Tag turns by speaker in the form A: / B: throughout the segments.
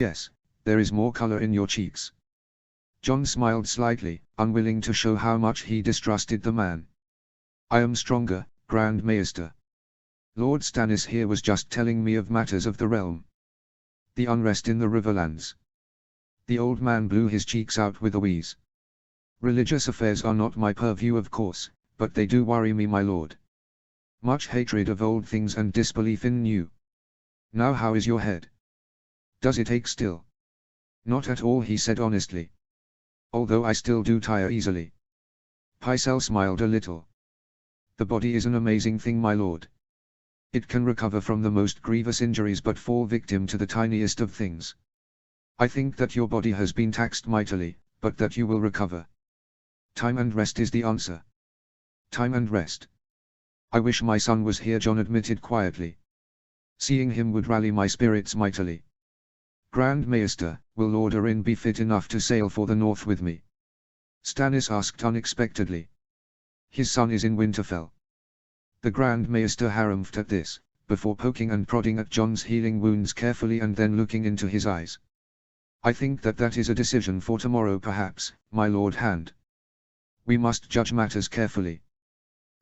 A: Yes, there is more color in your cheeks. John smiled slightly, unwilling to show how much he distrusted the man. I am stronger, Grand Maester. Lord Stannis here was just telling me of matters of the realm. The unrest in the Riverlands. The old man blew his cheeks out with a wheeze. Religious affairs are not my purview of course, but they do worry me, my lord. Much hatred of old things and disbelief in new. Now how is your head? Does it ache still? Not at all, he said honestly. Although I still do tire easily. Pycelle smiled a little. The body is an amazing thing, my lord. It can recover from the most grievous injuries but fall victim to the tiniest of things. I think that your body has been taxed mightily, but that you will recover. Time and rest is the answer. Time and rest. I wish my son was here, John admitted quietly. Seeing him would rally my spirits mightily. Grand Maester, will Lord Arryn be fit enough to sail for the north with me? Stannis asked unexpectedly. His son is in Winterfell. The Grand Maester harumphed at this, before poking and prodding at Jon's healing wounds carefully and then looking into his eyes. I think that is a decision for tomorrow perhaps, my Lord Hand. We must judge matters carefully.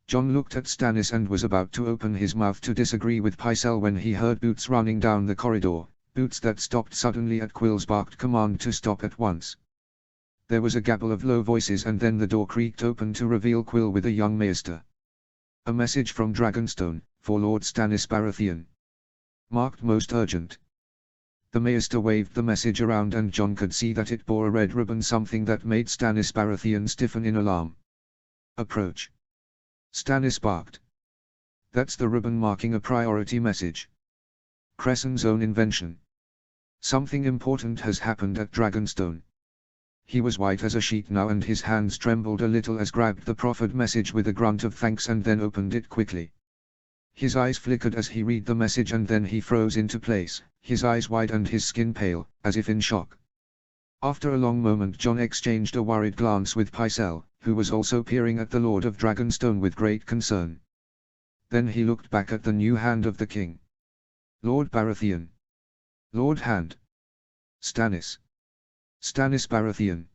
A: Jon looked at Stannis and was about to open his mouth to disagree with Pycelle when he heard boots running down the corridor, boots that stopped suddenly at Quill's barked command to stop at once. There was a gabble of low voices and then the door creaked open to reveal Quill with a young maester. A message from Dragonstone, for Lord Stannis Baratheon. Marked most urgent. The maester waved the message around and Jon could see that it bore a red ribbon, something that made Stannis Baratheon stiffen in alarm. Approach. Stannis barked. That's the ribbon marking a priority message. Cressen's own invention. Something important has happened at Dragonstone. He was white as a sheet now and his hands trembled a little as grabbed the proffered message with a grunt of thanks and then opened it quickly. His eyes flickered as he read the message and then he froze into place, his eyes wide and his skin pale, as if in shock. After a long moment Jon exchanged a worried glance with Pycelle, who was also peering at the Lord of Dragonstone with great concern. Then he looked back at the new hand of the king. Lord Baratheon. Lord Hand. Stannis. Stannis Baratheon.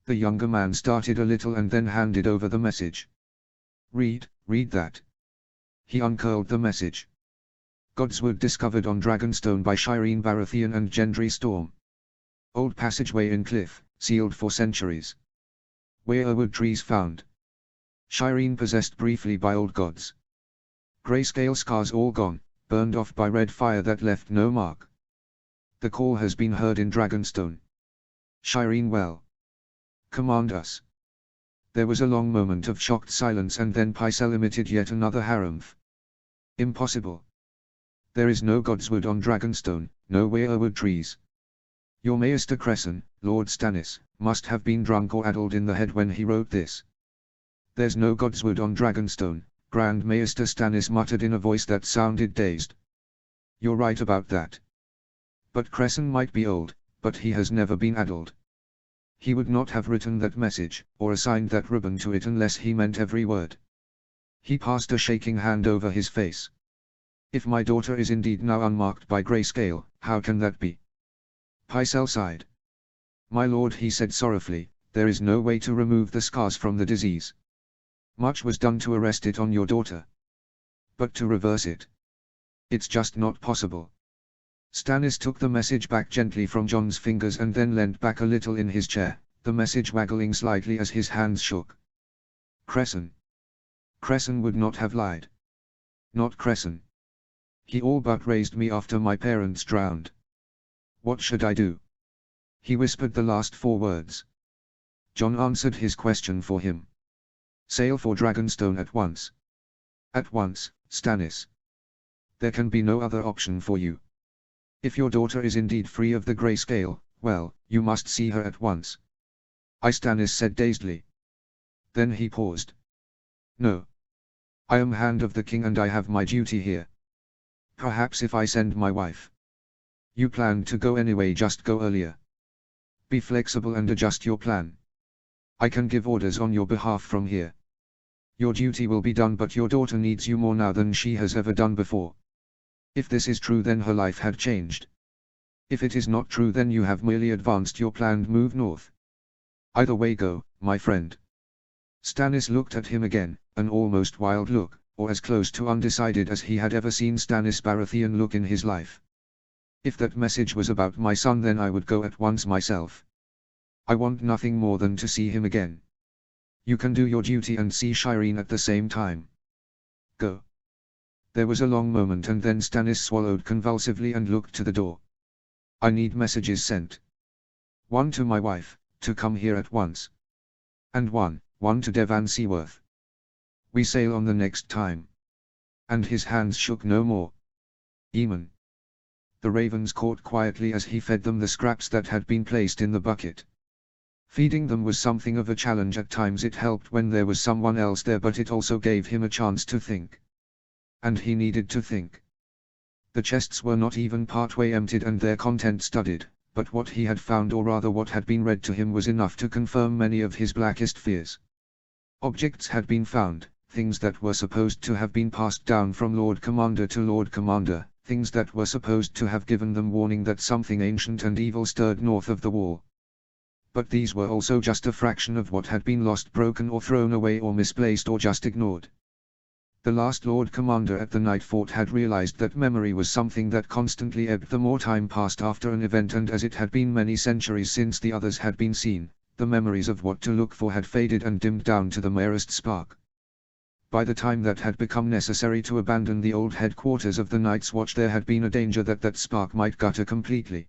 A: The younger man started a little and then handed over the message. Read that. He uncurled the message. Godswood discovered on Dragonstone by Shireen Baratheon and Gendry Storm. Old passageway in cliff, sealed for centuries. Weirwood trees found. Shireen possessed briefly by old gods. Grayscale scars all gone, burned off by red fire that left no mark. The call has been heard in Dragonstone. Shireen well. Command us. There was a long moment of shocked silence and then Pycelle emitted yet another harumph. Impossible. There is no godswood on Dragonstone, no weirwood trees. Your Maester Cressen, Lord Stannis, must have been drunk or addled in the head when he wrote this. There's no godswood on Dragonstone, Grand Maester Stannis muttered in a voice that sounded dazed. You're right about that. But Cressen might be old, but he has never been addled. He would not have written that message, or assigned that ribbon to it unless he meant every word. He passed a shaking hand over his face. If my daughter is indeed now unmarked by grayscale, how can that be? Pycelle sighed. My lord, he said sorrowfully, there is no way to remove the scars from the disease. Much was done to arrest it on your daughter. But to reverse it? It's just not possible. Stannis took the message back gently from Jon's fingers and then leant back a little in his chair, the message waggling slightly as his hands shook. Cressen. Cressen would not have lied. Not Cressen. He all but raised me after my parents drowned. What should I do? He whispered the last 4 words. Jon answered his question for him. Sail for Dragonstone at once. At once, Stannis. There can be no other option for you. If your daughter is indeed free of the grayscale, well, you must see her at once. Stannis said dazedly. Then he paused. No. I am Hand of the King and I have my duty here. Perhaps if I send my wife. You planned to go anyway, just go earlier. Be flexible and adjust your plan. I can give orders on your behalf from here. Your duty will be done, but your daughter needs you more now than she has ever done before. If this is true, then her life had changed. If it is not true, then you have merely advanced your planned move north. Either way go, my friend. Stannis looked at him again, an almost wild look, or as close to undecided as he had ever seen Stannis Baratheon look in his life. If that message was about my son, then I would go at once myself. I want nothing more than to see him again. You can do your duty and see Shireen at the same time. Go. There was a long moment, and then Stannis swallowed convulsively and looked to the door. I need messages sent. One to my wife, to come here at once. And one to Devan Seaworth. We sail on the next time. And his hands shook no more. Aemon. The ravens caught quietly as he fed them the scraps that had been placed in the bucket. Feeding them was something of a challenge at times. It helped when there was someone else there, but it also gave him a chance to think. And he needed to think. The chests were not even partway emptied and their content studied, but what he had found, or rather what had been read to him, was enough to confirm many of his blackest fears. Objects had been found, things that were supposed to have been passed down from Lord Commander to Lord Commander, things that were supposed to have given them warning that something ancient and evil stirred north of the wall. But these were also just a fraction of what had been lost, broken, or thrown away, or misplaced, or just ignored. The last Lord Commander at the Night Fort had realized that memory was something that constantly ebbed the more time passed after an event, and as it had been many centuries since the others had been seen, the memories of what to look for had faded and dimmed down to the merest spark. By the time that had become necessary to abandon the old headquarters of the Night's Watch, there had been a danger that that spark might gutter completely.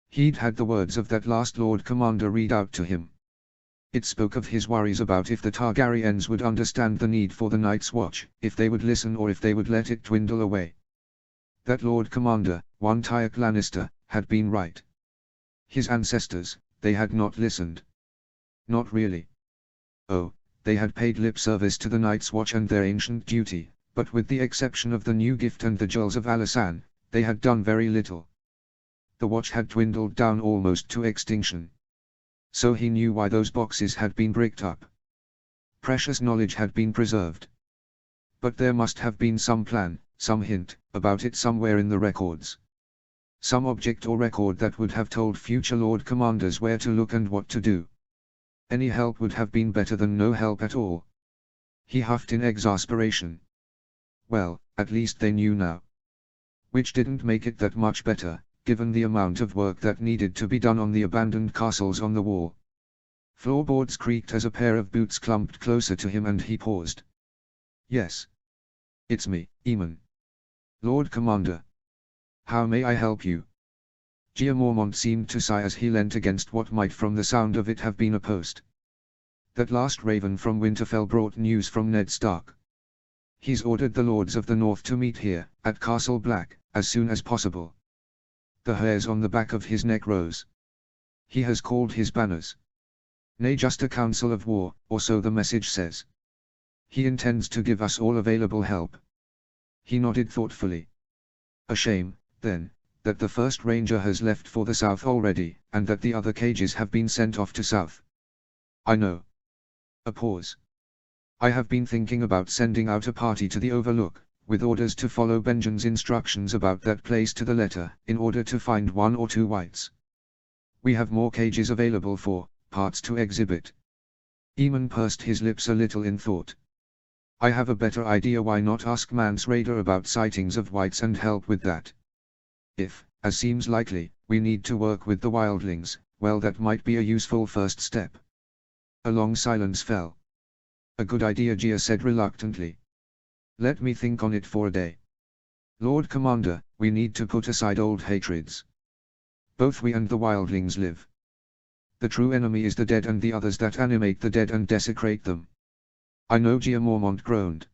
A: He'd had the words of that last Lord Commander read out to him. It spoke of his worries about if the Targaryens would understand the need for the Night's Watch, if they would listen, or if they would let it dwindle away. That Lord Commander, one Tyrk Lannister, had been right. His ancestors, they had not listened. Not really. Oh, they had paid lip service to the Night's Watch and their ancient duty, but with the exception of the new gift and the jewels of Alysanne, they had done very little. The Watch had dwindled down almost to extinction. So he knew why those boxes had been bricked up. Precious knowledge had been preserved. But there must have been some plan, some hint, about it somewhere in the records. Some object or record that would have told future Lord Commanders where to look and what to do. Any help would have been better than no help at all. He huffed in exasperation. Well, at least they knew now. Which didn't make it that much better, given the amount of work that needed to be done on the abandoned castles on the wall. Floorboards creaked as a pair of boots clumped closer to him, and he paused. Yes. It's me, Aemon. Lord Commander. How may I help you? Jeor Mormont seemed to sigh as he leant against what might from the sound of it have been a post. That last raven from Winterfell brought news from Ned Stark. He's ordered the Lords of the North to meet here, at Castle Black, as soon as possible. The hairs on the back of his neck rose. He has called his banners. Nay, just a council of war, or so the message says. He intends to give us all available help. He nodded thoughtfully. A shame, then, that the first ranger has left for the south already, and that the other cages have been sent off to south. I know. A pause. I have been thinking about sending out a party to the Overlook, with orders to follow Benjen's instructions about that place to the letter, in order to find one or two whites. We have more cages available for parts to exhibit. Aemon pursed his lips a little in thought. I have a better idea. Why not ask Mance Rayder about sightings of whites and help with that? If, as seems likely, we need to work with the wildlings, well, that might be a useful first step. A long silence fell. A good idea, Jeor said reluctantly. Let me think on it for a day. Lord Commander, we need to put aside old hatreds. Both we and the wildlings live. The true enemy is the dead and the others that animate the dead and desecrate them. I know, Jeor Mormont groaned.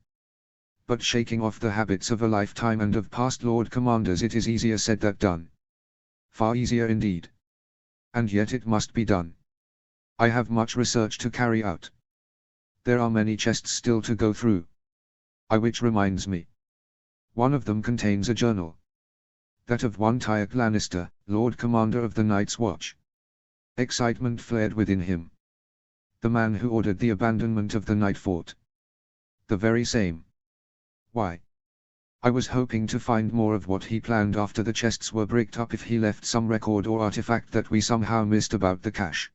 A: But shaking off the habits of a lifetime and of past Lord Commanders, it is easier said than done. Far easier indeed. And yet it must be done. I have much research to carry out. There are many chests still to go through. Which reminds me. One of them contains a journal. That of one Tyrk Lannister, Lord Commander of the Night's Watch. Excitement flared within him. The man who ordered the abandonment of the Night Fort. The very same. Why? I was hoping to find more of what he planned after the chests were bricked up, if he left some record or artifact that we somehow missed about the cache.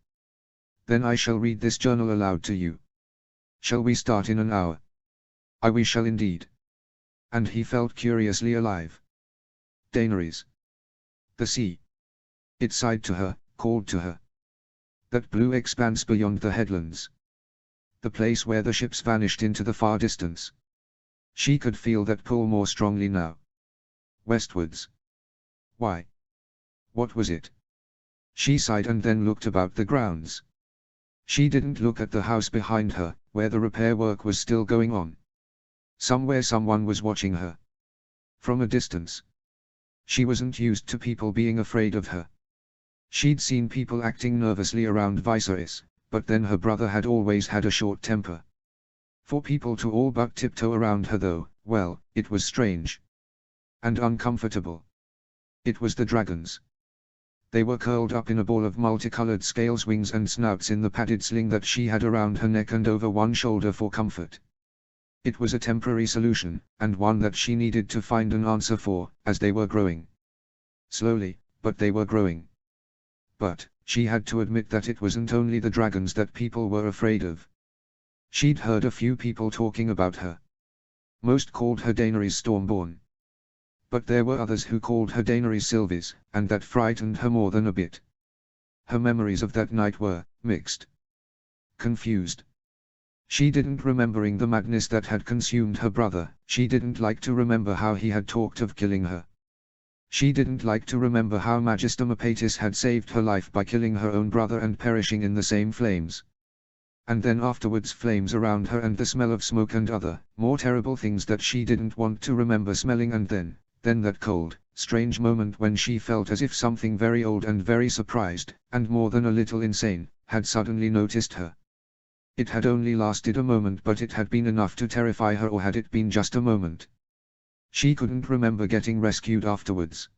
A: Then I shall read this journal aloud to you. Shall we start in an hour? We shall indeed. And he felt curiously alive. Daenerys. The sea. It sighed to her, called to her. That blue expanse beyond the headlands. The place where the ships vanished into the far distance. She could feel that pull more strongly now. Westwards. Why? What was it? She sighed and then looked about the grounds. She didn't look at the house behind her, where the repair work was still going on. Somewhere someone was watching her. From a distance. She wasn't used to people being afraid of her. She'd seen people acting nervously around Viserys, but then her brother had always had a short temper. For people to all but tiptoe around her though, well, it was strange. And uncomfortable. It was the dragons. They were curled up in a ball of multicolored scales, wings and snouts in the padded sling that she had around her neck and over one shoulder for comfort. It was a temporary solution, and one that she needed to find an answer for, as they were growing. Slowly, but they were growing. But, she had to admit that it wasn't only the dragons that people were afraid of. She'd heard a few people talking about her. Most called her Daenerys Stormborn. But there were others who called her Daenerys Sylvis, and that frightened her more than a bit. Her memories of that night were mixed. Confused. She didn't remembering the madness that had consumed her brother, she didn't like to remember how he had talked of killing her. She didn't like to remember how Magister Mapatis had saved her life by killing her own brother and perishing in the same flames. And then afterwards flames around her and the smell of smoke and other, more terrible things that she didn't want to remember smelling, and then that cold, strange moment when she felt as if something very old and very surprised, and more than a little insane, had suddenly noticed her. It had only lasted a moment, but it had been enough to terrify her, or had it been just a moment? She couldn't remember getting rescued afterwards.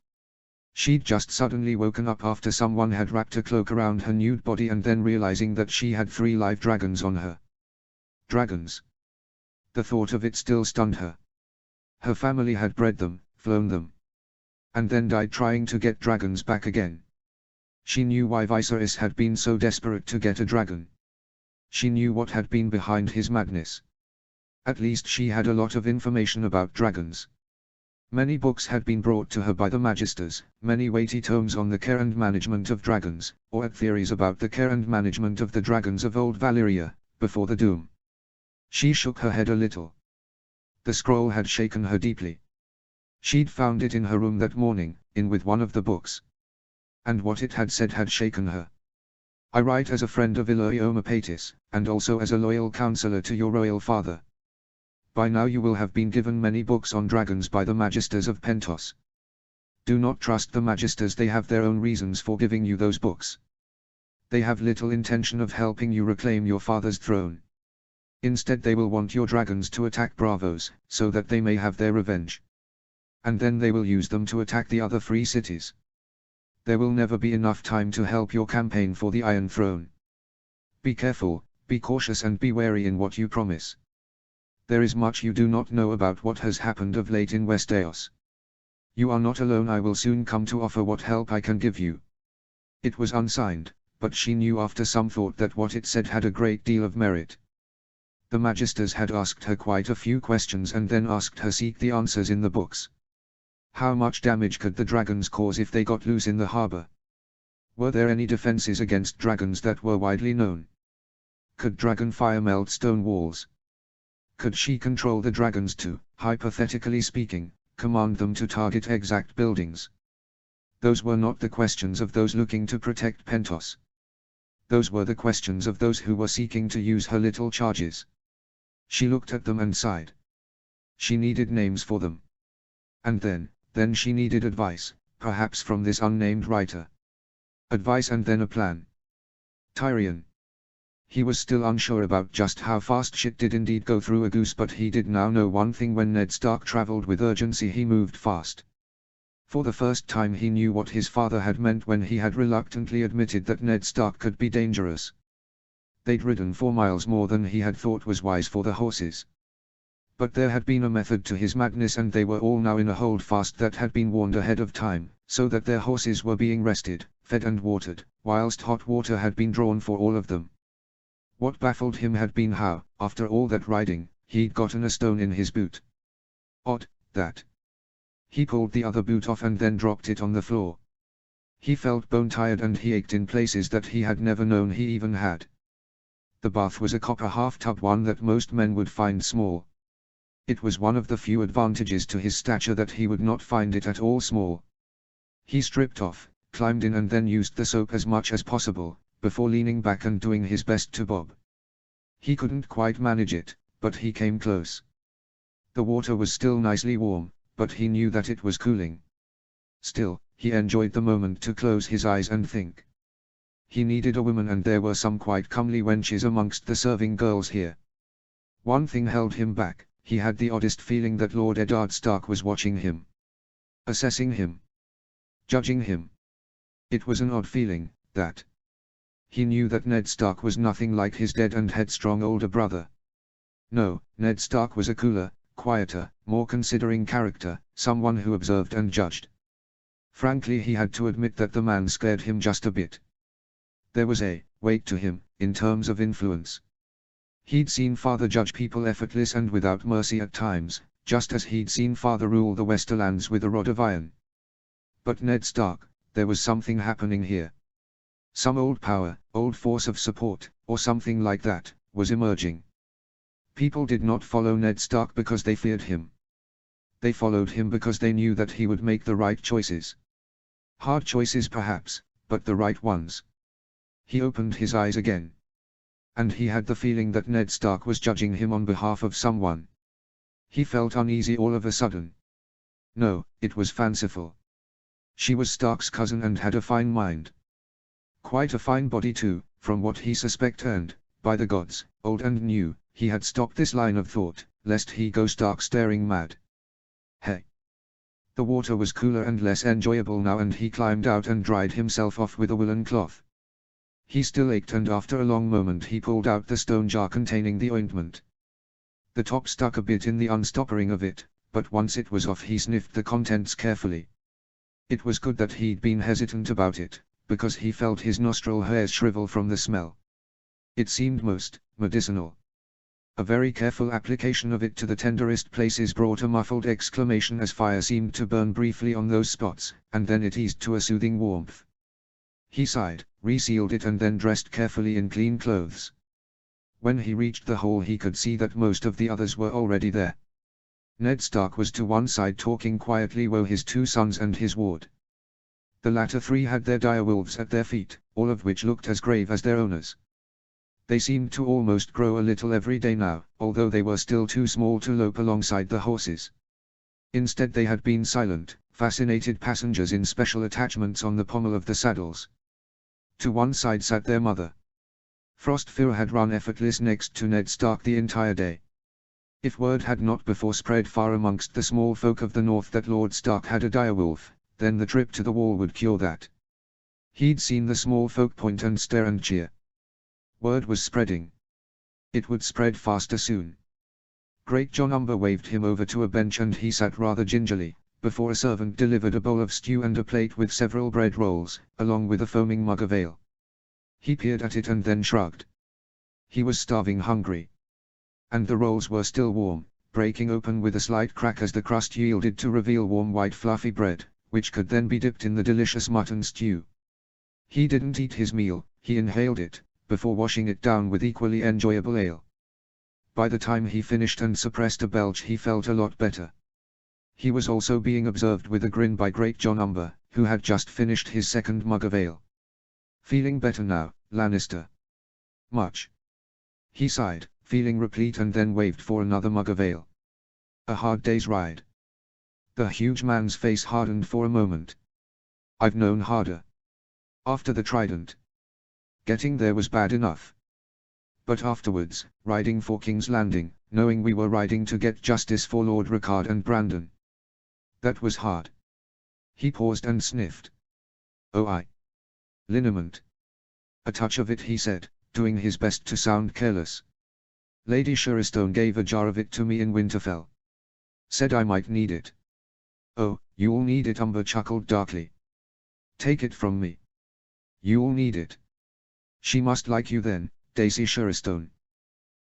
A: She'd just suddenly woken up after someone had wrapped a cloak around her nude body, and then realizing that she had 3 live dragons on her. Dragons. The thought of it still stunned her. Her family had bred them, flown them. And then died trying to get dragons back again. She knew why Viserys had been so desperate to get a dragon. She knew what had been behind his madness. At least she had a lot of information about dragons. Many books had been brought to her by the Magisters, many weighty tomes on the care and management of dragons, or at theories about the care and management of the dragons of old Valyria, before the Doom. She shook her head a little. The scroll had shaken her deeply. She'd found it in her room that morning, in with one of the books. And what it had said had shaken her. I write as a friend of Illyrio Mapatis, and also as a loyal counselor to your royal father. By now you will have been given many books on dragons by the Magisters of Pentos. Do not trust the Magisters, they have their own reasons for giving you those books. They have little intention of helping you reclaim your father's throne. Instead they will want your dragons to attack Bravos, so that they may have their revenge. And then they will use them to attack the other free cities. There will never be enough time to help your campaign for the Iron Throne. Be careful, be cautious and be wary in what you promise. There is much you do not know about what has happened of late in Westeros. You are not alone, I will soon come to offer what help I can give you. It was unsigned, but she knew after some thought that what it said had a great deal of merit. The Magisters had asked her quite a few questions and then asked her seek the answers in the books. How much damage could the dragons cause if they got loose in the harbor? Were there any defenses against dragons that were widely known? Could dragon fire melt stone walls? Could she control the dragons to, hypothetically speaking, command them to target exact buildings? Those were not the questions of those looking to protect Pentos. Those were the questions of those who were seeking to use her little charges. She looked at them and sighed. She needed names for them. And then she needed advice, perhaps from this unnamed writer. Advice and then a plan. Tyrion. He was still unsure about just how fast shit did indeed go through a goose, but he did now know one thing: when Ned Stark traveled with urgency he moved fast. For the first time he knew what his father had meant when he had reluctantly admitted that Ned Stark could be dangerous. They'd ridden 4 miles more than he had thought was wise for the horses. But there had been a method to his madness, and they were all now in a holdfast that had been warned ahead of time, so that their horses were being rested, fed and watered, whilst hot water had been drawn for all of them. What baffled him had been how, after all that riding, he'd gotten a stone in his boot. Odd, that. He pulled the other boot off and then dropped it on the floor. He felt bone-tired and he ached in places that he had never known he even had. The bath was a copper half-tub, one that most men would find small. It was one of the few advantages to his stature that he would not find it at all small. He stripped off, climbed in and then used the soap as much as possible, before leaning back and doing his best to bob. He couldn't quite manage it, but he came close. The water was still nicely warm, but he knew that it was cooling. Still, he enjoyed the moment to close his eyes and think. He needed a woman, and there were some quite comely wenches amongst the serving girls here. One thing held him back. He had the oddest feeling that Lord Eddard Stark was watching him. Assessing him. Judging him. It was an odd feeling, that. He knew that Ned Stark was nothing like his dead and headstrong older brother. No, Ned Stark was a cooler, quieter, more considering character, someone who observed and judged. Frankly, he had to admit that the man scared him just a bit. There was a weight to him, in terms of influence. He'd seen Father judge people effortless and without mercy at times, just as he'd seen Father rule the Westerlands with a rod of iron. But Ned Stark, there was something happening here. Some old power, old force of support, or something like that, was emerging. People did not follow Ned Stark because they feared him. They followed him because they knew that he would make the right choices. Hard choices perhaps, but the right ones. He opened his eyes again. And he had the feeling that Ned Stark was judging him on behalf of someone. He felt uneasy all of a sudden. No, it was fanciful. She was Stark's cousin and had a fine mind. Quite a fine body too, from what he suspected, and, by the gods, old and new, he had stopped this line of thought, lest he go stark staring mad. Hey! The water was cooler and less enjoyable now, and he climbed out and dried himself off with a woolen cloth. He still ached, and after a long moment he pulled out the stone jar containing the ointment. The top stuck a bit in the unstoppering of it, but once it was off he sniffed the contents carefully. It was good that he'd been hesitant about it, because he felt his nostril hairs shrivel from the smell. It seemed most medicinal. A very careful application of it to the tenderest places brought a muffled exclamation as fire seemed to burn briefly on those spots, and then it eased to a soothing warmth. He sighed, resealed it and then dressed carefully in clean clothes. When he reached the hall he could see that most of the others were already there. Ned Stark was to one side talking quietly with his two sons and his ward. The latter three had their direwolves at their feet, all of which looked as grave as their owners. They seemed to almost grow a little every day now, although they were still too small to lope alongside the horses. Instead they had been silent, fascinated passengers in special attachments on the pommel of the saddles. To one side sat their mother. Frostfear had run effortless next to Ned Stark the entire day. If word had not before spread far amongst the small folk of the north that Lord Stark had a direwolf, then the trip to the wall would cure that. He'd seen the small folk point and stare and cheer. Word was spreading. It would spread faster soon. Great John Umber waved him over to a bench and he sat rather gingerly, before a servant delivered a bowl of stew and a plate with several bread rolls, along with a foaming mug of ale. He peered at it and then shrugged. He was starving hungry. And the rolls were still warm, breaking open with a slight crack as the crust yielded to reveal warm white fluffy bread, which could then be dipped in the delicious mutton stew. He didn't eat his meal, he inhaled it, before washing it down with equally enjoyable ale. By the time he finished and suppressed a belch he felt a lot better. He was also being observed with a grin by Great John Umber, who had just finished his second mug of ale. Feeling better now, Lannister? Much. He sighed, feeling replete and then waved for another mug of ale. A hard day's ride. The huge man's face hardened for a moment. I've known harder. After the Trident. Getting there was bad enough. But afterwards, riding for King's Landing, knowing we were riding to get justice for Lord Rickard and Brandon. That was hard. He paused and sniffed. Oh, liniment. A touch of it, he said, doing his best to sound careless. Lady Sheristone gave a jar of it to me in Winterfell. Said I might need it. Oh, you'll need it, Umber chuckled darkly. Take it from me. You'll need it. She must like you then, Daisy Sheristone.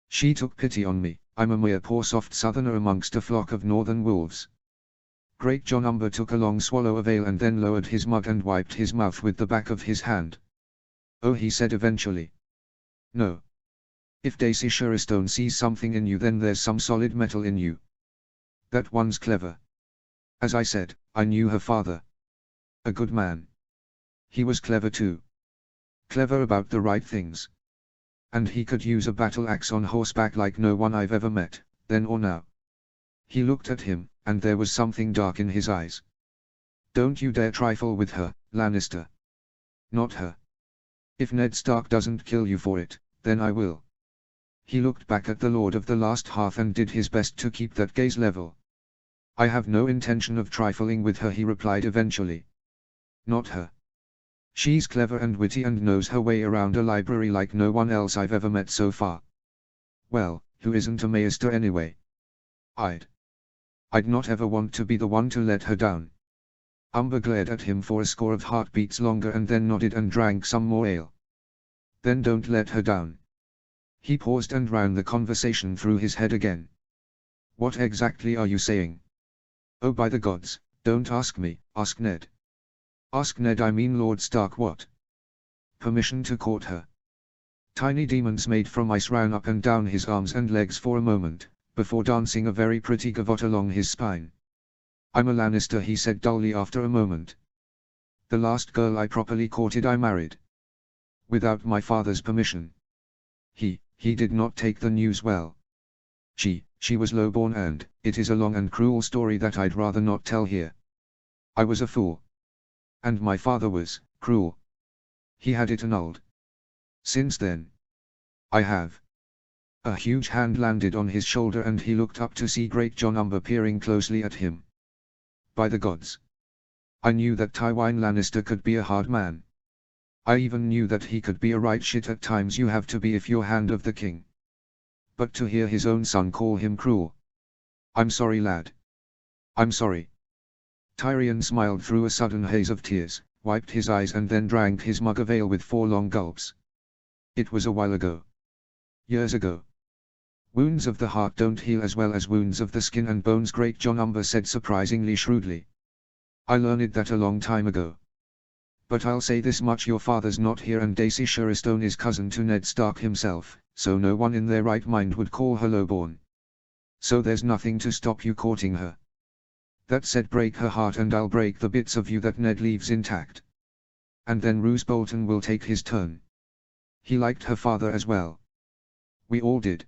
A: She took pity on me, I'm a mere poor soft southerner amongst a flock of northern wolves. Great John Umber took a long swallow of ale and then lowered his mug and wiped his mouth with the back of his hand. Oh, he said eventually. No. If Daisy Sheristone sees something in you, then there's some solid metal in you. That one's clever. As I said, I knew her father. A good man. He was clever too. Clever about the right things. And he could use a battle axe on horseback like no one I've ever met, then or now. He looked at him, and there was something dark in his eyes. Don't you dare trifle with her, Lannister. Not her. If Ned Stark doesn't kill you for it, then I will. He looked back at the Lord of the Last Hearth and did his best to keep that gaze level. I have no intention of trifling with her, he replied eventually. Not her. She's clever and witty and knows her way around a library like no one else I've ever met so far. Well, who isn't a maester anyway? I'd not ever want to be the one to let her down. Umber glared at him for a score of heartbeats longer and then nodded and drank some more ale. Then don't let her down. He paused and ran the conversation through his head again. What exactly are you saying? Oh, by the gods, don't ask me, ask Ned. Ask Ned, I mean Lord Stark. What? Permission to court her. Tiny demons made from ice ran up and down his arms and legs for a moment, before dancing a very pretty gavotte along his spine. I'm a Lannister, he said dully after a moment. The last girl I properly courted I married. Without my father's permission. He did not take the news well. She was lowborn and, it is a long and cruel story that I'd rather not tell here. I was a fool. And my father was, cruel. He had it annulled. Since then. I have. A huge hand landed on his shoulder and he looked up to see Great John Umber peering closely at him. By the gods. I knew that Tywin Lannister could be a hard man. I even knew that he could be a right shit at times. You have to be if you're Hand of the King. But to hear his own son call him cruel. I'm sorry, lad. I'm sorry. Tyrion smiled through a sudden haze of tears, wiped his eyes and then drank his mug of ale with 4 long gulps. It was a while ago. Years ago. Wounds of the heart don't heal as well as wounds of the skin and bones, Great John Umber said surprisingly shrewdly. I learned that a long time ago. But I'll say this much, your father's not here and Daisy Sheristone is cousin to Ned Stark himself, so no one in their right mind would call her lowborn. So there's nothing to stop you courting her. That said, break her heart and I'll break the bits of you that Ned leaves intact. And then Roose Bolton will take his turn. He liked her father as well. We all did.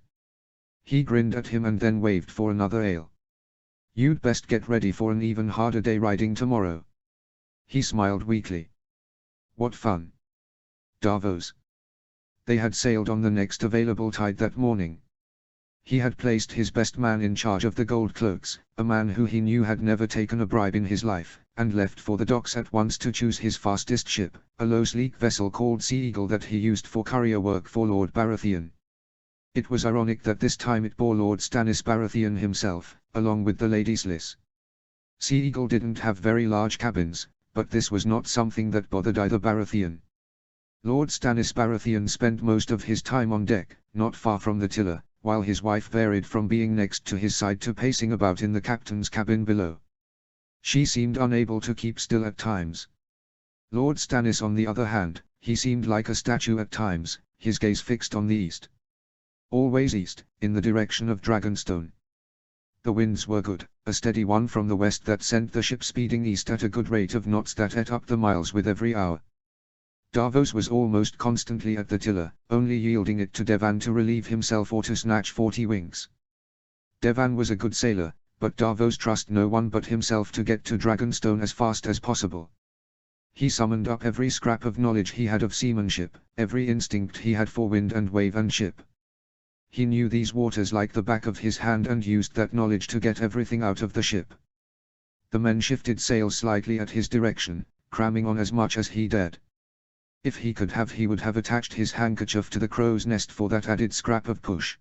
A: He grinned at him and then waved for another ale. You'd best get ready for an even harder day riding tomorrow. He smiled weakly. What fun. Davos. They had sailed on the next available tide that morning. He had placed his best man in charge of the gold cloaks, a man who he knew had never taken a bribe in his life, and left for the docks at once to choose his fastest ship, a low sleek vessel called Sea Eagle that he used for courier work for Lord Baratheon. It was ironic that this time it bore Lord Stannis Baratheon himself, along with the Lady Sliss. Sea Eagle didn't have very large cabins, but this was not something that bothered either Baratheon. Lord Stannis Baratheon spent most of his time on deck, not far from the tiller, while his wife varied from being next to his side to pacing about in the captain's cabin below. She seemed unable to keep still at times. Lord Stannis, on the other hand, he seemed like a statue at times, his gaze fixed on the east. Always east, in the direction of Dragonstone. The winds were good, a steady one from the west that sent the ship speeding east at a good rate of knots that ate up the miles with every hour. Davos was almost constantly at the tiller, only yielding it to Devan to relieve himself or to snatch 40 winks. Devan was a good sailor, but Davos trusted no one but himself to get to Dragonstone as fast as possible. He summoned up every scrap of knowledge he had of seamanship, every instinct he had for wind and wave and ship. He knew these waters like the back of his hand and used that knowledge to get everything out of the ship. The men shifted sails slightly at his direction, cramming on as much as he dared. If he could have, he would have attached his handkerchief to the crow's nest for that added scrap of push.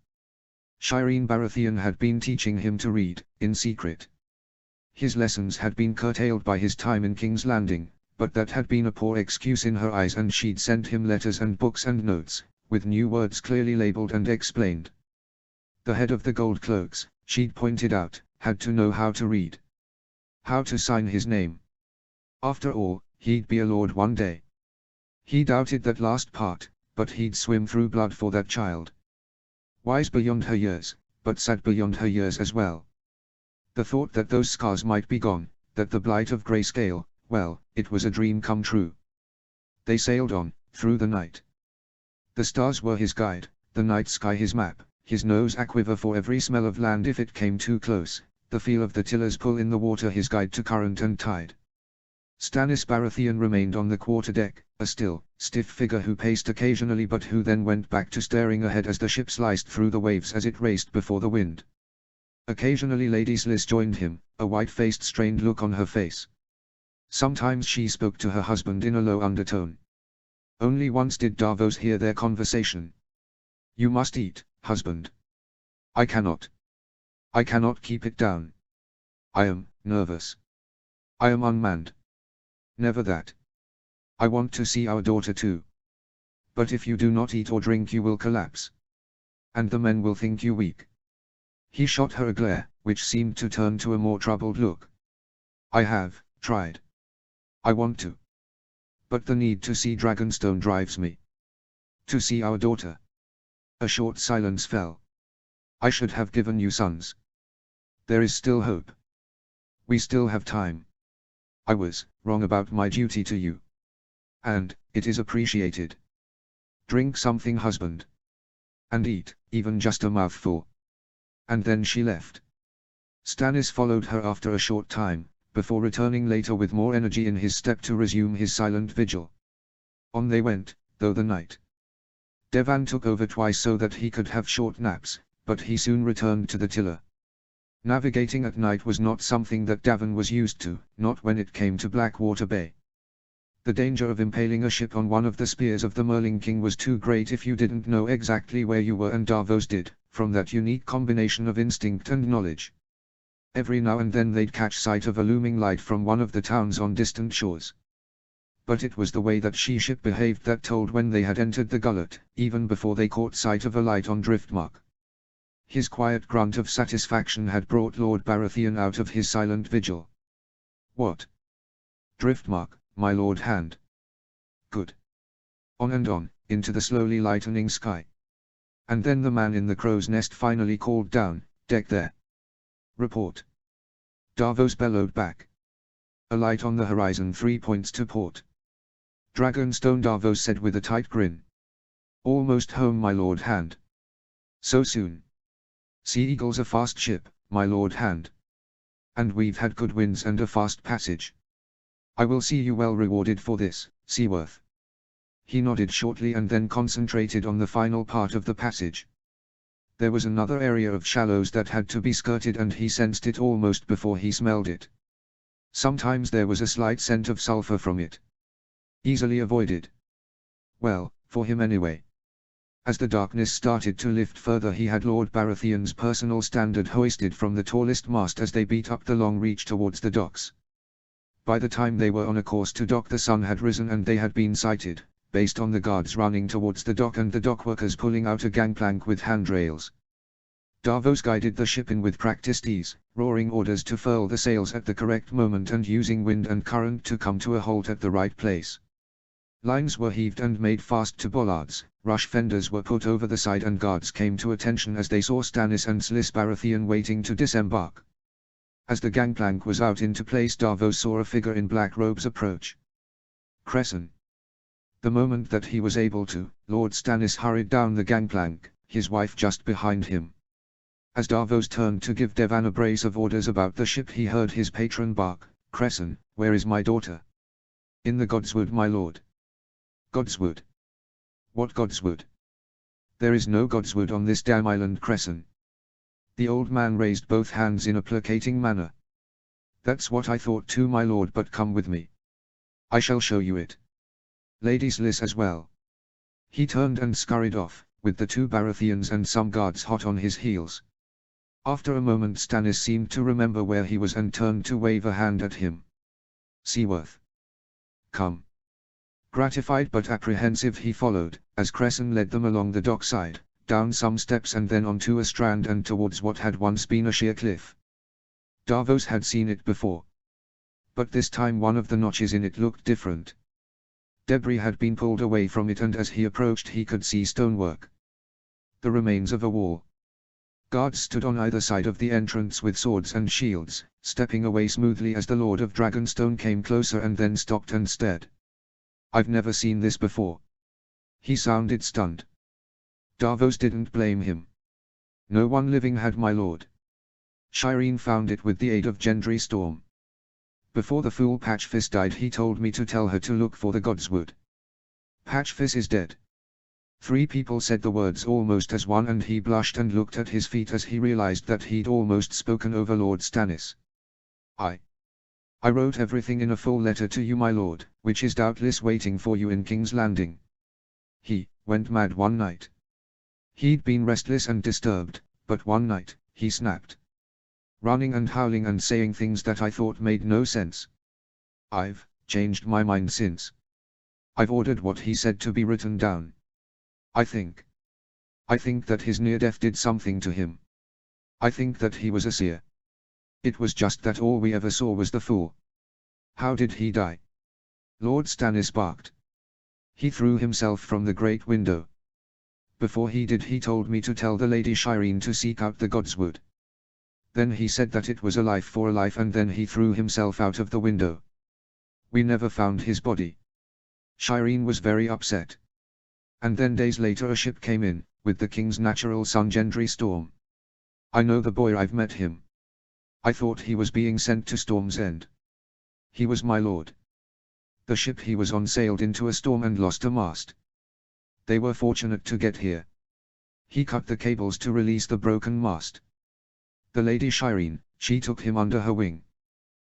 A: Shireen Baratheon had been teaching him to read, in secret. His lessons had been curtailed by his time in King's Landing, but that had been a poor excuse in her eyes, and she'd sent him letters and books and notes, with new words clearly labeled and explained. The head of the Gold Cloaks, she'd pointed out, had to know how to read. How to sign his name. After all, he'd be a lord one day. He doubted that last part, but he'd swim through blood for that child. Wise beyond her years, but sad beyond her years as well. The thought that those scars might be gone, that the blight of grayscale, well, it was a dream come true. They sailed on, through the night. The stars were his guide, the night sky his map, his nose aquiver for every smell of land if it came too close, the feel of the tiller's pull in the water his guide to current and tide. Stannis Baratheon remained on the quarterdeck, a still, stiff figure who paced occasionally but who then went back to staring ahead as the ship sliced through the waves as it raced before the wind. Occasionally Lady Sliss joined him, a white-faced strained look on her face. Sometimes she spoke to her husband in a low undertone. Only once did Davos hear their conversation. "You must eat, husband." "I cannot. I cannot keep it down. I am nervous. I am unmanned." "Never that. I want to see our daughter too. But if you do not eat or drink you will collapse. And the men will think you weak." He shot her a glare, which seemed to turn to a more troubled look. "I have tried. I want to. But the need to see Dragonstone drives me. To see our daughter." A short silence fell. "I should have given you sons. There is still hope. We still have time. I was wrong about my duty to you. And it is appreciated. Drink something, husband. And eat, even just a mouthful." And then she left. Stannis followed her after a short time, before returning later with more energy in his step to resume his silent vigil. On they went, though the night. Devan took over twice so that he could have short naps, but he soon returned to the tiller. Navigating at night was not something that Davin was used to, not when it came to Blackwater Bay. The danger of impaling a ship on one of the spears of the Merling King was too great if you didn't know exactly where you were, and Davos did, from that unique combination of instinct and knowledge. Every now and then they'd catch sight of a looming light from one of the towns on distant shores. But it was the way that she-ship behaved that told when they had entered the gullet, even before they caught sight of a light on Driftmark. His quiet grunt of satisfaction had brought Lord Baratheon out of his silent vigil. "What? Driftmark, my Lord Hand." "Good." On and on, into the slowly lightening sky. And then the man in the crow's nest finally called down, "Deck there." "Report." Davos bellowed back. "A light on the horizon 3 points to port." "Dragonstone," Davos said with a tight grin. "Almost home, my Lord Hand." "So soon?" "Sea Eagle's a fast ship, my Lord Hand. And we've had good winds and a fast passage. I will see you well rewarded for this, Seaworth." He nodded shortly and then concentrated on the final part of the passage. There was another area of shallows that had to be skirted, and he sensed it almost before he smelled it. Sometimes there was a slight scent of sulfur from it. Easily avoided. Well, for him anyway. As the darkness started to lift further, he had Lord Baratheon's personal standard hoisted from the tallest mast as they beat up the long reach towards the docks. By the time they were on a course to dock, the sun had risen and they had been sighted, based on the guards running towards the dock and the dockworkers pulling out a gangplank with handrails. Davos guided the ship in with practiced ease, roaring orders to furl the sails at the correct moment and using wind and current to come to a halt at the right place. Lines were heaved and made fast to bollards, rush fenders were put over the side, and guards came to attention as they saw Stannis and Sliss Baratheon waiting to disembark. As the gangplank was out into place, Davos saw a figure in black robes approach. Cresson. The moment that he was able to, Lord Stannis hurried down the gangplank, his wife just behind him. As Davos turned to give Devan a brace of orders about the ship, he heard his patron bark, "Cresson, where is my daughter?" "In the Godswood, my lord." "Godswood? What Godswood? There is no Godswood on this damn island, Cresson." The old man raised both hands in a placating manner. "That's what I thought too, my lord, but come with me. I shall show you it. Lady Sliss as well." He turned and scurried off, with the 2 Baratheons and some guards hot on his heels. After a moment Stannis seemed to remember where he was and turned to wave a hand at him. "Seaworth. Come." Gratified but apprehensive he followed, as Cresson led them along the dockside, down some steps and then onto a strand and towards what had once been a sheer cliff. Davos had seen it before. But this time one of the notches in it looked different. Debris had been pulled away from it and as he approached he could see stonework. The remains of a wall. Guards stood on either side of the entrance with swords and shields, stepping away smoothly as the Lord of Dragonstone came closer and then stopped and stared. "I've never seen this before." He sounded stunned. Davos didn't blame him. No one living had, my lord. Shireen found it with the aid of Gendry Storm. Before the fool Patchfist died he told me to tell her to look for the Godswood. Patchfist is dead. 3 people said the words almost as one and he blushed and looked at his feet as he realized that he'd almost spoken over Lord Stannis. I wrote everything in a full letter to you, my lord, which is doubtless waiting for you in King's Landing. He went mad one night. He'd been restless and disturbed, but one night, he snapped. Running and howling and saying things that I thought made no sense. I've changed my mind since. I've ordered what he said to be written down. I think that his near death did something to him. I think that he was a seer. It was just that all we ever saw was the fool. How did he die? Lord Stannis barked. He threw himself from the great window. Before he did he told me to tell the Lady Shireen to seek out the Godswood. Then he said that it was a life for a life and then he threw himself out of the window. We never found his body. Shireen was very upset. And then days later a ship came in, with the king's natural son Gendry Storm. I know the boy, I've met him. I thought he was being sent to Storm's End. He was, my lord. The ship he was on sailed into a storm and lost a mast. They were fortunate to get here. He cut the cables to release the broken mast. The Lady Shireen, she took him under her wing.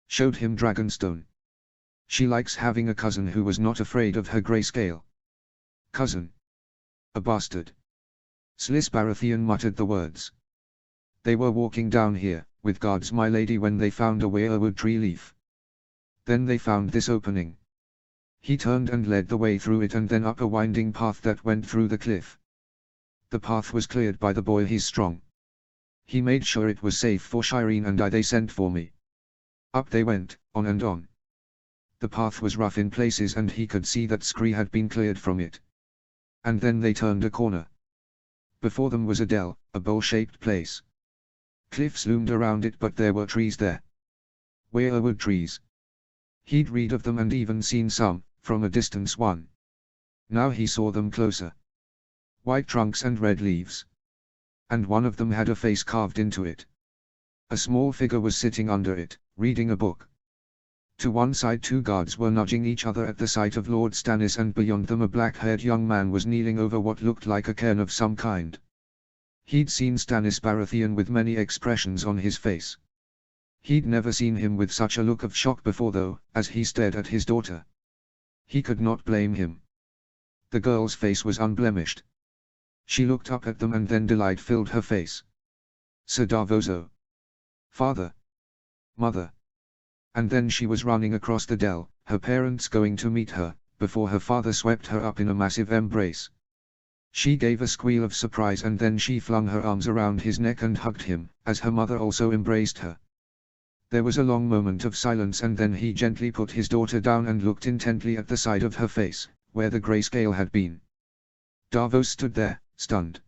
A: Showed him Dragonstone. She likes having a cousin who was not afraid of her grayscale. Cousin. A bastard. Sliss Baratheon muttered the words. They were walking down here, with guards, my lady, when they found a weirwood tree leaf. Then they found this opening. He turned and led the way through it and then up a winding path that went through the cliff. The path was cleared by the boy, he's strong. He made sure it was safe for Shireen and they sent for me. Up they went, on and on. The path was rough in places and he could see that scree had been cleared from it. And then they turned a corner. Before them was a dell, a bowl-shaped place. Cliffs loomed around it but there were trees there. Weirwood trees. He'd read of them and even seen some, from a distance one. Now he saw them closer. White trunks and red leaves. And one of them had a face carved into it. A small figure was sitting under it, reading a book. To one side 2 guards were nudging each other at the sight of Lord Stannis and beyond them a black-haired young man was kneeling over what looked like a cairn of some kind. He'd seen Stannis Baratheon with many expressions on his face. He'd never seen him with such a look of shock before though, as he stared at his daughter. He could not blame him. The girl's face was unblemished. She looked up at them and then delight filled her face. Sir Davoso. Father. Mother. And then she was running across the dell, her parents going to meet her, before her father swept her up in a massive embrace. She gave a squeal of surprise and then she flung her arms around his neck and hugged him, as her mother also embraced her. There was a long moment of silence and then he gently put his daughter down and looked intently at the side of her face, where the grayscale had been. Davos stood there, stunned.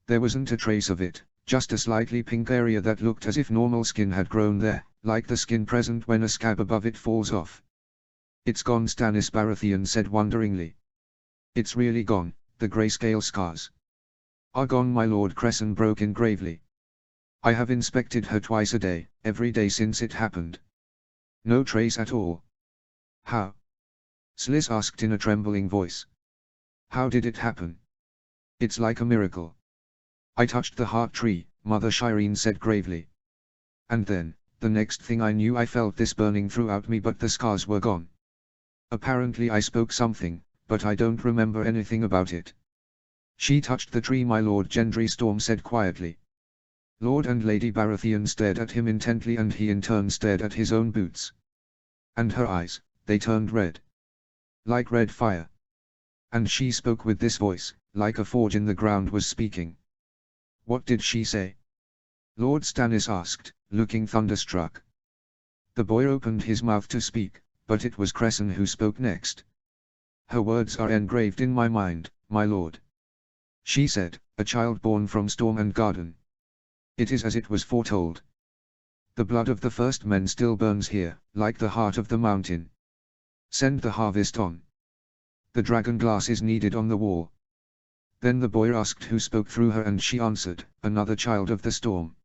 A: There wasn't a trace of it, just a slightly pink area that looked as if normal skin had grown there, like the skin present when a scab above it falls off. It's gone, Stannis Baratheon said wonderingly. It's really gone, the grayscale scars are gone, my lord, Cresson broke in gravely. I have inspected her twice a day, every day since it happened. No trace at all. How? Sliss asked in a trembling voice. How did it happen? It's like a miracle. I touched the heart tree, Mother Shireen said gravely. And then, the next thing I knew I felt this burning throughout me but the scars were gone. Apparently I spoke something, but I don't remember anything about it. She touched the tree, my lord, Gendry Storm said quietly. Lord and Lady Baratheon stared at him intently, and he in turn stared at his own boots. And her eyes, they turned red. Like red fire. And she spoke with this voice, like a forge in the ground was speaking. What did she say? Lord Stannis asked, looking thunderstruck. The boy opened his mouth to speak, but it was Cresson who spoke next. Her words are engraved in my mind, my lord. She said, a child born from Storm and Garden. It is as it was foretold. The blood of the first men still burns here, like the heart of the mountain. Send the harvest on. The dragon glass is needed on the wall. Then the boy asked who spoke through her, and she answered, another child of the storm.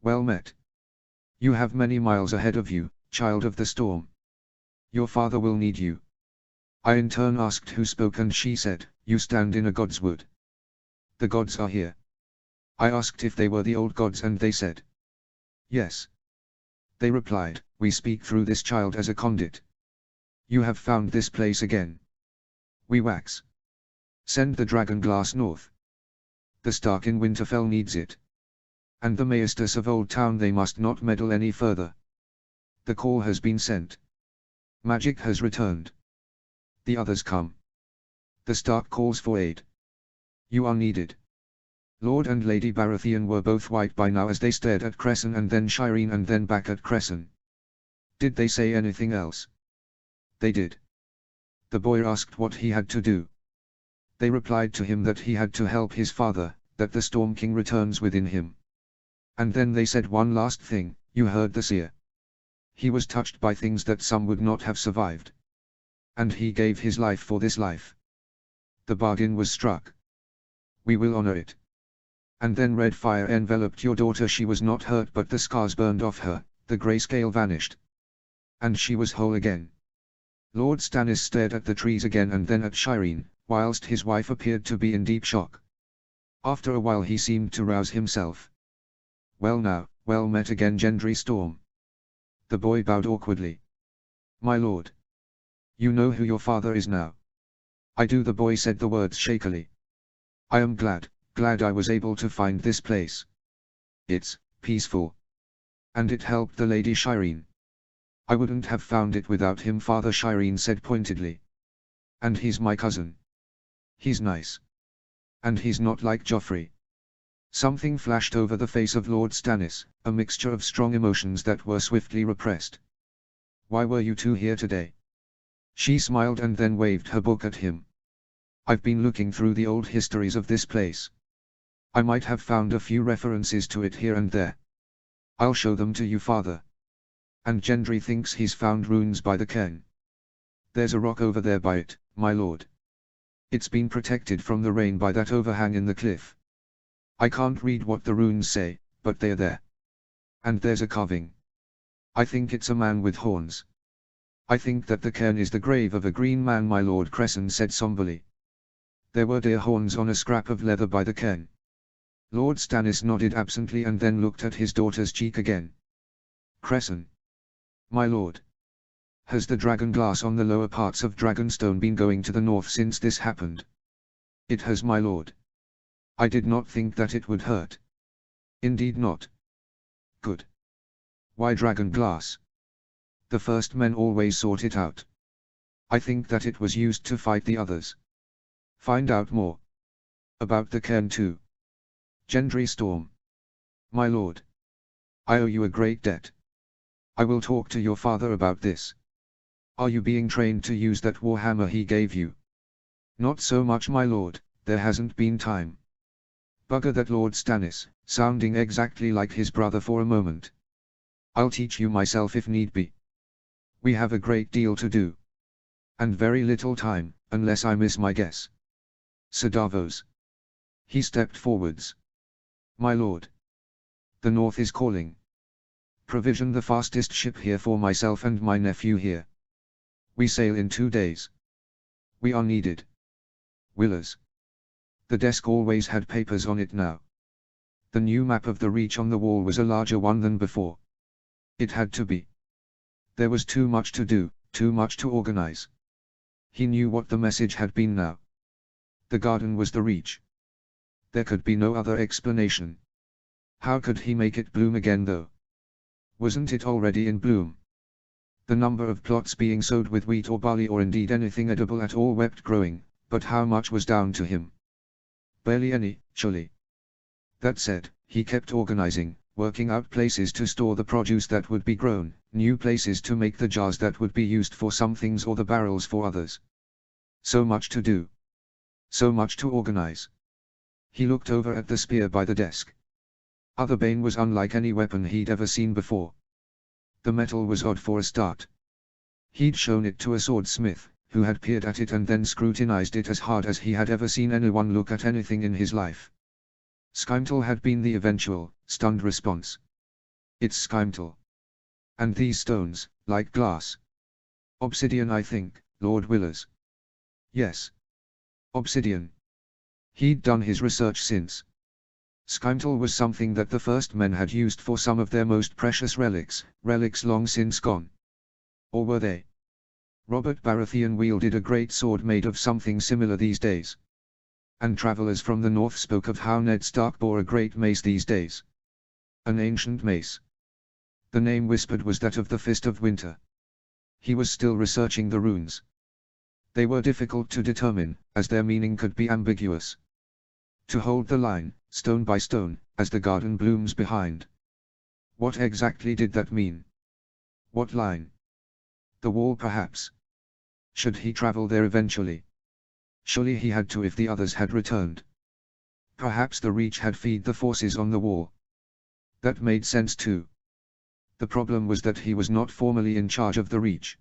A: Well met. You have many miles ahead of you, child of the storm. Your father will need you. I in turn asked who spoke, and she said, you stand in a god's wood. The gods are here. I asked if they were the old gods, and they said, yes. They replied, we speak through this child as a conduit. You have found this place again. We wax. Send the dragon glass north. The Stark in Winterfell needs it. And the Maesters of Old Town, they must not meddle any further. The call has been sent. Magic has returned. The others come. The Stark calls for aid. You are needed. Lord and Lady Baratheon were both white by now as they stared at Cresson and then Shireen and then back at Cresson. Did they say anything else? They did. The boy asked what he had to do. They replied to him that he had to help his father, that the Storm King returns within him. And then they said one last thing, you heard the seer. He was touched by things that some would not have survived. And he gave his life for this life. The bargain was struck. We will honor it. And then red fire enveloped your daughter. She was not hurt, but the scars burned off her, the grayscale vanished. And she was whole again. Lord Stannis stared at the trees again and then at Shireen, whilst his wife appeared to be in deep shock. After a while he seemed to rouse himself. Well now, well met again, Gendry Storm. The boy bowed awkwardly. My lord. You know who your father is now. I do, the boy said the words shakily. I am glad I was able to find this place. It's peaceful. And it helped the Lady Shireen. I wouldn't have found it without him, Father, Shireen said pointedly. And he's my cousin. He's nice. And he's not like Joffrey. Something flashed over the face of Lord Stannis, a mixture of strong emotions that were swiftly repressed. Why were you two here today? She smiled and then waved her book at him. I've been looking through the old histories of this place. I might have found a few references to it here and there. I'll show them to you, Father. And Gendry thinks he's found runes by the cairn. There's a rock over there by it, my lord. It's been protected from the rain by that overhang in the cliff. I can't read what the runes say, but they're there. And there's a carving. I think it's a man with horns. I think that the cairn is the grave of a green man, my lord, Cresson said somberly. There were deer horns on a scrap of leather by the cairn. Lord Stannis nodded absently and then looked at his daughter's cheek again. Cresson. My lord. Has the dragon glass on the lower parts of Dragonstone been going to the north since this happened? It has, my lord. I did not think that it would hurt. Indeed not. Good. Why dragon glass? The first men always sought it out. I think that it was used to fight the others. Find out more. About the cairn too. Gendry Storm. My lord. I owe you a great debt. I will talk to your father about this. Are you being trained to use that warhammer he gave you? Not so much, my lord, there hasn't been time. Bugger that, Lord Stannis, sounding exactly like his brother for a moment. I'll teach you myself if need be. We have a great deal to do. And very little time, unless I miss my guess. Sir Davos. He stepped forwards. My lord. The north is calling. Provision the fastest ship here for myself and my nephew here. We sail in 2 days. We are needed. Willers. The desk always had papers on it now. The new map of the Reach on the wall was a larger one than before. It had to be. There was too much to do, too much to organize. He knew what the message had been now. The garden was the Reach. There could be no other explanation. How could he make it bloom again though? Wasn't it already in bloom? The number of plots being sowed with wheat or barley or indeed anything edible at all wept growing, but how much was down to him? Barely any, surely. That said, he kept organizing, working out places to store the produce that would be grown, new places to make the jars that would be used for some things or the barrels for others. So much to do. So much to organize. He looked over at the spear by the desk. Other bane was unlike any weapon he'd ever seen before. The metal was odd for a start. He'd shown it to a swordsmith, who had peered at it and then scrutinized it as hard as he had ever seen anyone look at anything in his life. Skimtel had been the eventual, stunned response. It's Skimtel. And these stones, like glass. Obsidian, I think, Lord Willers. Yes. Obsidian. He'd done his research since. Skimtel was something that the first men had used for some of their most precious relics, relics long since gone. Or were they? Robert Baratheon wielded a great sword made of something similar these days. And travelers from the north spoke of how Ned Stark bore a great mace these days. An ancient mace. The name whispered was that of the Fist of Winter. He was still researching the runes. They were difficult to determine, as their meaning could be ambiguous. To hold the line, stone by stone, as the garden blooms behind. What exactly did that mean? What line? The wall perhaps. Should he travel there eventually? Surely he had to if the others had returned. Perhaps the Reach had fed the forces on the wall. That made sense too. The problem was that he was not formally in charge of the Reach.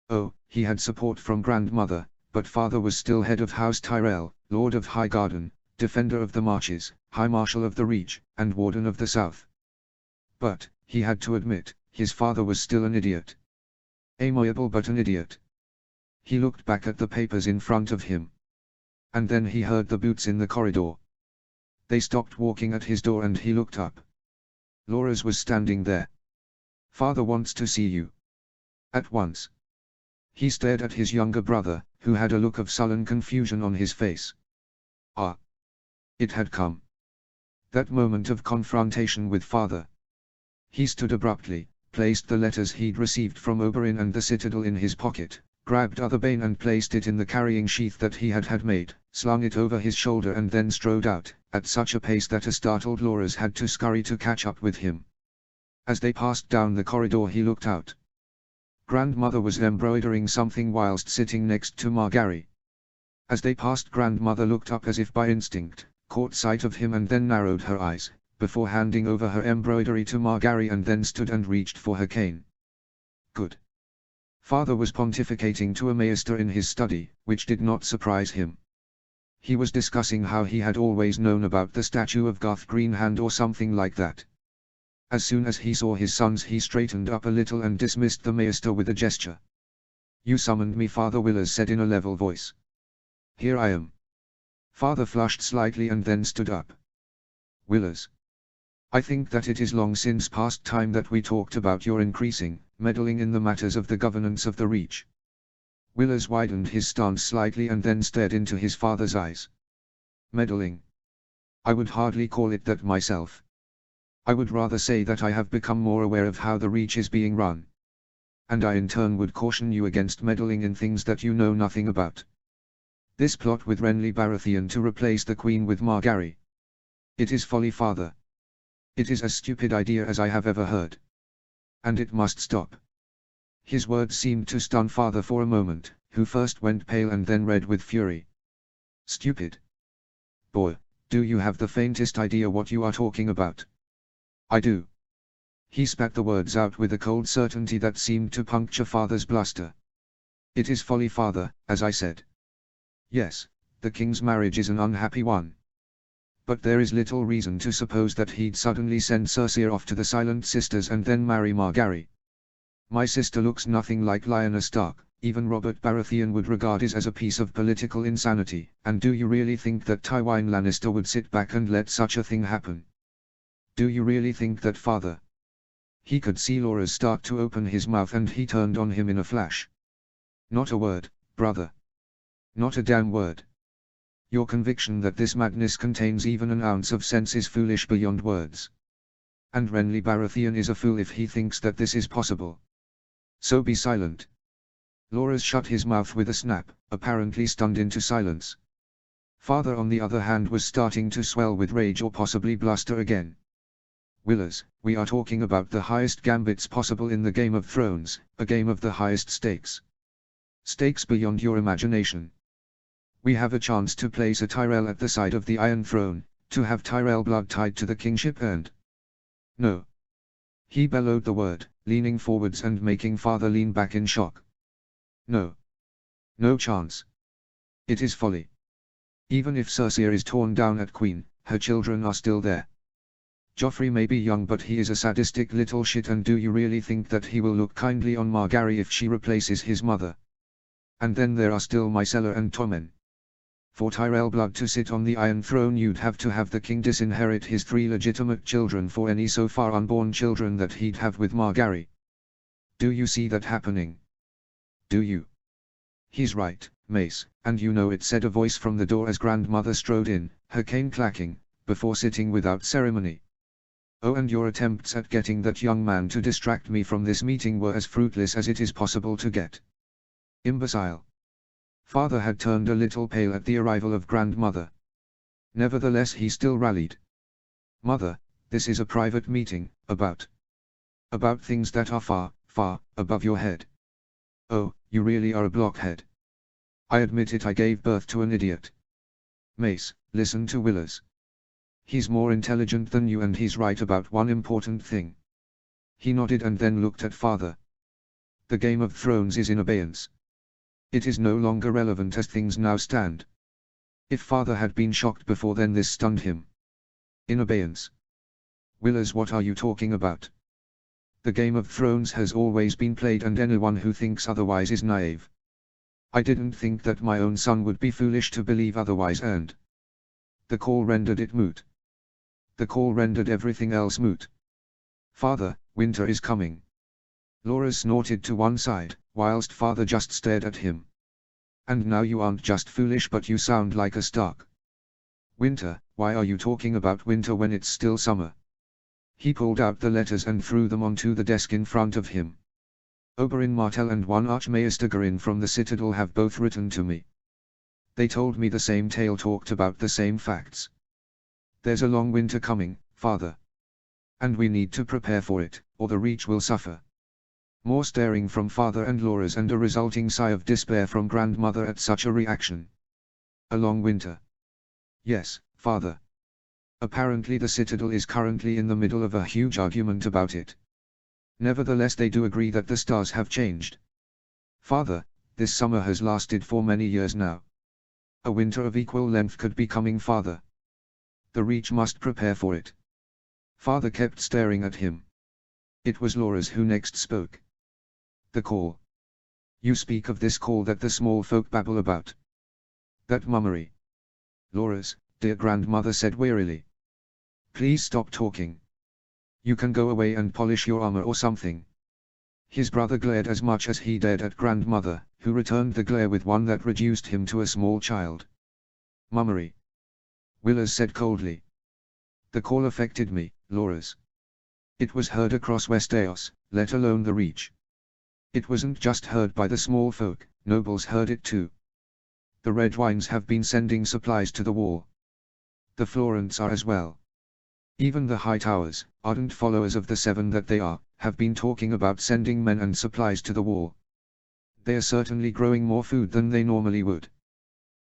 A: Oh, he had support from grandmother, but father was still head of House Tyrell, Lord of Highgarden, Defender of the Marches, High Marshal of the Reach, and Warden of the South. But, he had to admit, his father was still an idiot. Amiable but an idiot. He looked back at the papers in front of him. And then he heard the boots in the corridor. They stopped walking at his door and he looked up. Loras was standing there. Father wants to see you. At once. He stared at his younger brother, who had a look of sullen confusion on his face. Ah. It had come. That moment of confrontation with father. He stood abruptly, placed the letters he'd received from Oberyn and the Citadel in his pocket, grabbed other bane and placed it in the carrying sheath that he had made, slung it over his shoulder and then strode out, at such a pace that a startled Loras had to scurry to catch up with him. As they passed down the corridor he looked out. Grandmother was embroidering something whilst sitting next to Margaery. As they passed grandmother looked up as if by instinct, caught sight of him and then narrowed her eyes, before handing over her embroidery to Margaery and then stood and reached for her cane. Good. Father was pontificating to a maester in his study, which did not surprise him. He was discussing how he had always known about the statue of Garth Greenhand or something like that. As soon as he saw his sons he straightened up a little and dismissed the maester with a gesture. You summoned me, Father Willers said in a level voice. Here I am. Father flushed slightly and then stood up. Willers. I think that it is long since past time that we talked about your increasing, meddling in the matters of the governance of the Reach. Willers widened his stance slightly and then stared into his father's eyes. Meddling. I would hardly call it that myself. I would rather say that I have become more aware of how the Reach is being run. And I in turn would caution you against meddling in things that you know nothing about. This plot with Renly Baratheon to replace the Queen with Margaery. It is folly, Father. It is as stupid idea as I have ever heard. And it must stop. His words seemed to stun Father for a moment, who first went pale and then red with fury. Stupid? Boy, do you have the faintest idea what you are talking about? I do. He spat the words out with a cold certainty that seemed to puncture Father's bluster. It is folly, Father, as I said. Yes, the king's marriage is an unhappy one. But there is little reason to suppose that he'd suddenly send Cersei off to the Silent Sisters and then marry Margaery. My sister looks nothing like Lyanna Stark, even Robert Baratheon would regard it as a piece of political insanity, and do you really think that Tywin Lannister would sit back and let such a thing happen? Do you really think that, Father? He could see Loras start to open his mouth and he turned on him in a flash. Not a word, brother. Not a damn word. Your conviction that this madness contains even an ounce of sense is foolish beyond words. And Renly Baratheon is a fool if he thinks that this is possible. So be silent. Loras shut his mouth with a snap, apparently stunned into silence. Father on the other hand was starting to swell with rage or possibly bluster again. Willers, we are talking about the highest gambits possible in the Game of Thrones, a game of the highest stakes. Stakes beyond your imagination. We have a chance to place a Tyrell at the side of the Iron Throne, to have Tyrell blood tied to the kingship and... No. He bellowed the word, leaning forwards and making Father lean back in shock. No. No chance. It is folly. Even if Cersei is torn down at Queen, her children are still there. Joffrey may be young but he is a sadistic little shit, and do you really think that he will look kindly on Margaery if she replaces his mother? And then there are still Myrcella and Tommen. For Tyrell blood to sit on the Iron Throne you'd have to have the king disinherit his 3 legitimate children for any so far unborn children that he'd have with Margaery. Do you see that happening? Do you? He's right, Mace, and you know it, said a voice from the door as grandmother strode in, her cane clacking, before sitting without ceremony. Oh, and your attempts at getting that young man to distract me from this meeting were as fruitless as it is possible to get. Imbecile. Father had turned a little pale at the arrival of grandmother. Nevertheless he still rallied. Mother, this is a private meeting, about things that are far, far, above your head. Oh, you really are a blockhead. I admit it, I gave birth to an idiot. Mace, listen to Willers. He's more intelligent than you and he's right about one important thing. He nodded and then looked at Father. The Game of Thrones is in abeyance. It is no longer relevant as things now stand. If Father had been shocked before then this stunned him. In abeyance. Willers, what are you talking about? The Game of Thrones has always been played and anyone who thinks otherwise is naive. I didn't think that my own son would be foolish to believe otherwise, and the call rendered it moot. The call rendered everything else moot. Father, winter is coming. Loras snorted to one side, whilst Father just stared at him. And now you aren't just foolish but you sound like a Stark. Winter, why are you talking about winter when it's still summer? He pulled out the letters and threw them onto the desk in front of him. Oberyn Martell and one Archmaester Garin from the Citadel have both written to me. They told me the same tale, talked about the same facts. There's a long winter coming, Father. And we need to prepare for it, or the Reach will suffer. More staring from Father and Loras and a resulting sigh of despair from grandmother at such a reaction. A long winter. Yes, Father. Apparently the Citadel is currently in the middle of a huge argument about it. Nevertheless they do agree that the stars have changed. Father, this summer has lasted for many years now. A winter of equal length could be coming, Father. The Reach must prepare for it. Father kept staring at him. It was Loras who next spoke. The call. You speak of this call that the small folk babble about. That mummery. Loras, dear grandmother said wearily. Please stop talking. You can go away and polish your armor or something. His brother glared as much as he dared at grandmother, who returned the glare with one that reduced him to a small child. Mummery. Willers said coldly. The call affected me, Loras. It was heard across Westeros, let alone the Reach. It wasn't just heard by the small folk, nobles heard it too. The Red Wines have been sending supplies to the Wall. The Florents are as well. Even the High Towers, ardent followers of the Seven that they are, have been talking about sending men and supplies to the Wall. They are certainly growing more food than they normally would.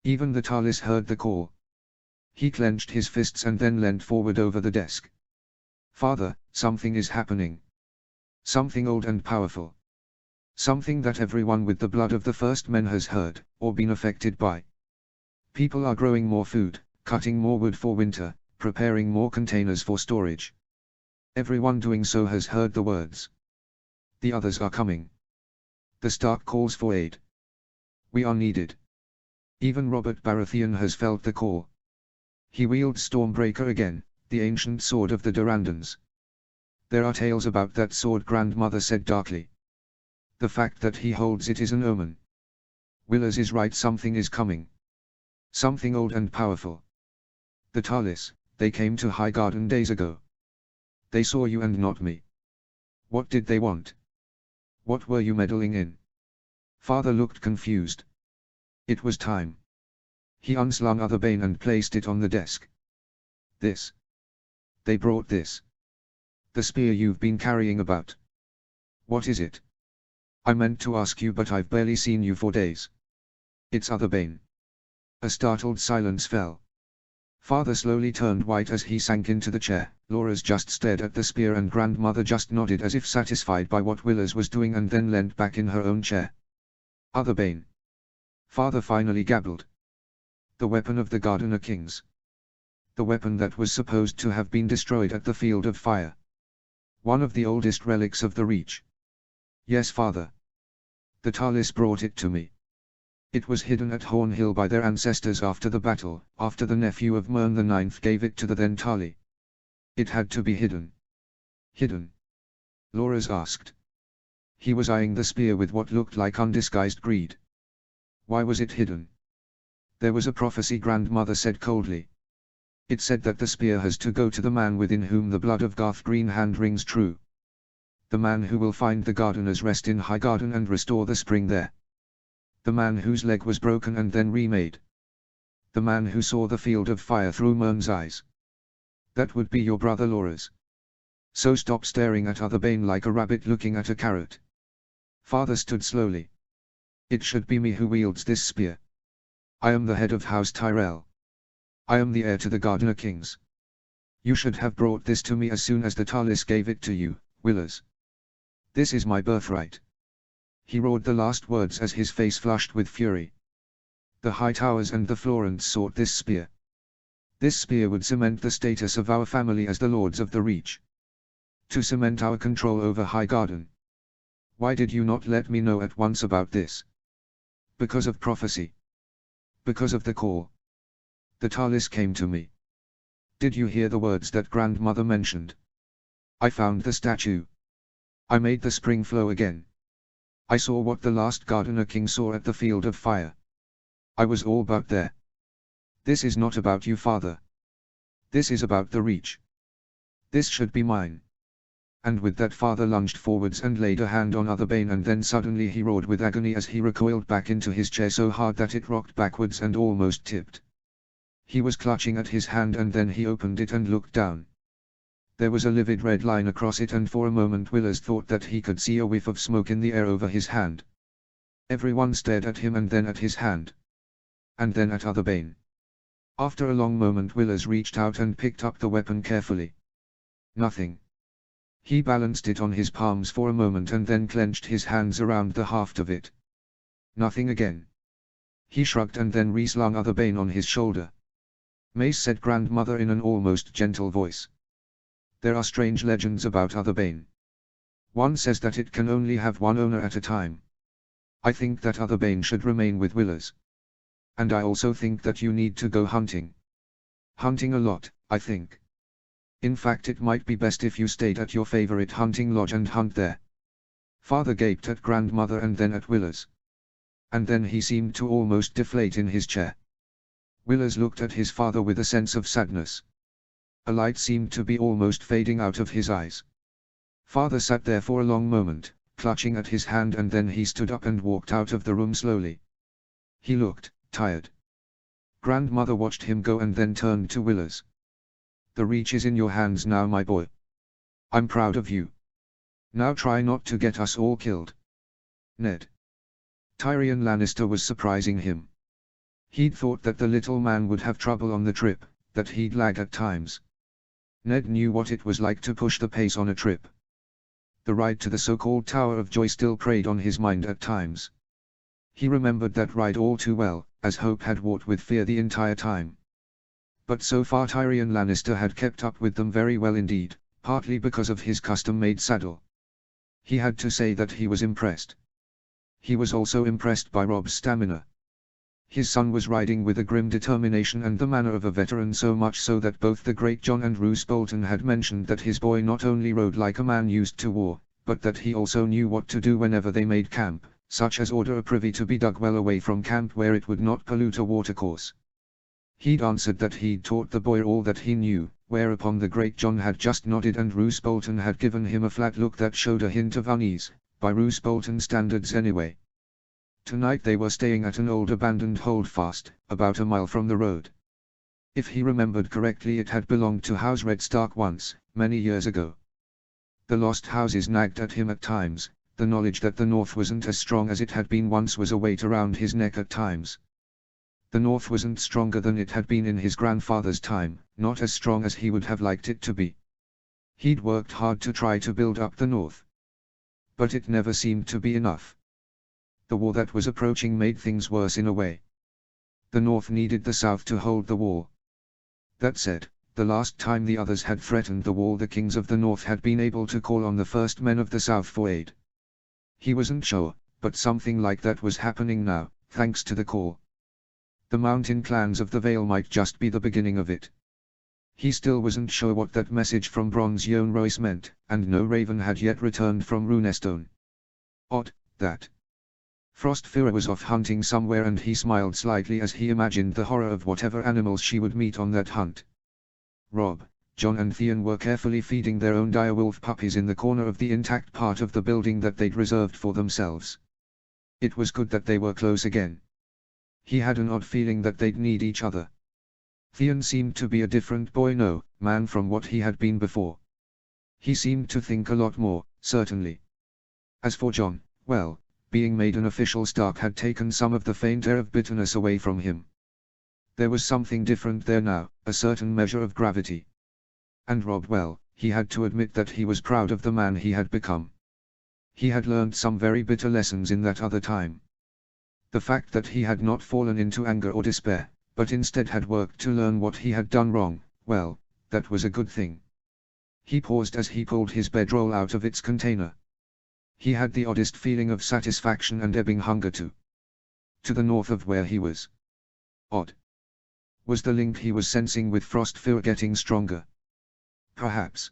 A: Even the Talis heard the call. He clenched his fists and then leant forward over the desk. Father, something is happening. Something old and powerful. Something that everyone with the blood of the first men has heard, or been affected by. People are growing more food, cutting more wood for winter, preparing more containers for storage. Everyone doing so has heard the words. The others are coming. The Stark calls for aid. We are needed. Even Robert Baratheon has felt the call. He wields Stormbreaker again, the ancient sword of the Durandons. There are tales about that sword, grandmother said darkly. The fact that he holds it is an omen. Willers is right, something is coming. Something old and powerful. The Talis, they came to Highgarden days ago. They saw you and not me. What did they want? What were you meddling in? Father looked confused. It was time. He unslung other bane and placed it on the desk. This. They brought this. The spear you've been carrying about. What is it? I meant to ask you, but I've barely seen you for days. It's other bane. A startled silence fell. Father slowly turned white as he sank into the chair. Laura's just stared at the spear and grandmother just nodded as if satisfied by what Willers was doing and then leant back in her own chair. Other bane. Father finally gabbled. The weapon of the Gardener Kings. The weapon that was supposed to have been destroyed at the Field of Fire. One of the oldest relics of the Reach. Yes, Father. The Talis brought it to me. It was hidden at Hornhill by their ancestors after the battle, after the nephew of Mern IX gave it to the then Tali. It had to be hidden. Hidden? Laura's asked. He was eyeing the spear with what looked like undisguised greed. Why was it hidden? There was a prophecy, grandmother said coldly. It said that the spear has to go to the man within whom the blood of Garth Greenhand rings true. The man who will find the Gardener's Rest in Highgarden and restore the spring there. The man whose leg was broken and then remade. The man who saw the Field of Fire through Mern's eyes. That would be your brother Laura's. So stop staring at other bane like a rabbit looking at a carrot. Father stood slowly. It should be me who wields this spear. I am the head of House Tyrell. I am the heir to the Gardener Kings. You should have brought this to me as soon as the Talis gave it to you, Willers. This is my birthright. He roared the last words as his face flushed with fury. The Hightowers and the Florents sought this spear. This spear would cement the status of our family as the Lords of the Reach. To cement our control over Highgarden. Why did you not let me know at once about this? Because of prophecy. Because of the call. The Talis came to me. Did you hear the words that grandmother mentioned? I found the statue. I made the spring flow again. I saw what the last Gardener King saw at the Field of Fire. I was all but there. This is not about you, Father. This is about the Reach. This should be mine. And with that Father lunged forwards and laid a hand on other bane, and then suddenly he roared with agony as he recoiled back into his chair so hard that it rocked backwards and almost tipped. He was clutching at his hand and then he opened it and looked down. There was a livid red line across it, and for a moment Willers thought that he could see a whiff of smoke in the air over his hand. Everyone stared at him and then at his hand. And then at other bane. After a long moment Willers reached out and picked up the weapon carefully. Nothing. He balanced it on his palms for a moment and then clenched his hands around the haft of it. Nothing again. He shrugged and then reslung other bane on his shoulder. Mace, said grandmother in an almost gentle voice. There are strange legends about other bane. One says that it can only have one owner at a time. I think that other bane should remain with Willers. And I also think that you need to go hunting. Hunting a lot, I think. In fact, it might be best if you stayed at your favorite hunting lodge and hunt there. Father gaped at grandmother and then at Willers. And then he seemed to almost deflate in his chair. Willers looked at his father with a sense of sadness. A light seemed to be almost fading out of his eyes. Father sat there for a long moment, clutching at his hand, and then he stood up and walked out of the room slowly. He looked tired. Grandmother watched him go and then turned to Willers. The Reach is in your hands now, my boy. I'm proud of you. Now try not to get us all killed. Ned. Tyrion Lannister was surprising him. He'd thought that the little man would have trouble on the trip, that he'd lag at times. Ned knew what it was like to push the pace on a trip. The ride to the so-called Tower of Joy still preyed on his mind at times. He remembered that ride all too well, as Hope had walked with fear the entire time. But so far Tyrion Lannister had kept up with them very well indeed, partly because of his custom-made saddle. He had to say that he was impressed. He was also impressed by Robb's stamina. His son was riding with a grim determination and the manner of a veteran, so much so that both the great Jon and Roose Bolton had mentioned that his boy not only rode like a man used to war, but that he also knew what to do whenever they made camp, such as order a privy to be dug well away from camp where it would not pollute a watercourse. He'd answered that he'd taught the boy all that he knew, whereupon the Great John had just nodded and Roose Bolton had given him a flat look that showed a hint of unease, by Roose Bolton standards anyway. Tonight they were staying at an old abandoned holdfast, about a mile from the road. If he remembered correctly, it had belonged to House Red Stark once, many years ago. The lost houses nagged at him at times, the knowledge that the North wasn't as strong as it had been once was a weight around his neck at times. The North wasn't stronger than it had been in his grandfather's time, not as strong as he would have liked it to be. He'd worked hard to try to build up the North. But it never seemed to be enough. The war that was approaching made things worse in a way. The North needed the South to hold the wall. That said, the last time the others had threatened the wall, the kings of the North had been able to call on the first men of the South for aid. He wasn't sure, but something like that was happening now, thanks to the call. The mountain clans of the Vale might just be the beginning of it. He still wasn't sure what that message from Bronze Yohn Royce meant, and no raven had yet returned from Runestone. Odd, that. Frostfira was off hunting somewhere, and he smiled slightly as he imagined the horror of whatever animals she would meet on that hunt. Robb, John and Theon were carefully feeding their own direwolf puppies in the corner of the intact part of the building that they'd reserved for themselves. It was good that they were close again. He had an odd feeling that they'd need each other. Theon seemed to be a different boy, no man, from what he had been before. He seemed to think a lot more, certainly. As for John, well, being made an official Stark had taken some of the faint air of bitterness away from him. There was something different there now, a certain measure of gravity. And Robb, well, he had to admit that he was proud of the man he had become. He had learned some very bitter lessons in that other time. The fact that he had not fallen into anger or despair, but instead had worked to learn what he had done wrong, well, that was a good thing. He paused as he pulled his bedroll out of its container. He had the oddest feeling of satisfaction and ebbing hunger too. To the north of where he was. Odd. Was the link he was sensing with Frostfira getting stronger? Perhaps.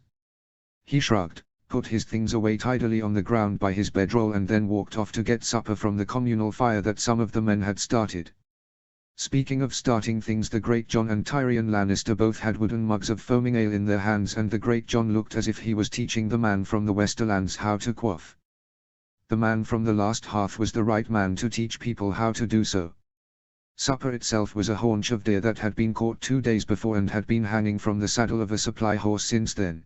A: He shrugged, put his things away tidily on the ground by his bedroll, and then walked off to get supper from the communal fire that some of the men had started. Speaking of starting things, the Great John and Tyrion Lannister both had wooden mugs of foaming ale in their hands, and the Great John looked as if he was teaching the man from the Westerlands how to quaff. The man from the last hearth was the right man to teach people how to do so. Supper itself was a haunch of deer that had been caught 2 days before and had been hanging from the saddle of a supply horse since then.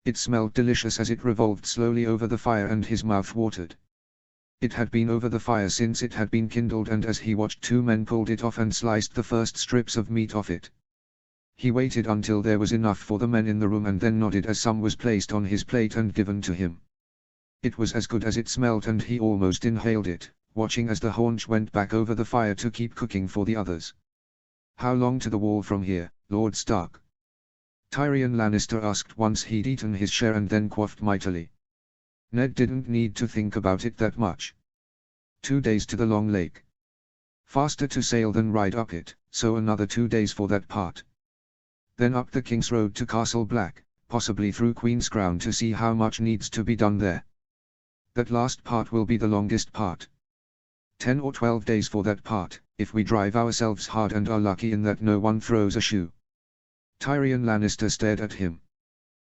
A: It smelled delicious as it revolved slowly over the fire, and his mouth watered. It had been over the fire since it had been kindled, and as he watched, 2 men pulled it off and sliced the first strips of meat off it. He waited until there was enough for the men in the room and then nodded as some was placed on his plate and given to him. It was as good as it smelled, and he almost inhaled it, watching as the haunch went back over the fire to keep cooking for the others. "How long to the wall from here, Lord Stark?" Tyrion Lannister asked once he'd eaten his share and then quaffed mightily. Ned didn't need to think about it that much. 2 days to the Long Lake. Faster to sail than ride up it, so another 2 days for that part. Then up the King's Road to Castle Black, possibly through Queen's Crown to see how much needs to be done there. That last part will be the longest part. 10 or 12 days for that part, if we drive ourselves hard and are lucky in that no one throws a shoe. Tyrion Lannister stared at him.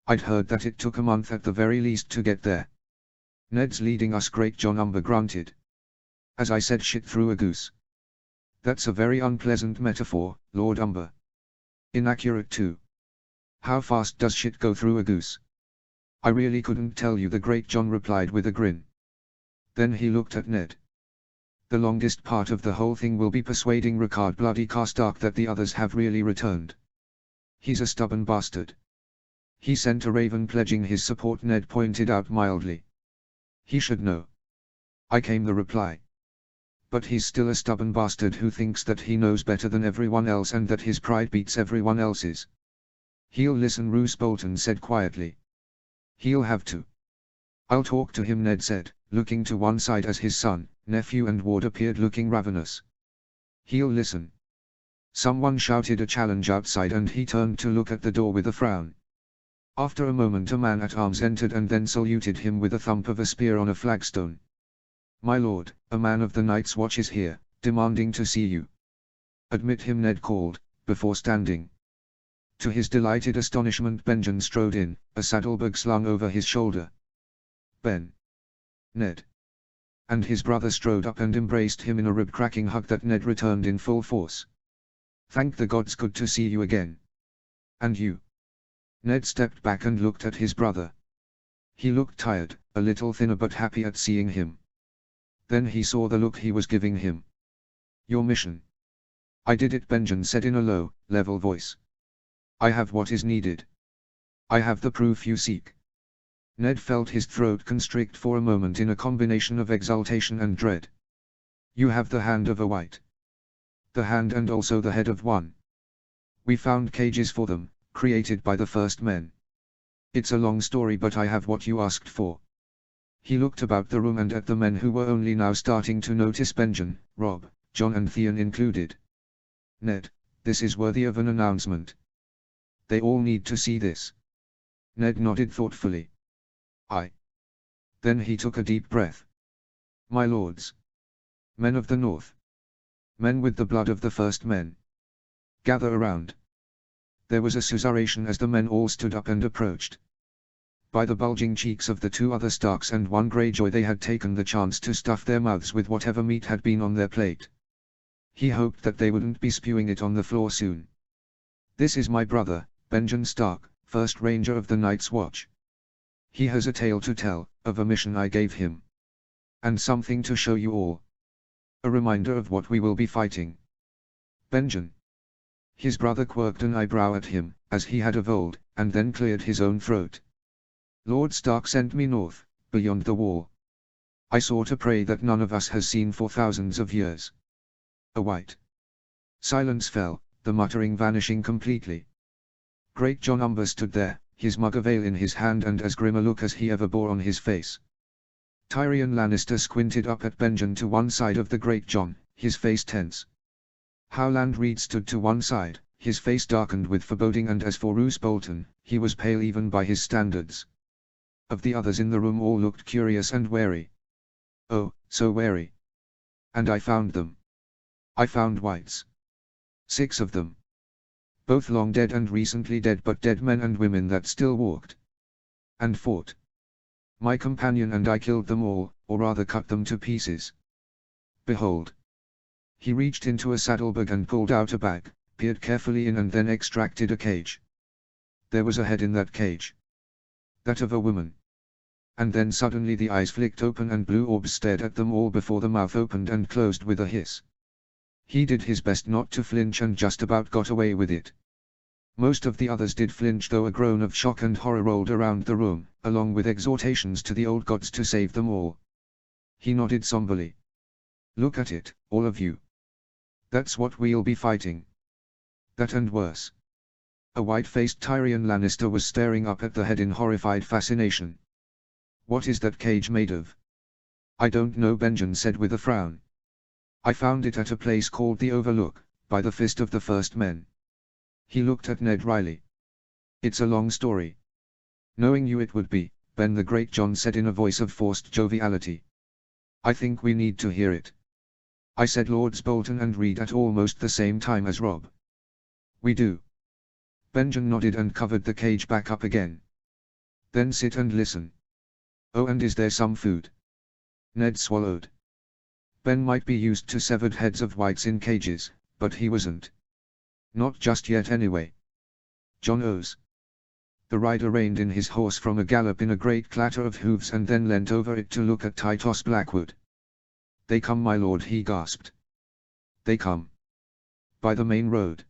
A: "I'd heard that it took a month at the very least to get there." "Ned's leading us," Great John Umber grunted. "As I said, shit through a goose." "That's a very unpleasant metaphor, Lord Umber." "Inaccurate too. How fast does shit go through a goose?" "I really couldn't tell you," the Great John replied with a grin. Then he looked at Ned. "The longest part of the whole thing will be persuading Ricard Bloody Carstark that the others have really returned. He's a stubborn bastard. He sent a raven pledging his support," Ned pointed out mildly. "He should know." "I," came the reply. "But he's still a stubborn bastard who thinks that he knows better than everyone else and that his pride beats everyone else's." "He'll listen," Roose Bolton said quietly. "He'll have to." "I'll talk to him," Ned said, looking to one side as his son, nephew and ward appeared looking ravenous. "He'll listen." Someone shouted a challenge outside, and he turned to look at the door with a frown. After a moment a man at arms entered and then saluted him with a thump of a spear on a flagstone. "My lord, a man of the Night's Watch is here, demanding to see you." "Admit him," Ned called, before standing. To his delighted astonishment Benjamin strode in, a saddlebag slung over his shoulder. Ben. Ned. And his brother strode up and embraced him in a rib-cracking hug that Ned returned in full force. Thank the gods, good to see you again. And you? Ned stepped back and looked at his brother. He looked tired, a little thinner but happy at seeing him. Then he saw the look he was giving him. Your mission. I did it, Benjamin said in a low, level voice. I have what is needed. I have the proof you seek. Ned felt his throat constrict for a moment in a combination of exultation and dread. You have the hand of a white. The hand and also the head of one. We found cages for them, created by the first men. It's a long story, but I have what you asked for. He looked about the room and at the men who were only now starting to notice Benjamin, Robb, John and Theon included. Ned, this is worthy of an announcement. They all need to see this. Ned nodded thoughtfully. Then he took a deep breath. My lords. Men of the north. Men with the blood of the first men. Gather around. There was a susurration as the men all stood up and approached. By the bulging cheeks of the two other Starks and one Greyjoy they had taken the chance to stuff their mouths with whatever meat had been on their plate. He hoped that they wouldn't be spewing it on the floor soon. This is my brother, Benjamin Stark, first Ranger of the Night's Watch. He has a tale to tell, of a mission I gave him. And something to show you all. A reminder of what we will be fighting. Benjamin. His brother quirked an eyebrow at him, as he had of old, and then cleared his own throat. Lord Stark sent me north, beyond the wall. I sought a prey that none of us has seen for thousands of years. A white. Silence fell, the muttering vanishing completely. Great John Umber stood there, his mug of ale in his hand and as grim a look as he ever bore on his face. Tyrion Lannister squinted up at Benjamin to one side of the Great John, his face tense. Howland Reed stood to one side, his face darkened with foreboding, and as for Roose Bolton, he was pale even by his standards. Of the others in the room all looked curious and wary. Oh, so wary. And I found them. I found whites. 6 of them. Both long dead and recently dead, but dead men and women that still walked. And fought. My companion and I killed them all, or rather cut them to pieces. Behold. He reached into a saddlebag and pulled out a bag, peered carefully in and then extracted a cage. There was a head in that cage. That of a woman. And then suddenly the eyes flicked open and blue orbs stared at them all before the mouth opened and closed with a hiss. He did his best not to flinch and just about got away with it. Most of the others did flinch, though a groan of shock and horror rolled around the room, along with exhortations to the old gods to save them all. He nodded somberly. Look at it, all of you. That's what we'll be fighting. That and worse. A white-faced Tyrion Lannister was staring up at the head in horrified fascination. What is that cage made of? I don't know, Benjamin said with a frown. I found it at a place called the Overlook, by the fist of the first men. He looked at Ned wryly. It's a long story. Knowing you it would be, Ben the Great John said in a voice of forced joviality. I think we need to hear it. I said Lords Bolton and Reed at almost the same time as Robb. We do. Benjamin nodded and covered the cage back up again. Then sit and listen. Oh, and is there some food? Ned swallowed. Ben might be used to severed heads of whites in cages, but he wasn't. Not just yet anyway. John O's. The rider reined in his horse from a gallop in a great clatter of hooves and then leant over it to look at Tytos Blackwood. They come, my lord, he gasped. They come. By the main road.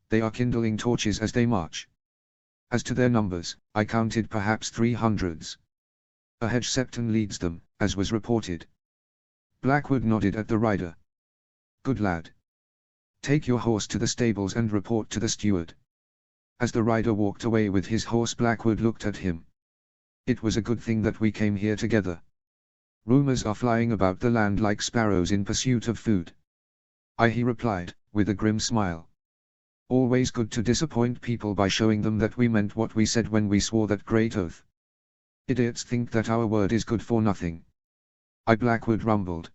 A: They are kindling torches as they march. As to their numbers, I counted perhaps 300s. A hedge septon leads them, as was reported. Blackwood nodded at the rider. Good lad. Take your horse to the stables and report to the steward. As the rider walked away with his horse, Blackwood looked at him. It was a good thing that we came here together. Rumors are flying about the land like sparrows in pursuit of food. He replied, with a grim smile. Always good to disappoint people by showing them that we meant what we said when we swore that great oath. Idiots think that our word is good for nothing. Blackwood rumbled.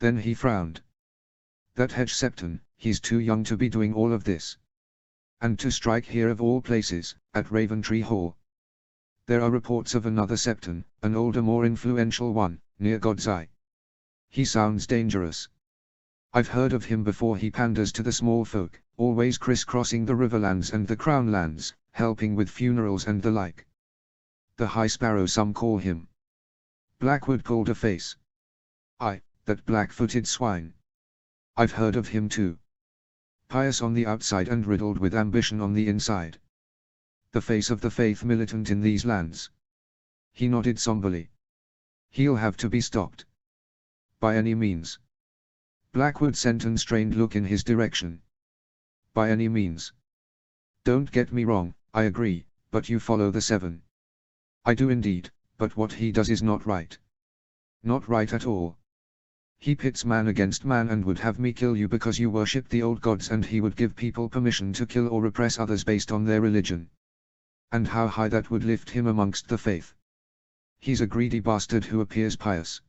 A: Then he frowned. That hedge septon, He's too young to be doing all of this. And to strike here of all places, at Raventree Hall. There are reports of another Septon, an older more influential one, near God's Eye. He sounds dangerous. I've heard of him before. He panders to the small folk, always crisscrossing the Riverlands and the Crown Lands, helping with funerals and the like. The High Sparrow some call him. Blackwood pulled a face. Aye, that black-footed swine. I've heard of him too. Pious on the outside and riddled with ambition on the inside. The face of the faith militant in these lands. He nodded somberly. He'll have to be stopped. By any means. Blackwood sent a strained look in his direction. By any means. Don't get me wrong, I agree, but you follow the seven. I do indeed, but what he does is not right. Not right at all. He pits man against man and would have me kill you because you worship the old gods, and he would give people permission to kill or repress others based on their religion. And how high that would lift him amongst the faith. He's a greedy bastard who appears pious.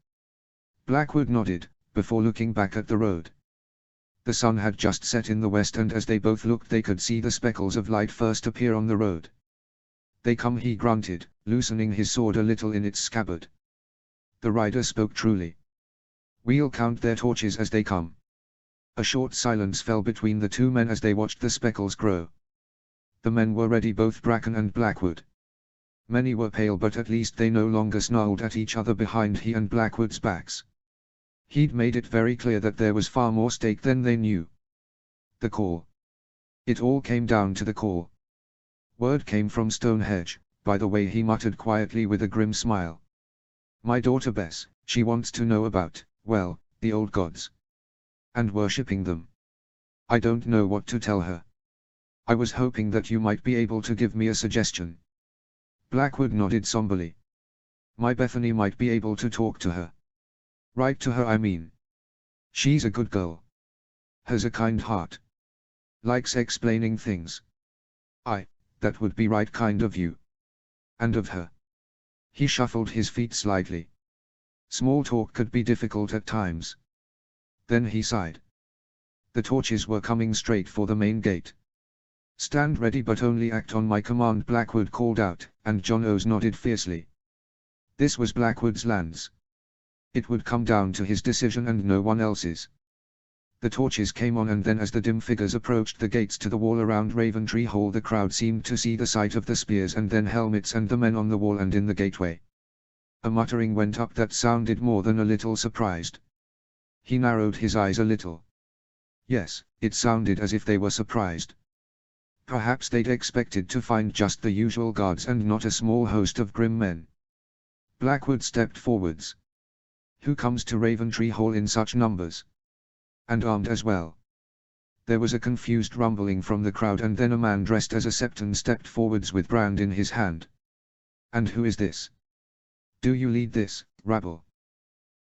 A: Blackwood nodded, before looking back at the road. The sun had just set in the west, and as they both looked they could see the speckles of light first appear on the road. They come, he grunted, loosening his sword a little in its scabbard. The rider spoke truly. We'll count their torches as they come. A short silence fell between the two men as they watched the speckles grow. The men were ready, both Bracken and Blackwood. Many were pale, but at least they no longer snarled at each other behind he and Blackwood's backs. He'd made it very clear that there was far more stake than they knew. The call. It all came down to the call. Word came from Stonehenge, by the way, he muttered quietly with a grim smile. My daughter Bess, she wants to know about, well, the old gods. And worshipping them. I don't know what to tell her. I was hoping that you might be able to give me a suggestion. Blackwood nodded somberly. My Bethany might be able to talk to her. Write to her, I mean. She's a good girl. Has a kind heart. Likes explaining things. That would be right kind of you. And of her. He shuffled his feet slightly. Small talk could be difficult at times. Then he sighed. The torches were coming straight for the main gate. Stand ready, but only act on my command, Blackwood called out, and John O's nodded fiercely. This was Blackwood's lands. It would come down to his decision and no one else's. The torches came on, and then as the dim figures approached the gates to the wall around Raventree Hall, the crowd seemed to see the sight of the spears and then helmets and the men on the wall and in the gateway. A muttering went up that sounded more than a little surprised. He narrowed his eyes a little. Yes, it sounded as if they were surprised. Perhaps they'd expected to find just the usual guards and not a small host of grim men. Blackwood stepped forwards. Who comes to Raventree Hall in such numbers? And armed as well. There was a confused rumbling from the crowd, and then a man dressed as a Septon stepped forwards with brand in his hand. And who is this? Do you lead this, rabble?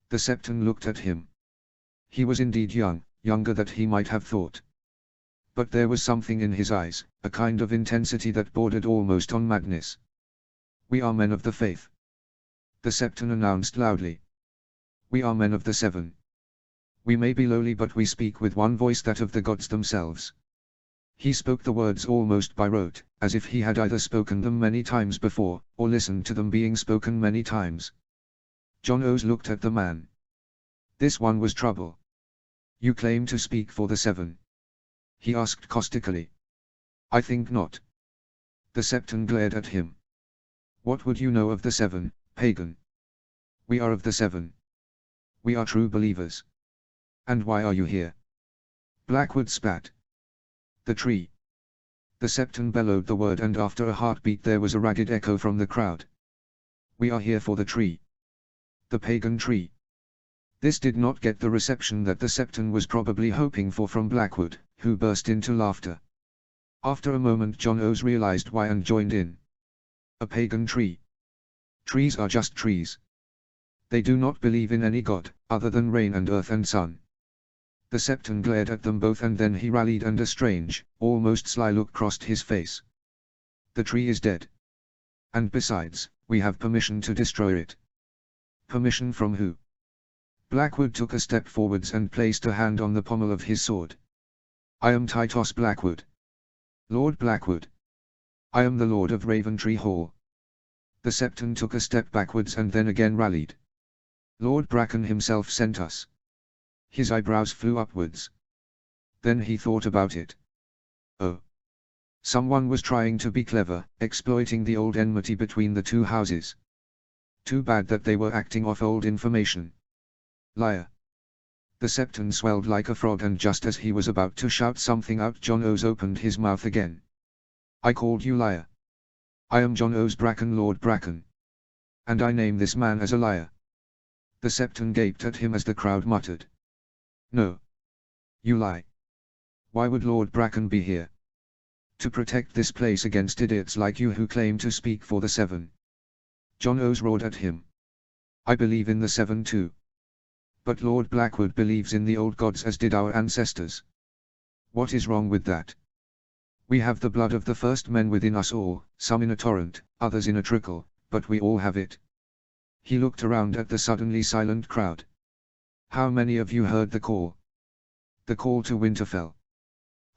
A: The Septon looked at him. He was indeed young, younger than he might have thought. But there was something in his eyes, a kind of intensity that bordered almost on madness. We are men of the faith. The Septon announced loudly. We are men of the seven. We may be lowly, but we speak with one voice, that of the gods themselves. He spoke the words almost by rote, as if he had either spoken them many times before, or listened to them being spoken many times. John O's looked at the man. This one was trouble. You claim to speak for the seven? He asked caustically. I think not. The Septon glared at him. What would you know of the seven, pagan? We are of the seven. We are true believers. And why are you here? Blackwood spat. The tree. The Septon bellowed the word, and after a heartbeat there was a ragged echo from the crowd. We are here for the tree. The pagan tree. This did not get the reception that the Septon was probably hoping for from Blackwood, who burst into laughter. After a moment John O's realized why and joined in. A pagan tree. Trees are just trees. They do not believe in any god, other than rain and earth and sun. The Septon glared at them both, and then he rallied, and a strange, almost sly look crossed his face. The tree is dead. And besides, we have permission to destroy it. Permission from who? Blackwood took a step forwards and placed a hand on the pommel of his sword. I am Titus Blackwood. Lord Blackwood. I am the Lord of Raventree Hall. The Septon took a step backwards and then again rallied. Lord Bracken himself sent us. His eyebrows flew upwards. Then he thought about it. Oh. Someone was trying to be clever, exploiting the old enmity between the two houses. Too bad that they were acting off old information. Liar. The Septon swelled like a frog, and just as he was about to shout something out, John O's opened his mouth again. I called you liar. I am John O's Bracken, Lord Bracken. And I name this man as a liar. The Septon gaped at him as the crowd muttered. No. You lie. Why would Lord Bracken be here? To protect this place against idiots like you who claim to speak for the Seven. John O's roared at him. I believe in the Seven too. But Lord Blackwood believes in the old gods as did our ancestors. What is wrong with that? We have the blood of the first men within us all, some in a torrent, others in a trickle, but we all have it. He looked around at the suddenly silent crowd. How many of you heard the call? The call to Winterfell.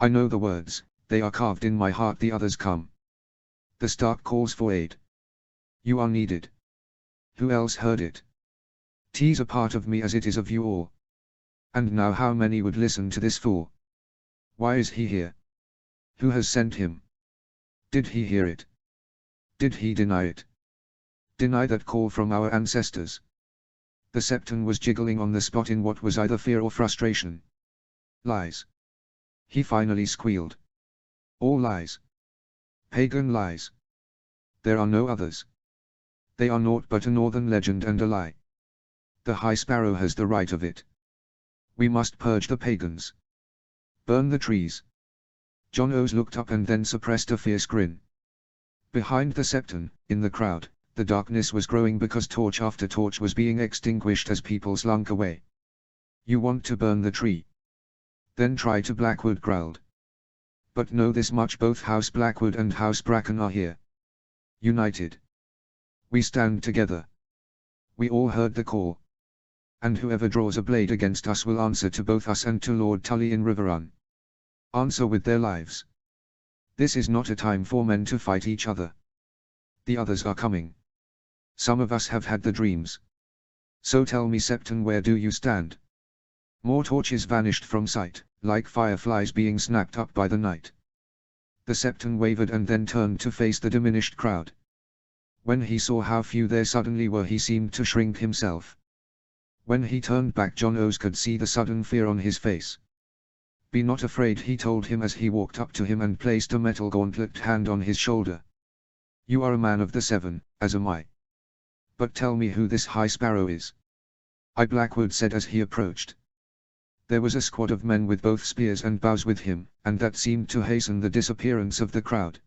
A: I know the words, they are carved in my heart. The others come. The Stark calls for aid. You are needed. Who else heard it? 'Tis a part of me as it is of you all. And now how many would listen to this fool? Why is he here? Who has sent him? Did he hear it? Did he deny it? Deny that call from our ancestors? The Septon was jiggling on the spot in what was either fear or frustration. Lies. He finally squealed. All lies. Pagan lies. There are no others. They are naught but a northern legend and a lie. The High Sparrow has the right of it. We must purge the pagans. Burn the trees. John O's looked up and then suppressed a fierce grin. Behind the Septon, in the crowd, the darkness was growing because torch after torch was being extinguished as people slunk away. You want to burn the tree? Then try to, Blackwood growled. But know this much, both House Blackwood and House Bracken are here. United. We stand together. We all heard the call. And whoever draws a blade against us will answer to both us and to Lord Tully in Riverrun. Answer with their lives. This is not a time for men to fight each other. The others are coming. Some of us have had the dreams. So tell me, Septon, where do you stand? More torches vanished from sight, like fireflies being snapped up by the night. The Septon wavered and then turned to face the diminished crowd. When he saw how few there suddenly were, he seemed to shrink himself. When he turned back, John O's could see the sudden fear on his face. Be not afraid, he told him as he walked up to him and placed a metal gauntlet hand on his shoulder. You are a man of the Seven, as am I. But tell me who this High Sparrow is. I, Blackwood said as he approached. There was a squad of men with both spears and bows with him, and that seemed to hasten the disappearance of the crowd.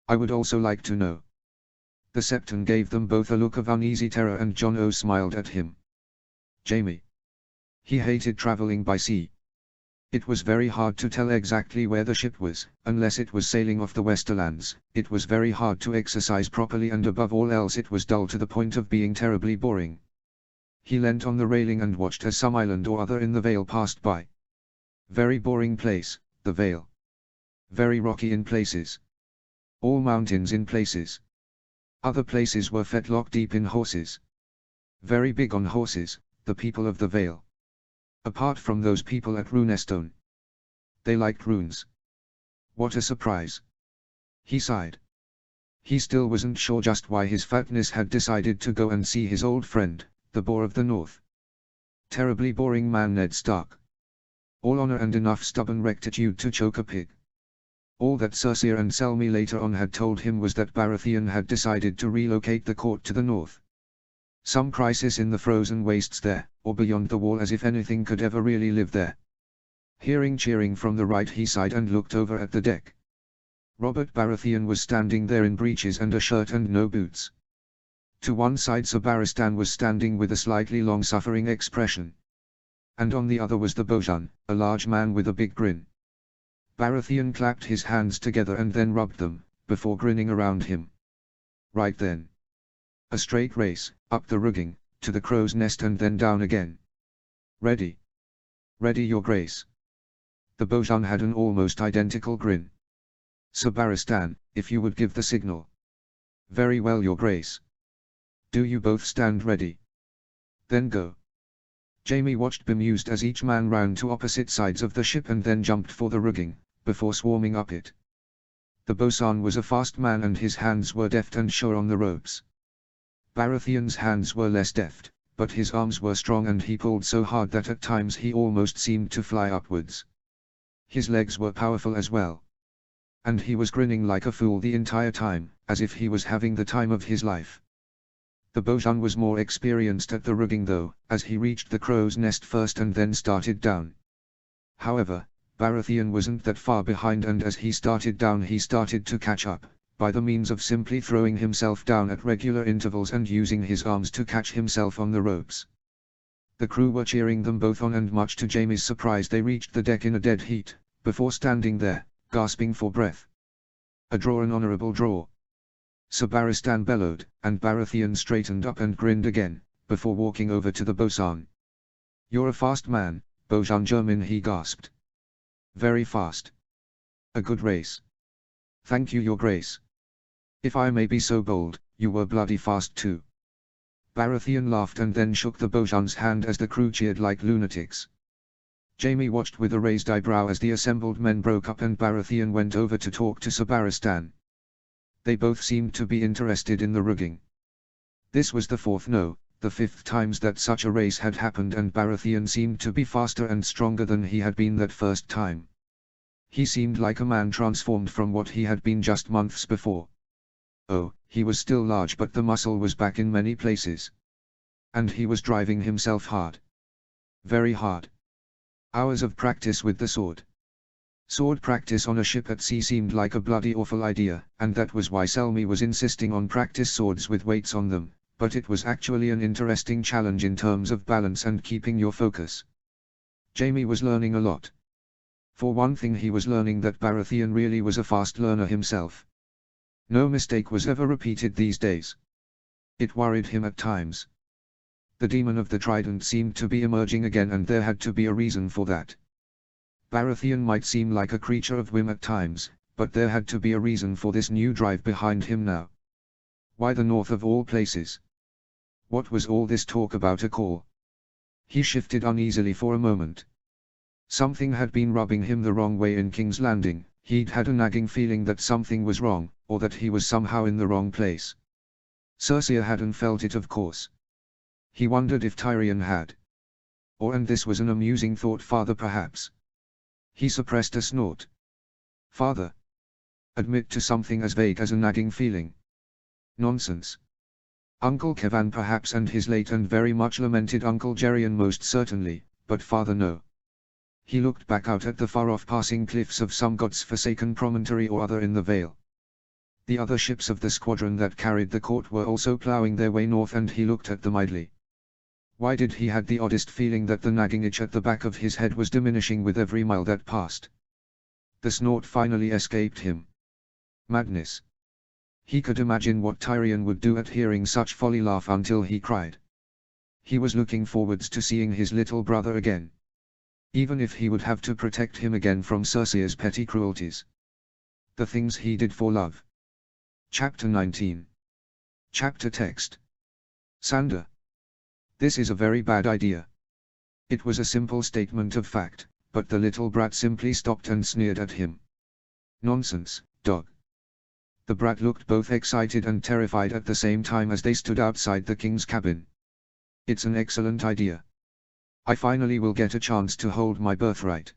A: I would also like to know. The Septon gave them both a look of uneasy terror, and John O smiled at him. Jamie. He hated traveling by sea. It was very hard to tell exactly where the ship was, unless it was sailing off the Westerlands. It was very hard to exercise properly, and above all else it was dull to the point of being terribly boring. He leant on the railing and watched as some island or other in the Vale passed by. Very boring place, the Vale. Very rocky in places. All mountains in places. Other places were fetlock deep in horses. Very big on horses, the people of the Vale. Apart from those people at Runestone. They liked runes. What a surprise. He sighed. He still wasn't sure just why his fatness had decided to go and see his old friend, the Boar of the North. Terribly boring man, Ned Stark. All honor and enough stubborn rectitude to choke a pig. All that Cersei and Selmy later on had told him was that Baratheon had decided to relocate the court to the north. Some crisis in the frozen wastes there, or beyond the wall, as if anything could ever really live there. Hearing cheering from the right, he sighed and looked over at the deck. Robert Baratheon was standing there in breeches and a shirt and no boots. To one side Sir Barristan was standing with a slightly long-suffering expression. And on the other was the Bojan, a large man with a big grin. Baratheon clapped his hands together and then rubbed them, before grinning around him. Right then. A straight race, up the rigging, to the crow's nest and then down again. Ready. Ready, your grace. The Bojan had an almost identical grin. "Sir Barristan, if you would give the signal." "Very well, your grace." "Do you both stand ready?" "Then go." Jamie watched bemused as each man ran to opposite sides of the ship and then jumped for the rigging, before swarming up it. The boatswain was a fast man and his hands were deft and sure on the ropes. Baratheon's hands were less deft, but his arms were strong and he pulled so hard that at times he almost seemed to fly upwards. His legs were powerful as well. And he was grinning like a fool the entire time, as if he was having the time of his life. The Bojan was more experienced at the rigging though, as he reached the crow's nest first and then started down. However, Baratheon wasn't that far behind and as he started down he started to catch up, by the means of simply throwing himself down at regular intervals and using his arms to catch himself on the ropes. The crew were cheering them both on and much to Jaime's surprise they reached the deck in a dead heat, before standing there, gasping for breath. "A draw, an honourable draw!" Sir Barristan bellowed, and Baratheon straightened up and grinned again, before walking over to the boatswain. "You're a fast man, Bojan German," he gasped. "Very fast. A good race." "Thank you, your grace. If I may be so bold, you were bloody fast too." Baratheon laughed and then shook the Bojan's hand as the crew cheered like lunatics. Jaime watched with a raised eyebrow as the assembled men broke up and Baratheon went over to talk to Sir Barristan. They both seemed to be interested in the rigging. This was the the fifth times that such a race had happened and Baratheon seemed to be faster and stronger than he had been that first time. He seemed like a man transformed from what he had been just months before. Oh, he was still large but the muscle was back in many places. And he was driving himself hard. Very hard. Hours of practice with the sword. Sword practice on a ship at sea seemed like a bloody awful idea, and that was why Selmy was insisting on practice swords with weights on them, but it was actually an interesting challenge in terms of balance and keeping your focus. Jaime was learning a lot. For one thing he was learning that Baratheon really was a fast learner himself. No mistake was ever repeated these days. It worried him at times. The demon of the trident seemed to be emerging again and there had to be a reason for that. Baratheon might seem like a creature of whim at times, but there had to be a reason for this new drive behind him now. Why the north of all places? What was all this talk about a call? He shifted uneasily for a moment. Something had been rubbing him the wrong way in King's Landing. He'd had a nagging feeling that something was wrong, or that he was somehow in the wrong place. Cersei hadn't felt it, of course. He wondered if Tyrion had. Or, and this was an amusing thought, father perhaps. He suppressed a snort. Father? Admit to something as vague as a nagging feeling. Nonsense. Uncle Kevan perhaps, and his late and very much lamented Uncle Geryon most certainly, but father no. He looked back out at the far-off passing cliffs of some god's-forsaken promontory or other in the Vale. The other ships of the squadron that carried the court were also ploughing their way north and he looked at them idly. Why did he had the oddest feeling that the nagging itch at the back of his head was diminishing with every mile that passed. The snort finally escaped him. Madness. He could imagine what Tyrion would do at hearing such folly, laugh until he cried. He was looking forwards to seeing his little brother again. Even if he would have to protect him again from Cersei's petty cruelties. The things he did for love. Chapter 19. Chapter text. Sandor. This is a very bad idea. It was a simple statement of fact, but the little brat simply stopped and sneered at him. Nonsense, dog. The brat looked both excited and terrified at the same time as they stood outside the king's cabin. It's an excellent idea. I finally will get a chance to hold my birthright.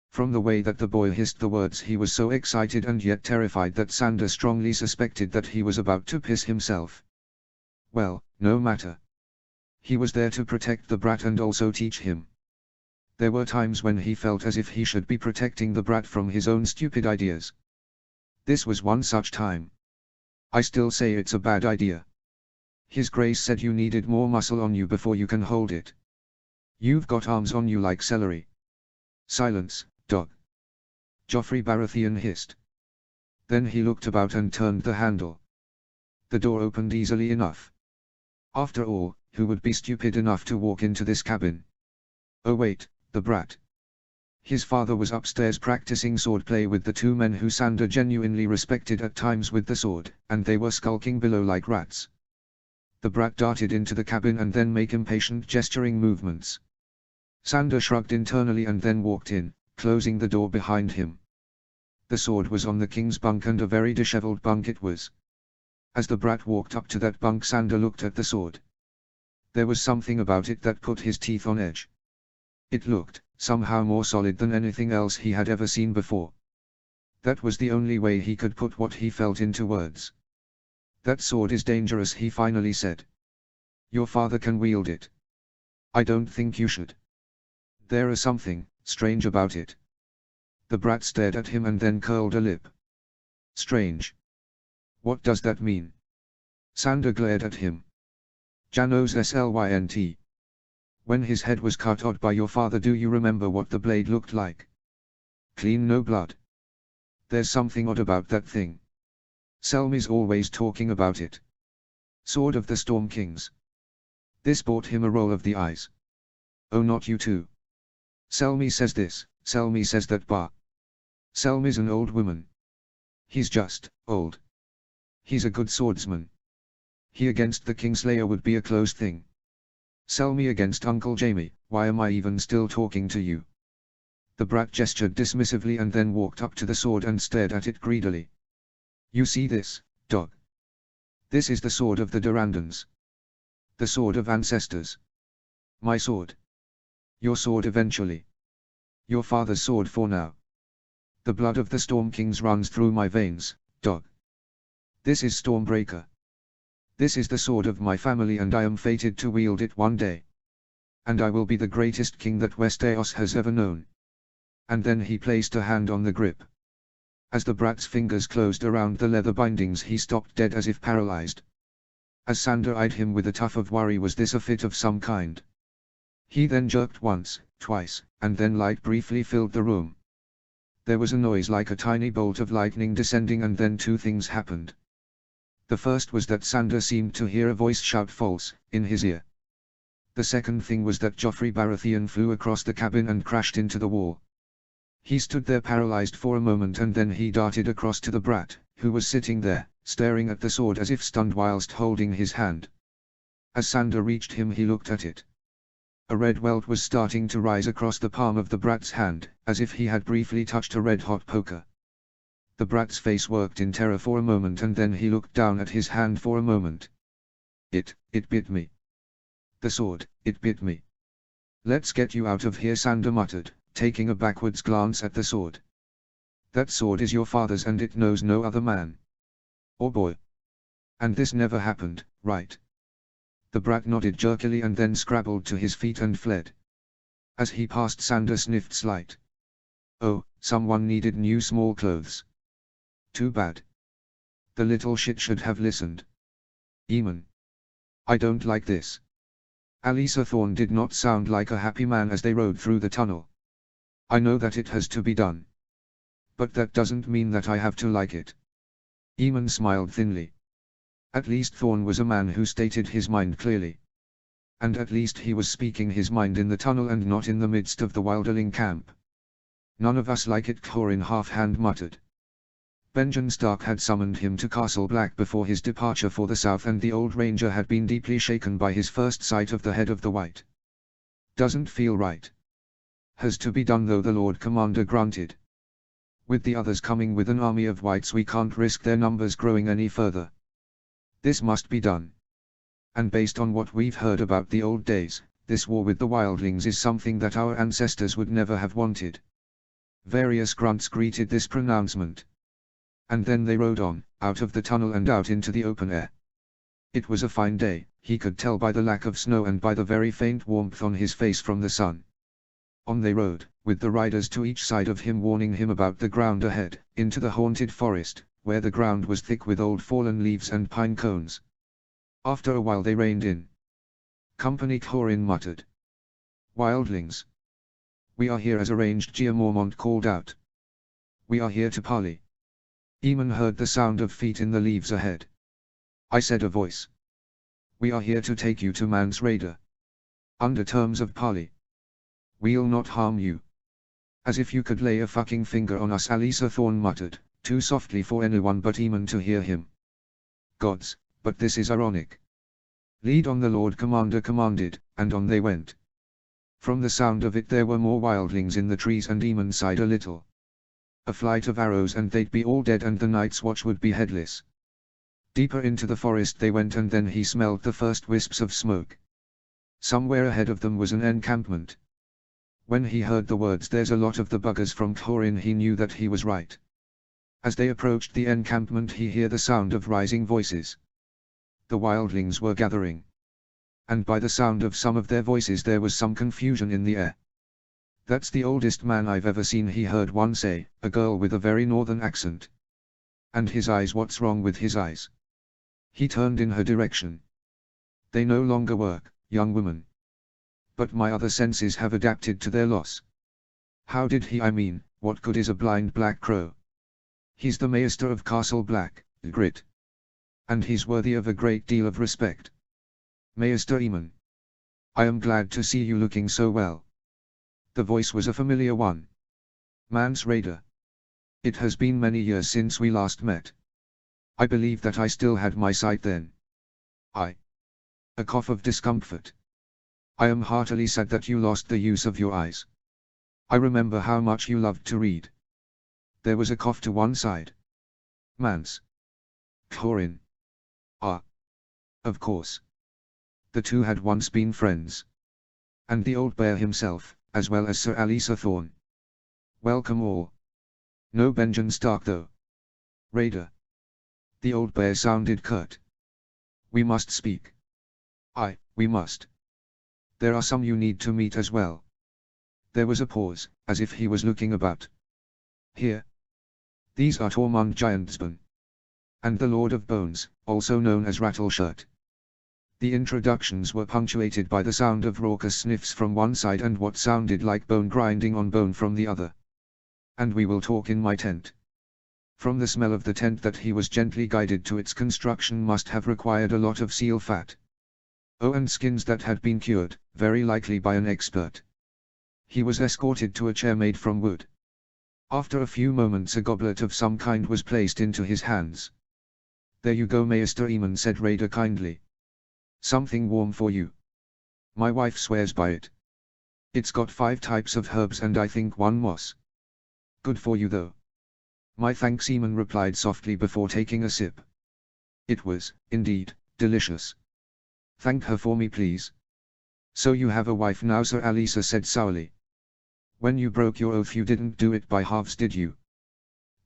A: From the way that the boy hissed the words he was so excited and yet terrified that Sandor strongly suspected that he was about to piss himself. Well, no matter. He was there to protect the brat and also teach him. There were times when he felt as if he should be protecting the brat from his own stupid ideas. This was one such time. I still say it's a bad idea. His Grace said you needed more muscle on you before you can hold it. You've got arms on you like celery. Silence, dog. Joffrey Baratheon hissed. Then he looked about and turned the handle. The door opened easily enough. After all, who would be stupid enough to walk into this cabin? Oh wait, the brat. His father was upstairs practicing swordplay with the two men who Sander genuinely respected at times with the sword, and they were skulking below like rats. The brat darted into the cabin and then made impatient gesturing movements. Sander shrugged internally and then walked in, closing the door behind him. The sword was on the king's bunk, and a very disheveled bunk it was. As the brat walked up to that bunk, Sander looked at the sword. There was something about it that put his teeth on edge. It looked, somehow, more solid than anything else he had ever seen before. That was the only way he could put what he felt into words. "That sword is dangerous," he finally said. "Your father can wield it. I don't think you should. There is something strange about it." The brat stared at him and then curled a lip. "Strange? What does that mean?" Sander glared at him. "Janos Slynt. When his head was cut odd by your father, do you remember what the blade looked like? Clean, no blood. There's something odd about that thing. Selmy's always talking about it. Sword of the Storm Kings." This brought him a roll of the eyes. "Oh, not you too. Selmy says this, Selmy says that, bah. Selmy's an old woman. He's just old. He's a good swordsman. He against the Kingslayer would be a close thing. Selmy against Uncle Jamie, why am I even still talking to you?" The brat gestured dismissively and then walked up to the sword and stared at it greedily. "You see this, dog? This is the sword of the Durandons. The sword of ancestors. My sword. Your sword eventually. Your father's sword for now. The blood of the Storm Kings runs through my veins, dog. This is Stormbreaker. This is the sword of my family, and I am fated to wield it one day. And I will be the greatest king that Westeros has ever known." And then he placed a hand on the grip. As the brat's fingers closed around the leather bindings, he stopped dead as if paralyzed. As Sander eyed him with a tuft of worry, was this a fit of some kind? He then jerked once, twice, and then light briefly filled the room. There was a noise like a tiny bolt of lightning descending, and then two things happened. The first was that Sander seemed to hear a voice shout false, in his ear. The second thing was that Joffrey Baratheon flew across the cabin and crashed into the wall. He stood there paralyzed for a moment, and then he darted across to the brat, who was sitting there, staring at the sword as if stunned whilst holding his hand. As Sander reached him, he looked at it. A red welt was starting to rise across the palm of the brat's hand, as if he had briefly touched a red-hot poker. The brat's face worked in terror for a moment, and then he looked down at his hand for a moment. It bit me. The sword, it bit me. "Let's get you out of here," Sander muttered, taking a backwards glance at the sword. "That sword is your father's, and it knows no other man. Or boy. And this never happened, right?" The brat nodded jerkily and then scrabbled to his feet and fled. As he passed, Sander sniffed slight. "Oh, someone needed new small clothes. Too bad. The little shit should have listened. Eamon. I don't like this." Alisa Thorne did not sound like a happy man as they rode through the tunnel. "I know that it has to be done. But that doesn't mean that I have to like it." Eamon smiled thinly. At least Thorne was a man who stated his mind clearly. And at least he was speaking his mind in the tunnel and not in the midst of the wilderling camp. "None of us like it," Corin half-hand muttered. Benjen Stark had summoned him to Castle Black before his departure for the south, and the old ranger had been deeply shaken by his first sight of the head of the White. "Doesn't feel right. Has to be done though," the Lord Commander grunted. "With the others coming with an army of Whites, we can't risk their numbers growing any further. This must be done. And based on what we've heard about the old days, this war with the wildlings is something that our ancestors would never have wanted." Various grunts greeted this pronouncement. And then they rode on, out of the tunnel and out into the open air. It was a fine day, he could tell by the lack of snow and by the very faint warmth on his face from the sun. On they rode, with the riders to each side of him warning him about the ground ahead, into the haunted forest, where the ground was thick with old fallen leaves and pine cones. After a while they reined in. "Company," Corin muttered. "Wildlings. We are here as arranged," Gia Mormont called out. "We are here to parley." Eamon heard the sound of feet in the leaves ahead. "I," said a voice. "We are here to take you to Mans Raider. Under terms of parley. We'll not harm you. As if you could lay a fucking finger on us, Alisa Thorne muttered, too softly for anyone but Eamon to hear him. Gods, but this is ironic. Lead on, the Lord Commander commanded, and on they went. From the sound of it there were more wildlings in the trees, and Eamon sighed a little. A flight of arrows and they'd be all dead, and the Night's Watch would be headless. Deeper into the forest they went, and then he smelled the first wisps of smoke. Somewhere ahead of them was an encampment. When he heard the words, "There's a lot of the buggers from Thorin," he knew that he was right. As they approached the encampment he heard the sound of rising voices. The wildlings were gathering. And by the sound of some of their voices there was some confusion in the air. "That's the oldest man I've ever seen," he heard one say, a girl with a very northern accent. "And his eyes, what's wrong with his eyes?" He turned in her direction. "They no longer work, young woman. But my other senses have adapted to their loss." "How did he? I mean, what good is a blind black crow?" "He's the Maester of Castle Black, Grit. And he's worthy of a great deal of respect." "Maester Eamon. I am glad to see you looking so well." The voice was a familiar one. "Mance Rayder. It has been many years since we last met. I believe that I still had my sight then." "I." A cough of discomfort. "I am heartily sad that you lost the use of your eyes. I remember how much you loved to read." There was a cough to one side. "Mance. Thorin. Ah. Of course. The two had once been friends. And the old bear himself, as well as Sir Alisa Thorne. Welcome all. No Benjen Stark though. Rayder." The old bear sounded curt. "We must speak." "Aye, we must. There are some you need to meet as well." There was a pause, as if he was looking about. "Here. These are Tormund Giantsbane. And the Lord of Bones, also known as Rattleshirt." The introductions were punctuated by the sound of raucous sniffs from one side and what sounded like bone grinding on bone from the other. "And we will talk in my tent." From the smell of the tent that he was gently guided to, its construction must have required a lot of seal fat. Oh, and skins that had been cured, very likely by an expert. He was escorted to a chair made from wood. After a few moments a goblet of some kind was placed into his hands. "There you go, Maester Eamon," said Rayder kindly. "Something warm for you. My wife swears by it. It's got 5 types of herbs and I think 1 moss. Good for you though." "My thanks," Eamon replied softly before taking a sip. It was, indeed, delicious. "Thank her for me please." "So you have a wife now?" Sir Alisa said sourly. "When you broke your oath you didn't do it by halves, did you?"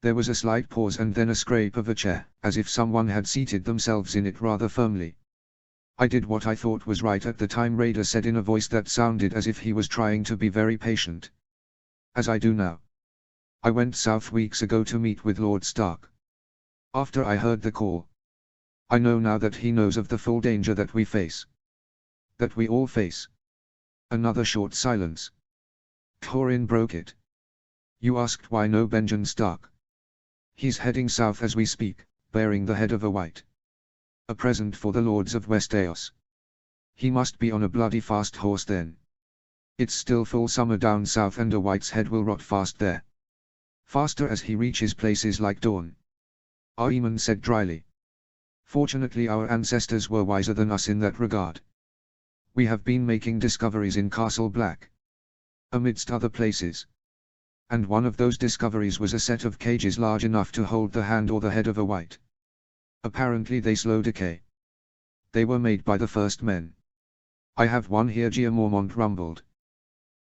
A: There was a slight pause and then a scrape of a chair, as if someone had seated themselves in it rather firmly. "I did what I thought was right at the time," Rayder said in a voice that sounded as if he was trying to be very patient. "As I do now. I went south weeks ago to meet with Lord Stark. After I heard the call. I know now that he knows of the full danger that we face. That we all face." Another short silence. Thorin broke it. "You asked why no Benjen Stark. He's heading south as we speak, bearing the head of a white. A present for the lords of Westeros. He must be on a bloody fast horse then. It's still full summer down south and a white's head will rot fast there. Faster as he reaches places like Dawn." Eamon said dryly. "Fortunately our ancestors were wiser than us in that regard. We have been making discoveries in Castle Black. Amidst other places. And one of those discoveries was a set of cages large enough to hold the hand or the head of a white. Apparently they slow decay. They were made by the first men. I have one here," Gia Mormont rumbled.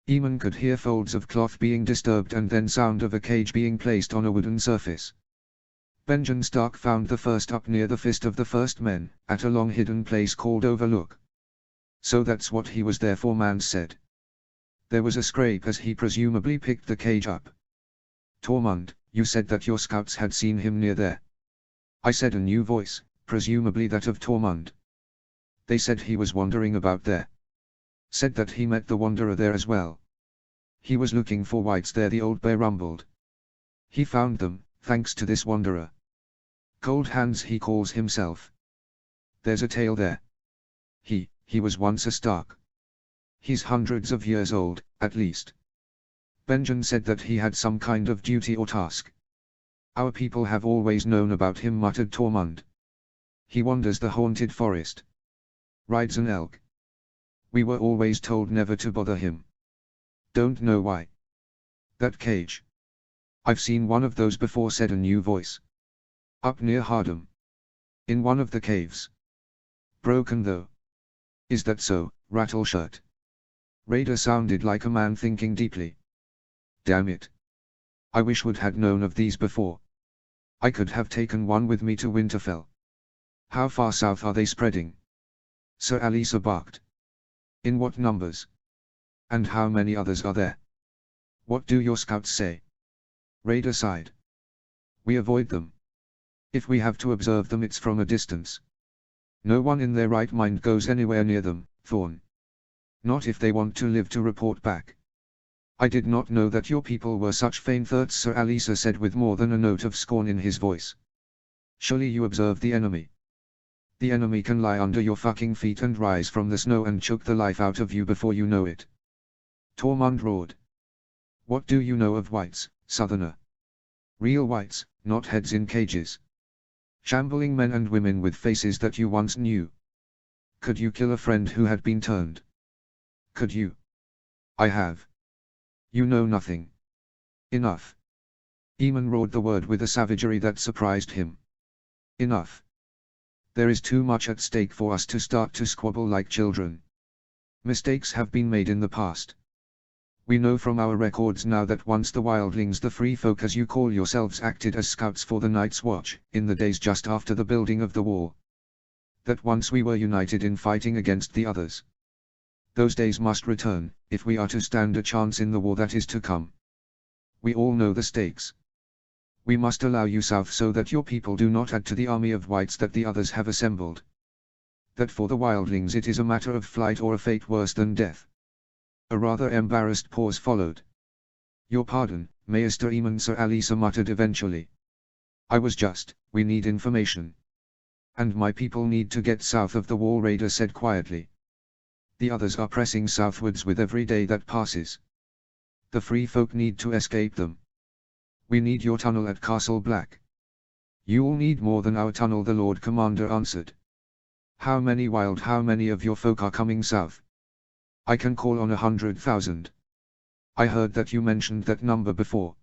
A: Eamon could hear folds of cloth being disturbed and then sound of a cage being placed on a wooden surface. "Benjen Stark found the first up near the Fist of the First Men, at a long hidden place called Overlook. So that's what he was there for," Mance said. There was a scrape as he presumably picked the cage up. "Tormund, you said that your scouts had seen him near there." "I said," a new voice, presumably that of Tormund. "They said he was wandering about there. Said that he met the Wanderer there as well. He was looking for whites there," the old bear rumbled. "He found them, thanks to this Wanderer. Cold Hands he calls himself. There's a tale there. He was once a Stark. He's hundreds of years old, at least. Benjen said that he had some kind of duty or task. Our people have always known about him, muttered Tormund. He wanders the haunted forest. Rides an elk. We were always told never to bother him. Don't know why. That cage. I've seen one of those before, said a new voice. Up near Hardham. In one of the caves. Broken though. Is that so, Rattleshirt? Raider sounded like a man thinking deeply. Damn it. I wish we'd had known of these before. I could have taken one with me to Winterfell. How far south are they spreading? Sir Alisa barked. In what numbers? And how many others are there? What do your scouts say? Raider sighed. We avoid them. If we have to observe them, it's from a distance. No one in their right mind goes anywhere near them, Thorn. Not if they want to live to report back. I did not know that your people were such fainthirsts, Sir Alisa said with more than a note of scorn in his voice. Surely you observe the enemy. The enemy can lie under your fucking feet and rise from the snow and choke the life out of you before you know it. Tormund roared. What do you know of whites, southerner? Real whites, not heads in cages. Shambling men and women with faces that you once knew. Could you kill a friend who had been turned? Could you? I have. You know nothing. Enough. Eamon roared the word with a savagery that surprised him. Enough. There is too much at stake for us to start to squabble like children. Mistakes have been made in the past. We know from our records now that once the wildlings, the free folk as you call yourselves, acted as scouts for the Night's Watch, in the days just after the building of the wall. That once we were united in fighting against the others. Those days must return, if we are to stand a chance in the war that is to come. We all know the stakes. We must allow you south so that your people do not add to the army of whites that the others have assembled. That for the wildlings it is a matter of flight or a fate worse than death. A rather embarrassed pause followed. Your pardon, Maester Eamon, Sir Alisa muttered eventually. We need information. And my people need to get south of the wall, Raider said quietly. The others are pressing southwards with every day that passes. The free folk need to escape them. We need your tunnel at Castle Black. You'll need more than our tunnel, the Lord Commander answered. How many of your folk are coming south? I can call on 100,000. I heard that you mentioned that number before.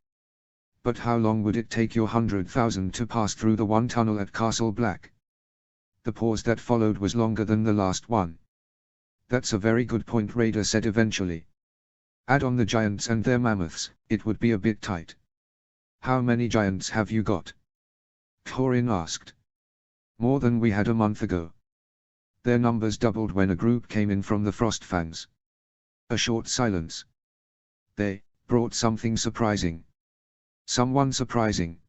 A: But how long would it take your 100,000 to pass through the one tunnel at Castle Black? The pause that followed was longer than the last one. That's a very good point, Raider said eventually. Add on the giants and their mammoths, it would be a bit tight. How many giants have you got? Thorin asked. More than we had a month ago. Their numbers doubled when a group came in from the Frostfangs. A short silence. They brought something surprising. Someone surprising.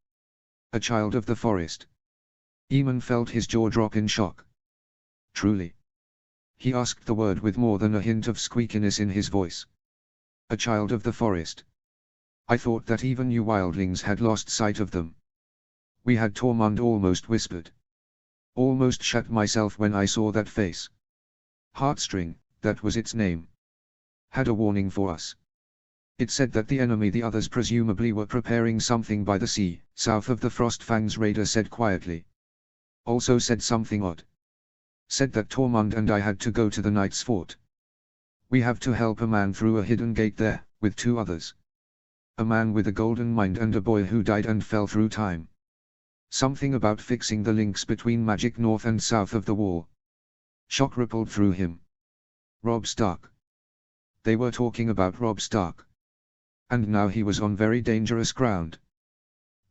A: A child of the forest. Eamon felt his jaw drop in shock. Truly? He asked the word with more than a hint of squeakiness in his voice. A child of the forest. I thought that even you wildlings had lost sight of them. We had, Tormund almost whispered. Almost shut myself when I saw that face. Heartstring, that was its name. Had a warning for us. It said that the enemy, the others presumably, were preparing something by the sea, south of the Frostfangs, Raider said quietly. Also said something odd. Said that Tormund and I had to go to the Knight's Fort. We have to help a man through a hidden gate there, with 2 others. A man with a golden mind and a boy who died and fell through time. Something about fixing the links between magic north and south of the wall. Shock rippled through him. Robb Stark. They were talking about Robb Stark. And now he was on very dangerous ground.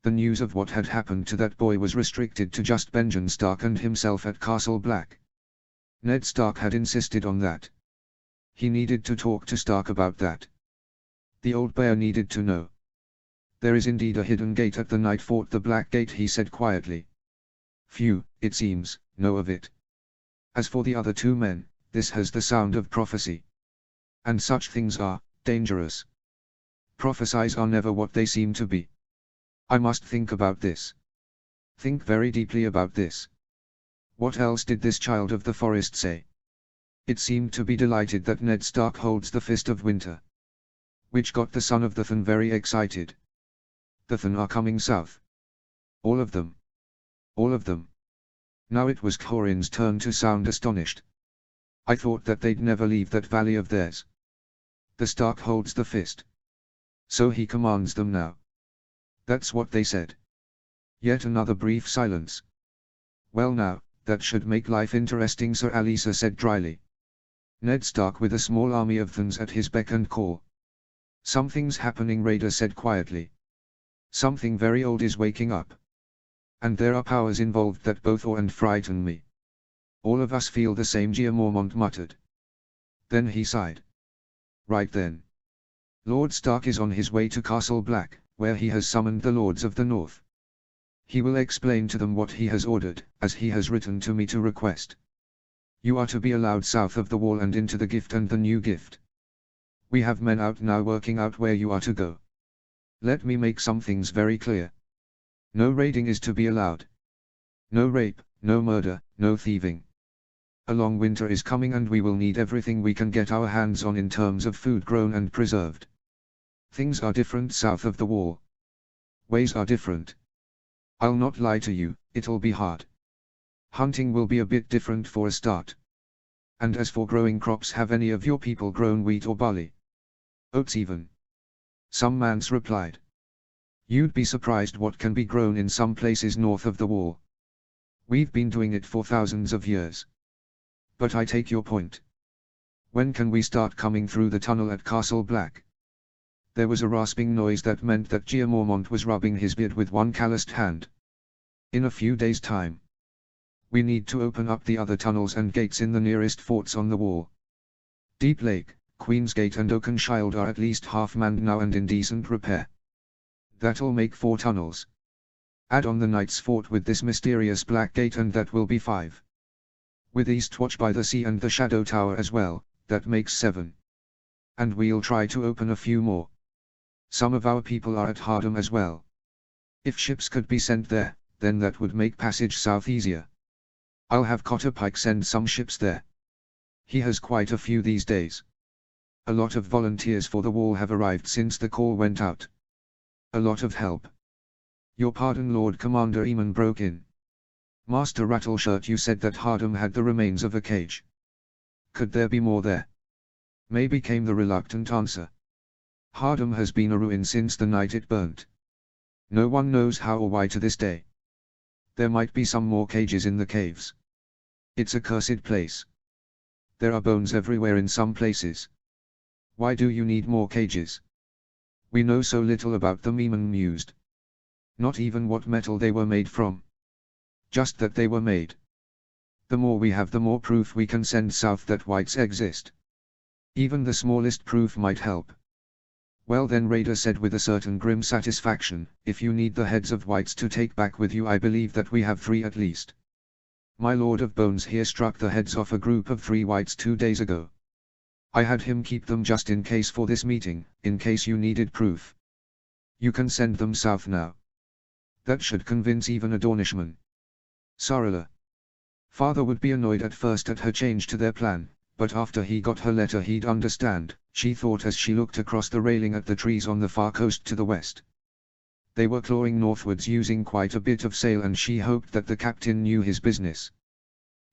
A: The news of what had happened to that boy was restricted to just Benjen Stark and himself at Castle Black. Ned Stark had insisted on that. He needed to talk to Stark about that. The old bear needed to know. There is indeed a hidden gate at the Night Fort, the Black Gate, he said quietly. Few, it seems, know of it. As for the other 2 men, this has the sound of prophecy. And such things are dangerous. Prophecies are never what they seem to be. I must think about this. Think very deeply about this. What else did this child of the forest say? It seemed to be delighted that Ned Stark holds the Fist of Winter. which got the son of the Thun very excited. The Thun are coming south. All of them. All of them. Now it was Thorin's turn to sound astonished. I thought that they'd never leave that valley of theirs. The Stark holds the fist. So he commands them now. That's what they said. Yet another brief silence. Well now, that should make life interesting, Sir Alisa said dryly. Ned Stark with a small army of Thuns at his beck and call. Something's happening, Raider said quietly. Something very old is waking up. And there are powers involved that both awe and frighten me. All of us feel the same, Jeor Mormont muttered. Then he sighed. Right then. Lord Stark is on his way to Castle Black, where he has summoned the Lords of the North. He will explain to them what he has ordered, as he has written to me to request. You are to be allowed south of the wall and into the gift and the new gift. We have men out now working out where you are to go. Let me make some things very clear. No raiding is to be allowed. No rape, no murder, no thieving. A long winter is coming and we will need everything we can get our hands on in terms of food grown and preserved. Things are different south of the wall. Ways are different. I'll not lie to you, it'll be hard. Hunting will be a bit different for a start. And as for growing crops, have any of your people grown wheat or barley? Oats even? Some mans replied. You'd be surprised what can be grown in some places north of the wall. We've been doing it for thousands of years. But I take your point. When can we start coming through the tunnel at Castle Black? There was a rasping noise that meant that Jeor Mormont was rubbing his beard with one calloused hand. In a few days' time. We need to open up the other tunnels and gates in the nearest forts on the wall. Deep Lake, Queen's Gate and Oakenshield are at least half manned now and in decent repair. That'll make 4 tunnels. Add on the Knight's Fort with this mysterious Black Gate and that will be 5. With Eastwatch by the Sea and the Shadow Tower as well, that makes 7. And we'll try to open a few more. Some of our people are at Hardham as well. If ships could be sent there, then that would make passage south easier. I'll have Cotter Pike send some ships there. He has quite a few these days. A lot of volunteers for the wall have arrived since the call went out. A lot of help. Your pardon, Lord Commander, Eamon broke in. Master Rattleshirt, you said that Hardham had the remains of a cage. Could there be more there? Maybe, came the reluctant answer. Hardham has been a ruin since the night it burnt. No one knows how or why to this day. There might be some more cages in the caves. It's a cursed place. There are bones everywhere in some places. Why do you need more cages? We know so little about them, Eamon mused. Not even what metal they were made from. Just that they were made. The more we have, the more proof we can send south that whites exist. Even the smallest proof might help. Well then, Raider said with a certain grim satisfaction, if you need the heads of whites to take back with you, I believe that we have 3 at least. My Lord of Bones here struck the heads off a group of 3 whites 2 days ago. I had him keep them just in case for this meeting, in case you needed proof. You can send them south now. That should convince even a Dornishman. Sarala. Father would be annoyed at first at her change to their plan, but after he got her letter he'd understand, she thought as she looked across the railing at the trees on the far coast to the west. They were clawing northwards using quite a bit of sail, and she hoped that the captain knew his business.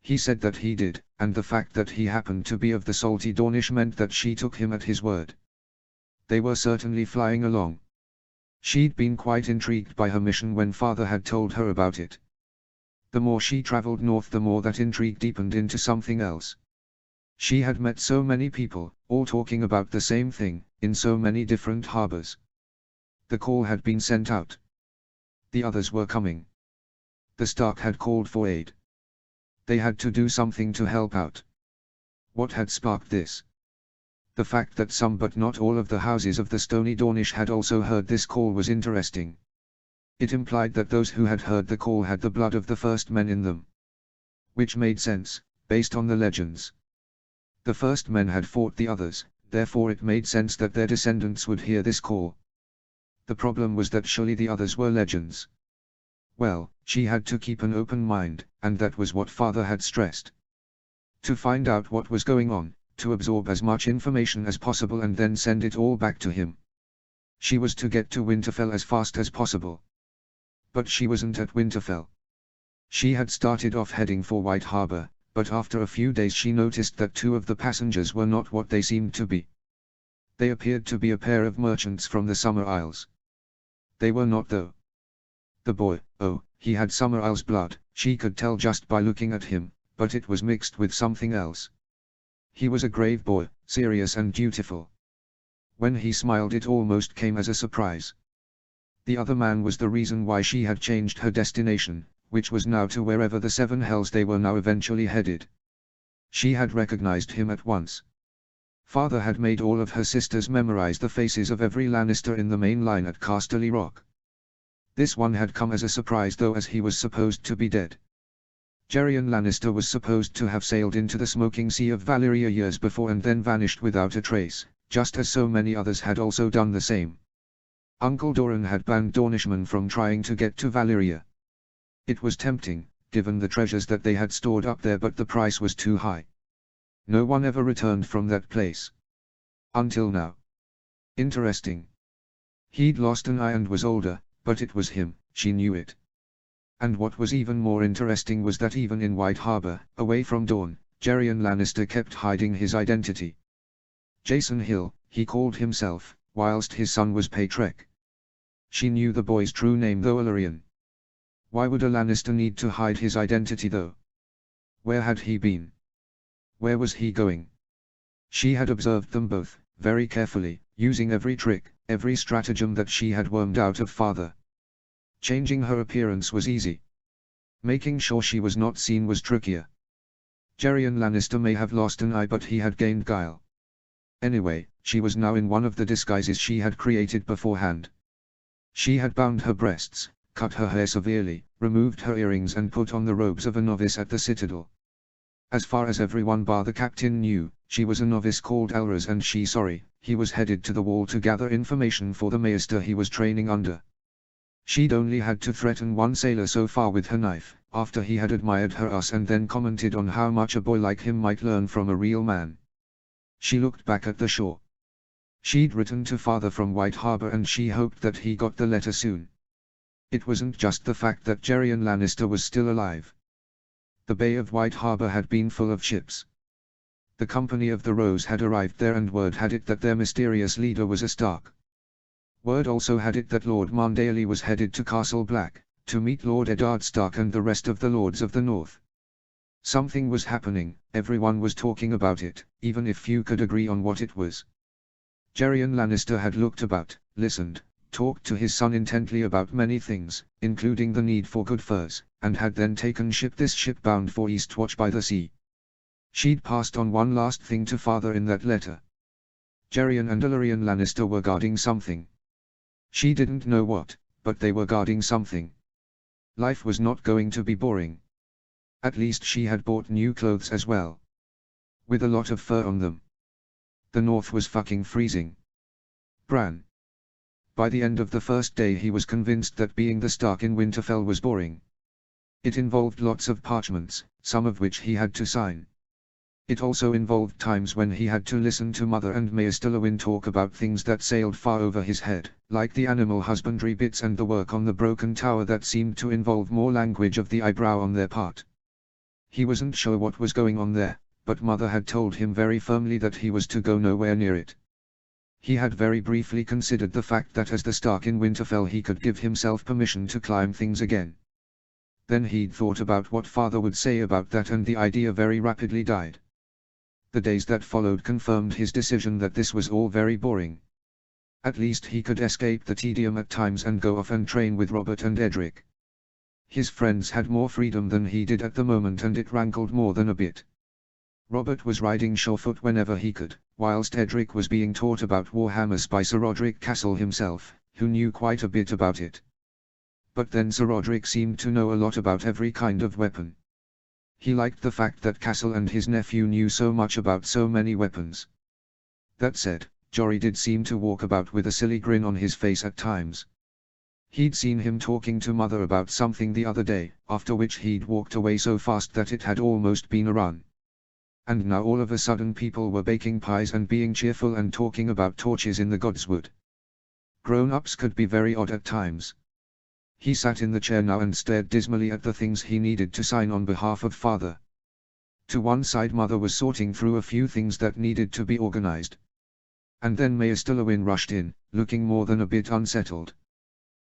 A: He said that he did, and the fact that he happened to be of the salty Dornish meant that she took him at his word. They were certainly flying along. She'd been quite intrigued by her mission when Father had told her about it. The more she travelled north, the more that intrigue deepened into something else. She had met so many people, all talking about the same thing, in so many different harbours. The call had been sent out. The others were coming. The Stark had called for aid. They had to do something to help out. What had sparked this? The fact that some but not all of the houses of the Stony Dornish had also heard this call was interesting. It implied that those who had heard the call had the blood of the first men in them. Which made sense, based on the legends. The first men had fought the others, therefore it made sense that their descendants would hear this call. The problem was that surely the others were legends. Well, she had to keep an open mind, and that was what Father had stressed. To find out what was going on, to absorb as much information as possible and then send it all back to him. She was to get to Winterfell as fast as possible. But she wasn't at Winterfell. She had started off heading for White Harbor, but after a few days she noticed that two of the passengers were not what they seemed to be. They appeared to be a pair of merchants from the Summer Isles. They were not though. The boy, oh, he had Summer Isles blood, she could tell just by looking at him, but it was mixed with something else. He was a grave boy, serious and dutiful. When he smiled it almost came as a surprise. The other man was the reason why she had changed her destination, which was now to wherever the seven hells they were now eventually headed. She had recognized him at once. Father had made all of her sisters memorize the faces of every Lannister in the main line at Casterly Rock. This one had come as a surprise though, as he was supposed to be dead. Geryon Lannister was supposed to have sailed into the smoking sea of Valyria years before and then vanished without a trace, just as so many others had also done the same. Uncle Doran had banned Dornishmen from trying to get to Valyria. It was tempting, given the treasures that they had stored up there, but the price was too high. No one ever returned from that place. Until now. Interesting. He'd lost an eye and was older, but it was him, she knew it. And what was even more interesting was that even in White Harbor, away from Dorne, Geryon Lannister kept hiding his identity. Jason Hill, he called himself, whilst his son was Patrek. She knew the boy's true name though, Illyrian. Why would a Lannister need to hide his identity though? Where had he been? Where was he going? She had observed them both, very carefully, using every trick, every stratagem that she had wormed out of Father. Changing her appearance was easy. Making sure she was not seen was trickier. Geryon Lannister may have lost an eye, but he had gained guile. Anyway, she was now in one of the disguises she had created beforehand. She had bound her breasts, cut her hair severely, removed her earrings and put on the robes of a novice at the Citadel. As far as everyone bar the captain knew, she was a novice called Elras, and he was headed to the wall to gather information for the maester he was training under. She'd only had to threaten one sailor so far with her knife, after he had admired her ass and then commented on how much a boy like him might learn from a real man. She looked back at the shore. She'd written to Father from White Harbor and she hoped that he got the letter soon. It wasn't just the fact that Geryon Lannister was still alive. The Bay of White Harbor had been full of ships. The Company of the Rose had arrived there, and word had it that their mysterious leader was a Stark. Word also had it that Lord Mondaly was headed to Castle Black, to meet Lord Eddard Stark and the rest of the Lords of the North. Something was happening, everyone was talking about it, even if few could agree on what it was. Geryon Lannister had looked about, listened, talked to his son intently about many things, including the need for good furs, and had then taken this ship bound for Eastwatch by the sea. She'd passed on one last thing to Father in that letter. Geryon and Illyrian Lannister were guarding something. She didn't know what, but they were guarding something. Life was not going to be boring. At least she had bought new clothes as well. With a lot of fur on them. The north was fucking freezing. Bran. By the end of the first day he was convinced that being the Stark in Winterfell was boring. It involved lots of parchments, some of which he had to sign. It also involved times when he had to listen to Mother and Maester Lewin talk about things that sailed far over his head, like the animal husbandry bits and the work on the broken tower that seemed to involve more language of the eyebrow on their part. He wasn't sure what was going on there, but Mother had told him very firmly that he was to go nowhere near it. He had very briefly considered the fact that as the Stark in Winterfell he could give himself permission to climb things again. Then he'd thought about what Father would say about that, and the idea very rapidly died. The days that followed confirmed his decision that this was all very boring. At least he could escape the tedium at times and go off and train with Robert and Edric. His friends had more freedom than he did at the moment, and it rankled more than a bit. Robert was riding Shorefoot whenever he could, whilst Edric was being taught about Warhammers by Sir Roderick Castle himself, who knew quite a bit about it. But then Sir Roderick seemed to know a lot about every kind of weapon. He liked the fact that Castle and his nephew knew so much about so many weapons. That said, Jory did seem to walk about with a silly grin on his face at times. He'd seen him talking to Mother about something the other day, after which he'd walked away so fast that it had almost been a run. And now all of a sudden people were baking pies and being cheerful and talking about torches in the godswood. Grown-ups could be very odd at times. He sat in the chair now and stared dismally at the things he needed to sign on behalf of father. To one side mother was sorting through a few things that needed to be organized. And then Mayor Stillowin rushed in, looking more than a bit unsettled.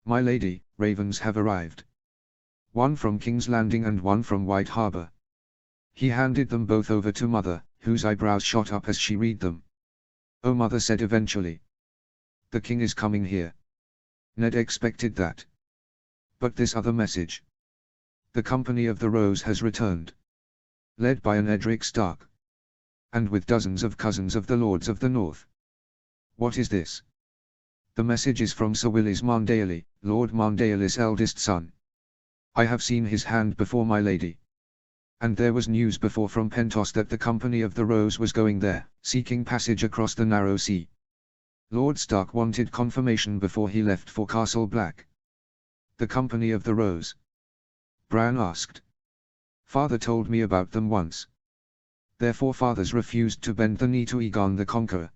A: "My lady, ravens have arrived. One from King's Landing and one from White Harbor." He handed them both over to mother, whose eyebrows shot up as she read them. "Oh," mother said eventually. "The king is coming here." Ned expected that. But this other message. "The Company of the Rose has returned. Led by an Edric Stark. And with dozens of cousins of the Lords of the North." "What is this?" "The message is from Sir Willis Marndaily, Lord Marndale's eldest son. I have seen his hand before, my lady. And there was news before from Pentos that the Company of the Rose was going there, seeking passage across the narrow sea. Lord Stark wanted confirmation before he left for Castle Black." "The Company of the Rose?" Bran asked. "Father told me about them once. Their forefathers refused to bend the knee to Egon the Conqueror.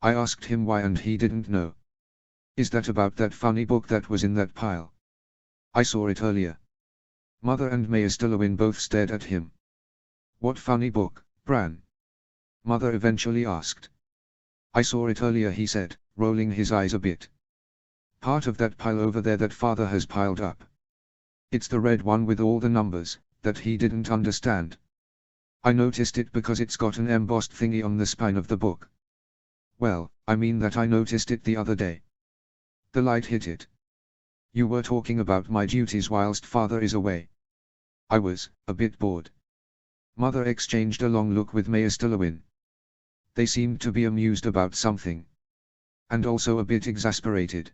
A: I asked him why and he didn't know." "Is that about that funny book that was in that pile?" "I saw it earlier." Mother and Mayor Stillowin both stared at him. "What funny book, Bran?" Mother eventually asked. "I saw it earlier," he said, rolling his eyes a bit. "Part of that pile over there that father has piled up. It's the red one with all the numbers, that he didn't understand. I noticed it because it's got an embossed thingy on the spine of the book." "Well, I mean that I noticed it the other day. The light hit it. You were talking about my duties whilst father is away." "I was, a bit bored." Mother exchanged a long look with Mayor Stillowin. They seemed to be amused about something. And also a bit exasperated.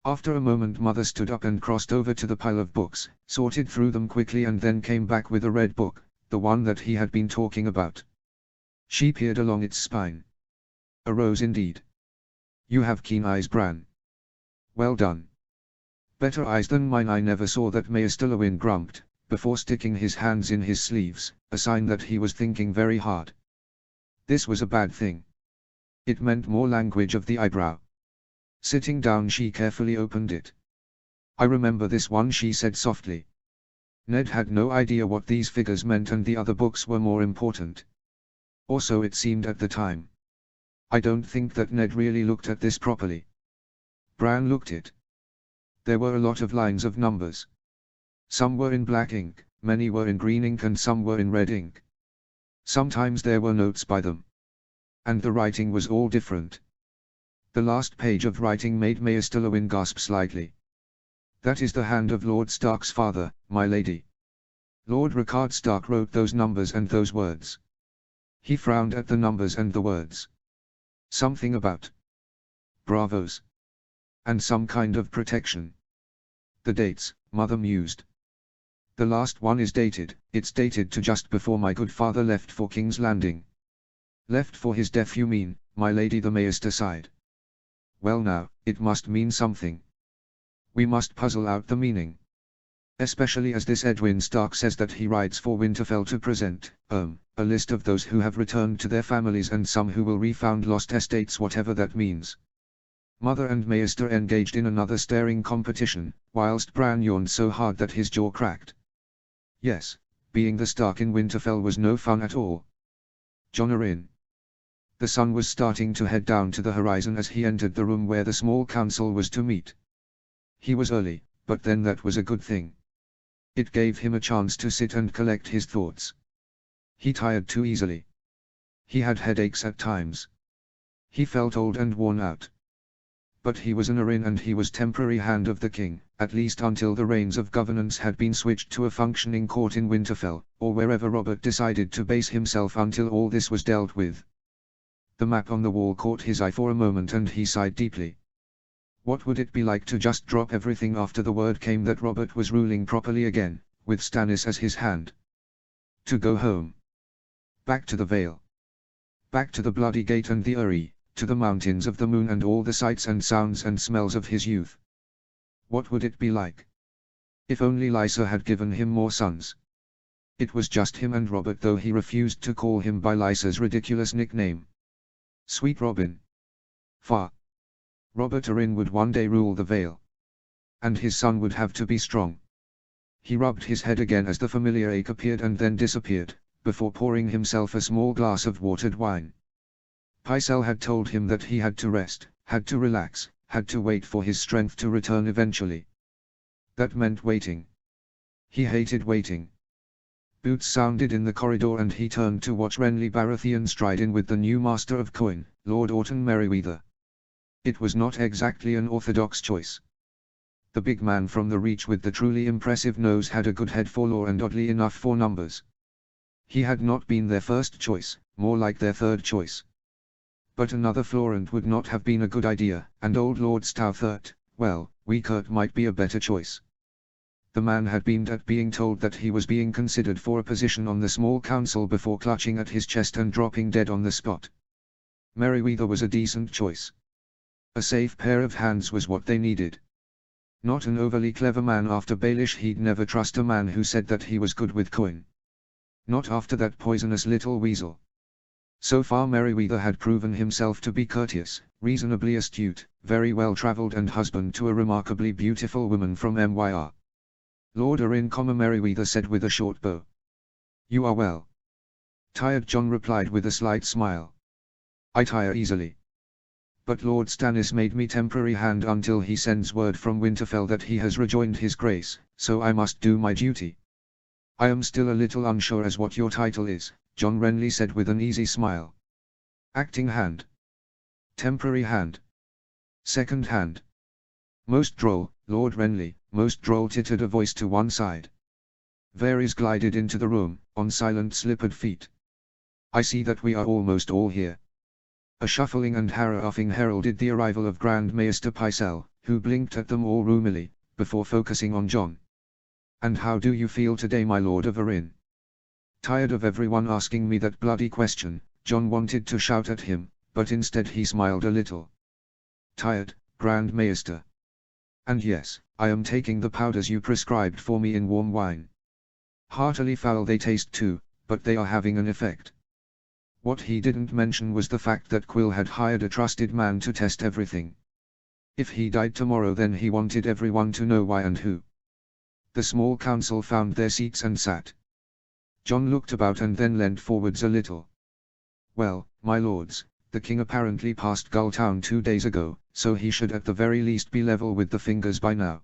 A: After a moment mother stood up and crossed over to the pile of books, sorted through them quickly and then came back with a red book, the one that he had been talking about. She peered along its spine. "A rose indeed. You have keen eyes, Bran. Well done." "Better eyes than mine." "I never saw that," Mayor Stillowin grumped, before sticking his hands in his sleeves, a sign that he was thinking very hard. This was a bad thing. It meant more language of the eyebrow. Sitting down she carefully opened it. "I remember this one," she said softly. Ned had no idea what these figures meant and the other books were more important. Or so it seemed at the time. I don't think that Ned really looked at this properly. Bran looked it. There were a lot of lines of numbers. Some were in black ink, many were in green ink and some were in red ink. Sometimes there were notes by them. And the writing was all different. The last page of writing made Mayor Stillowin gasp slightly. "That is the hand of Lord Stark's father, my lady. Lord Rickard Stark wrote those numbers and those words." He frowned at the numbers and the words. "Something about bravos. And some kind of protection." "The dates," Mother mused. "The last one is dated. It's dated to just before my good father left for King's Landing." "Left for his death, you mean, my lady?" the maester sighed. "Well now, it must mean something. We must puzzle out the meaning. Especially as this Edwin Stark says that he rides for Winterfell to present, a list of those who have returned to their families and some who will refound lost estates, whatever that means." Mother and Maester engaged in another staring competition, whilst Bran yawned so hard that his jaw cracked. Yes, being the Stark in Winterfell was no fun at all. Jon Arryn. The sun was starting to head down to the horizon as he entered the room where the small council was to meet. He was early, but then that was a good thing. It gave him a chance to sit and collect his thoughts. He tired too easily. He had headaches at times. He felt old and worn out. But he was an Arryn and he was temporary Hand of the King, at least until the reins of governance had been switched to a functioning court in Winterfell, or wherever Robert decided to base himself until all this was dealt with. The map on the wall caught his eye for a moment and he sighed deeply. What would it be like to just drop everything after the word came that Robert was ruling properly again, with Stannis as his hand? To go home. Back to the Vale. Back to the Bloody Gate and the Eyrie, to the Mountains of the Moon and all the sights and sounds and smells of his youth. What would it be like? If only Lysa had given him more sons. It was just him and Robert, though he refused to call him by Lysa's ridiculous nickname. Sweet Robin. Far. Robert Arryn would one day rule the Vale. And his son would have to be strong. He rubbed his head again as the familiar ache appeared and then disappeared, before pouring himself a small glass of watered wine. Pycelle had told him that he had to rest, had to relax, had to wait for his strength to return eventually. That meant waiting. He hated waiting. Boots sounded in the corridor and he turned to watch Renly Baratheon stride in with the new Master of Coin, Lord Orton Merryweather. It was not exactly an orthodox choice. The big man from the Reach with the truly impressive nose had a good head for lore and oddly enough for numbers. He had not been their first choice, more like their third choice. But another Florent would not have been a good idea, and old Lord Stouthurt, well, Weakert might be a better choice. The man had beamed at being told that he was being considered for a position on the small council before clutching at his chest and dropping dead on the spot. Merryweather was a decent choice. A safe pair of hands was what they needed. Not an overly clever man after Baelish. He'd never trust a man who said that he was good with coin. Not after that poisonous little weasel. So far Merryweather had proven himself to be courteous, reasonably astute, very well travelled and husband to a remarkably beautiful woman from Myr. Lord Arryn, Merryweather said with a short bow. You are well. Tired, Jon replied with a slight smile. I tire easily. But Lord Stannis made me temporary hand until he sends word from Winterfell that he has rejoined his grace, so I must do my duty. I am still a little unsure as what your title is, Jon Renly said with an easy smile. Acting hand. Temporary hand. Second hand. Most droll, Lord Renly, most droll, tittered a voice to one side. Varys glided into the room, on silent slippered feet. I see that we are almost all here. A shuffling and harroughing heralded the arrival of Grand Maester Pycelle, who blinked at them all roomily, before focusing on Jon. And how do you feel today, my Lord of Arryn? Tired of everyone asking me that bloody question, Jon wanted to shout at him, but instead he smiled a little. Tired, Grand Maester. And yes, I am taking the powders you prescribed for me in warm wine. Heartily foul they taste too, but they are having an effect. What he didn't mention was the fact that Quill had hired a trusted man to test everything. If he died tomorrow, then he wanted everyone to know why and who. The small council found their seats and sat. Jon looked about and then leant forwards a little. Well, my lords, the king apparently passed Gulltown 2 days ago, so he should at the very least be level with the Fingers by now.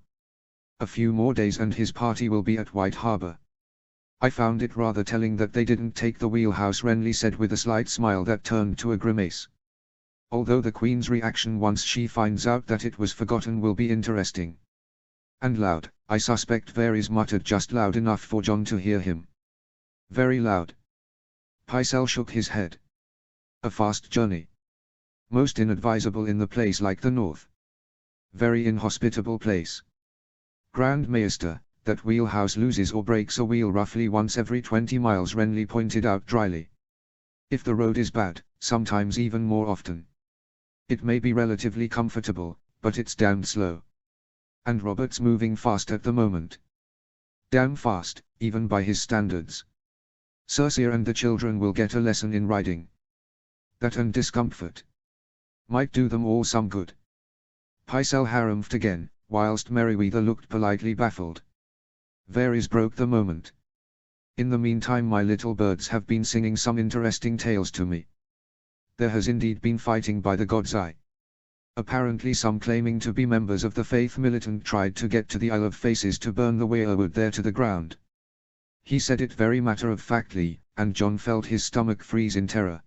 A: A few more days and his party will be at White Harbor. I found it rather telling that they didn't take the wheelhouse, Renly said with a slight smile that turned to a grimace. Although the Queen's reaction once she finds out that it was forgotten will be interesting. And loud, I suspect Varys muttered, just loud enough for Jon to hear him. Very loud. Pycelle shook his head. A fast journey. Most inadvisable in the place like the North. Very inhospitable place. Grand Maester, that wheelhouse loses or breaks a wheel roughly once every 20 miles, Renly pointed out dryly. If the road is bad, sometimes even more often. It may be relatively comfortable, but it's damned slow. And Robert's moving fast at the moment. Damn fast, even by his standards. Cersei and the children will get a lesson in riding. That and discomfort might do them all some good. Pycelle harumphed again, whilst Merryweather looked politely baffled. Varys broke the moment. In the meantime, my little birds have been singing some interesting tales to me. There has indeed been fighting by the God's Eye. Apparently some claiming to be members of the Faith Militant tried to get to the Isle of Faces to burn the weirwood there to the ground. He said it very matter-of-factly, and Jon felt his stomach freeze in terror.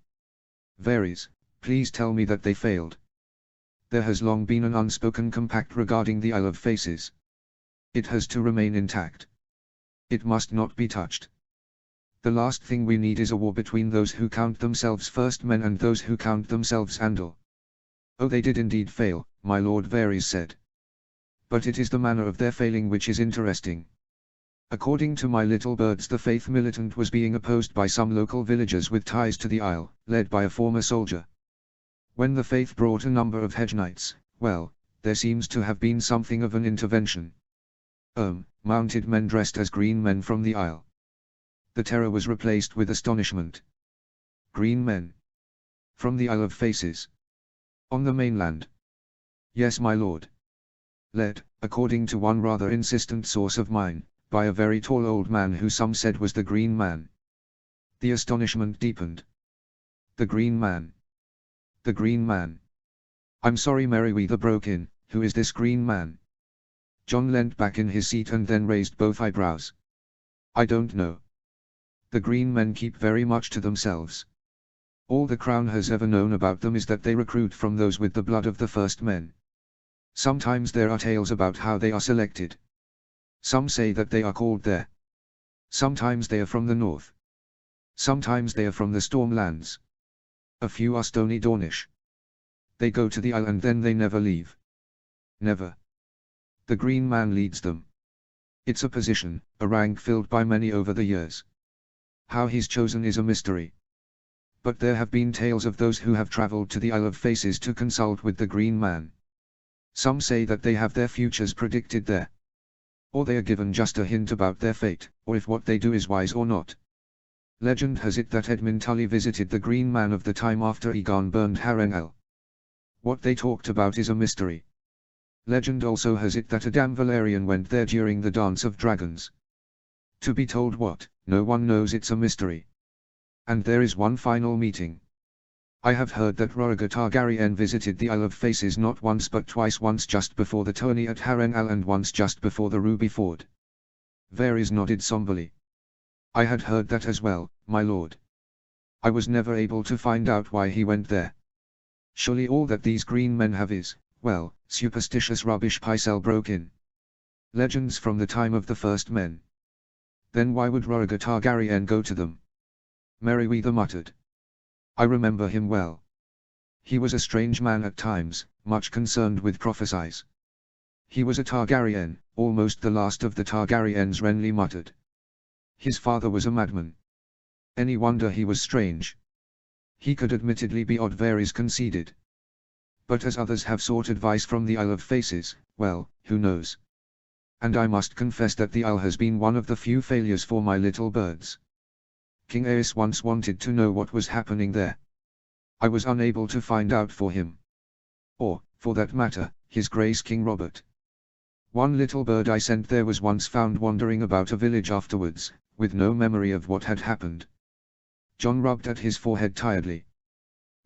A: Varys, please tell me that they failed. There has long been an unspoken compact regarding the Isle of Faces. It has to remain intact. It must not be touched. The last thing we need is a war between those who count themselves first men and those who count themselves Andal. Oh, they did indeed fail, my Lord, Varys said. But it is the manner of their failing which is interesting. According to my little birds, the Faith Militant was being opposed by some local villagers with ties to the Isle, led by a former soldier. When the Faith brought a number of hedge knights, well, there seems to have been something of an intervention. Mounted men dressed as green men from the Isle. The terror was replaced with astonishment. Green men. From the Isle of Faces. On the mainland. Yes, my lord. Led, according to one rather insistent source of mine, by a very tall old man who some said was the Green Man. The astonishment deepened. The Green Man. The Green Man. I'm sorry, Merryweather broke in, who is this Green Man? John leant back in his seat and then raised both eyebrows. I don't know. The Green Men keep very much to themselves. All the Crown has ever known about them is that they recruit from those with the blood of the first men. Sometimes there are tales about how they are selected. Some say that they are called there. Sometimes they are from the north. Sometimes they are from the Stormlands. A few are stony Dornish. They go to the Isle and then they never leave. Never. The Green Man leads them. It's a position, a rank filled by many over the years. How he's chosen is a mystery. But there have been tales of those who have traveled to the Isle of Faces to consult with the Green Man. Some say that they have their futures predicted there. Or they are given just a hint about their fate, or if what they do is wise or not. Legend has it that Edmund Tully visited the Green Man of the time after Aegon burned Harrenhal. What they talked about is a mystery. Legend also has it that Adam Valerian went there during the Dance of Dragons. To be told what, no one knows, it's a mystery. And there is one final meeting. I have heard that Rhaegar Targaryen visited the Isle of Faces not once but twice, once just before the tourney at Harrenhal and once just before the Ruby Ford. Varys nodded somberly. I had heard that as well, my lord. I was never able to find out why he went there. Surely all that these Green Men have is, well, superstitious rubbish. Pycelle broke in. Legends from the time of the first men. Then why would Rhaegar Targaryen go to them? Merryweather muttered. I remember him well. He was a strange man at times, much concerned with prophecies. He was a Targaryen, almost the last of the Targaryens, Renly muttered. His father was a madman. Any wonder he was strange? He could admittedly be odd, Varys conceded. But as others have sought advice from the Isle of Faces, well, who knows? And I must confess that the Isle has been one of the few failures for my little birds. King Aes once wanted to know what was happening there. I was unable to find out for him. Or, for that matter, His Grace King Robert. One little bird I sent there was once found wandering about a village afterwards, with no memory of what had happened. John rubbed at his forehead tiredly.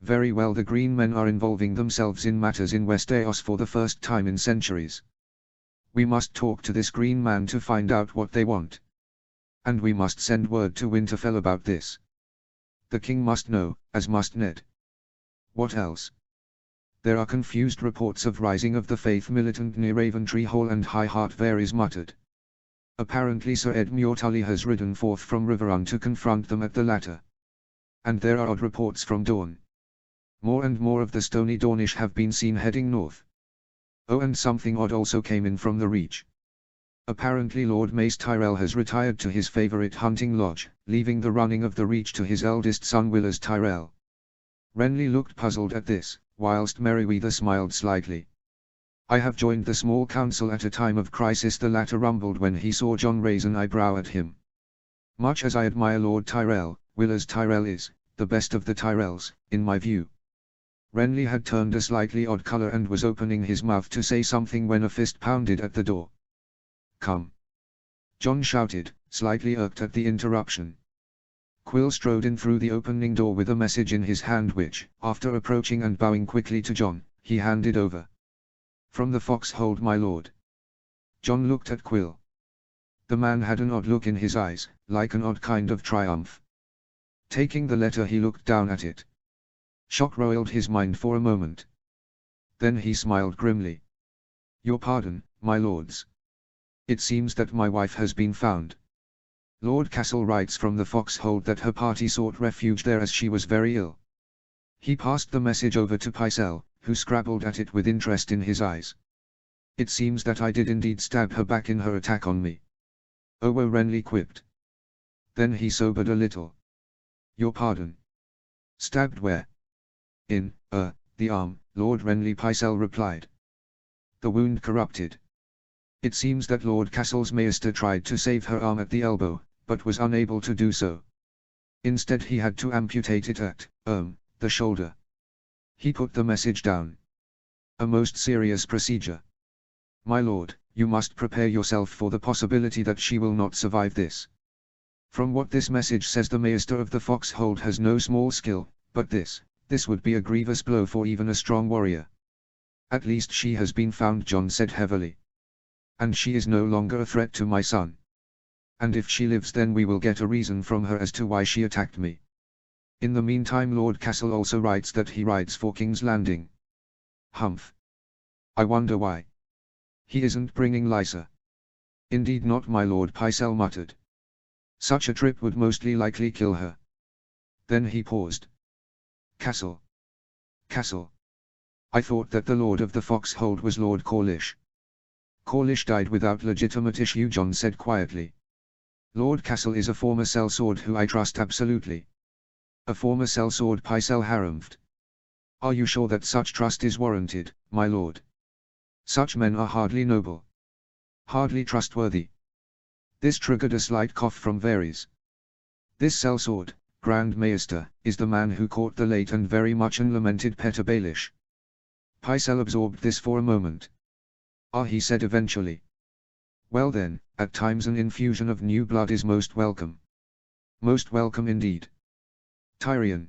A: Very well, the Green Men are involving themselves in matters in Westeros for the first time in centuries. We must talk to this Green Man to find out what they want. And we must send word to Winterfell about this. The king must know, as must Ned. What else? There are confused reports of rising of the faith militant near Raventree Hall and High Heart, Varys muttered. Apparently Sir Edmure Tully has ridden forth from Riverrun to confront them at the latter. And there are odd reports from Dorne. More and more of the stony Dornish have been seen heading north. Oh, and something odd also came in from the Reach. Apparently Lord Mace Tyrell has retired to his favourite hunting lodge, leaving the running of the Reach to his eldest son Willers Tyrell. Renly looked puzzled at this, whilst Merryweather smiled slightly. I have joined the small council at a time of crisis, the latter rumbled when he saw John raise an eyebrow at him. Much as I admire Lord Tyrell, Willers Tyrell is, the best of the Tyrells, in my view. Renly had turned a slightly odd colour and was opening his mouth to say something when a fist pounded at the door. Come! John shouted, slightly irked at the interruption. Quill strode in through the opening door with a message in his hand which, after approaching and bowing quickly to John, he handed over. From the foxhold, my lord. John looked at Quill. The man had an odd look in his eyes, like an odd kind of triumph. Taking the letter, he looked down at it. Shock roiled his mind for a moment. Then he smiled grimly. Your pardon, my lords. It seems that my wife has been found. Lord Castle writes from the foxhold that her party sought refuge there as she was very ill. He passed the message over to Pycelle, who scrabbled at it with interest in his eyes. It seems that I did indeed stab her back in her attack on me. Oh, Renly quipped. Then he sobered a little. Your pardon. Stabbed where? In, the arm, Lord Renly, Pycelle replied. The wound corrupted. It seems that Lord Castle's maester tried to save her arm at the elbow, but was unable to do so. Instead he had to amputate it at, the shoulder. He put the message down. A most serious procedure. My lord, you must prepare yourself for the possibility that she will not survive this. From what this message says, the maester of the foxhold has no small skill, but this would be a grievous blow for even a strong warrior. At least she has been found, John said heavily. And she is no longer a threat to my son. And if she lives, then we will get a reason from her as to why she attacked me. In the meantime, Lord Castle also writes that he rides for King's Landing. Humph. I wonder why. He isn't bringing Lysa. Indeed not, my lord, Pycelle muttered. Such a trip would mostly likely kill her. Then he paused. Castle. Castle. I thought that the lord of the foxhold was Lord Corlish. Corlish died without legitimate issue, John said quietly. Lord Castle is a former sellsword who I trust absolutely. A former sellsword, Pycelle harumphed. Are you sure that such trust is warranted, my lord? Such men are hardly noble. Hardly trustworthy. This triggered a slight cough from Varys. This sellsword, Grand Maester, is the man who caught the late and very much lamented Petter Baelish. Pycelle absorbed this for a moment. Ah, he said eventually. Well then, at times an infusion of new blood is most welcome. Most welcome indeed. Tyrion.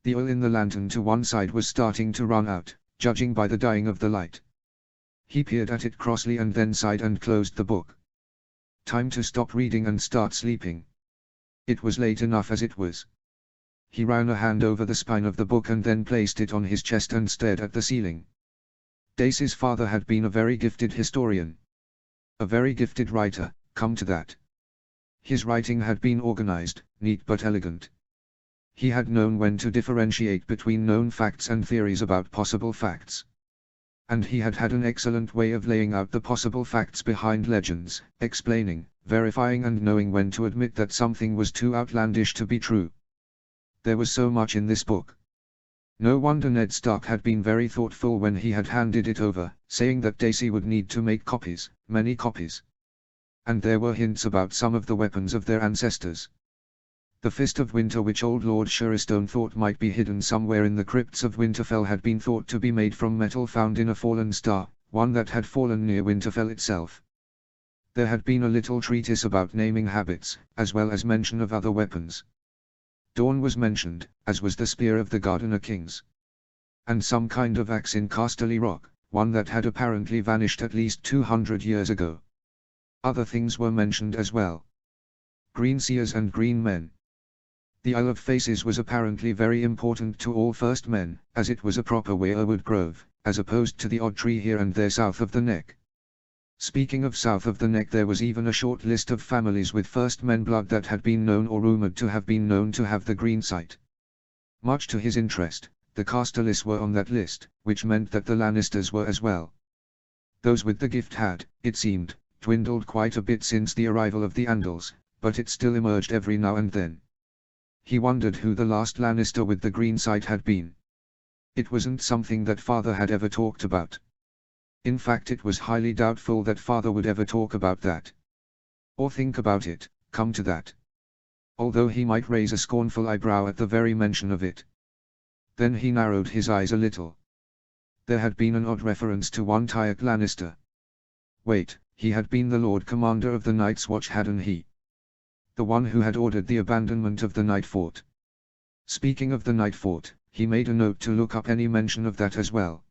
A: The oil in the lantern to one side was starting to run out, judging by the dying of the light. He peered at it crossly and then sighed and closed the book. Time to stop reading and start sleeping. It was late enough as it was. He ran a hand over the spine of the book and then placed it on his chest and stared at the ceiling. Daisy's father had been a very gifted historian. A very gifted writer, come to that. His writing had been organized, neat but elegant. He had known when to differentiate between known facts and theories about possible facts. And he had had an excellent way of laying out the possible facts behind legends, explaining, verifying and knowing when to admit that something was too outlandish to be true. There was so much in this book. No wonder Ned Stark had been very thoughtful when he had handed it over, saying that Daisy would need to make copies, many copies. And there were hints about some of the weapons of their ancestors. The Fist of Winter, which old Lord Shuristone thought might be hidden somewhere in the crypts of Winterfell, had been thought to be made from metal found in a fallen star, one that had fallen near Winterfell itself. There had been a little treatise about naming habits, as well as mention of other weapons. Dawn was mentioned, as was the spear of the Gardener Kings. And some kind of axe in Casterly Rock, one that had apparently vanished at least 200 years ago. Other things were mentioned as well. Green seers and green men. The Isle of Faces was apparently very important to all First Men, as it was a proper weirwood grove, as opposed to the odd tree here and there south of the Neck. Speaking of south of the Neck, there was even a short list of families with First Men blood that had been known or rumoured to have been known to have the green sight. Much to his interest, the Casterlys were on that list, which meant that the Lannisters were as well. Those with the gift had, it seemed, dwindled quite a bit since the arrival of the Andals, but it still emerged every now and then. He wondered who the last Lannister with the green sight had been. It wasn't something that father had ever talked about. In fact, it was highly doubtful that father would ever talk about that. Or think about it, come to that. Although he might raise a scornful eyebrow at the very mention of it. Then he narrowed his eyes a little. There had been an odd reference to one Tyrk Lannister. Wait, he had been the Lord Commander of the Night's Watch, hadn't he? The one who had ordered the abandonment of the Night Fort. Speaking of the Night Fort, he made a note to look up any mention of that as well.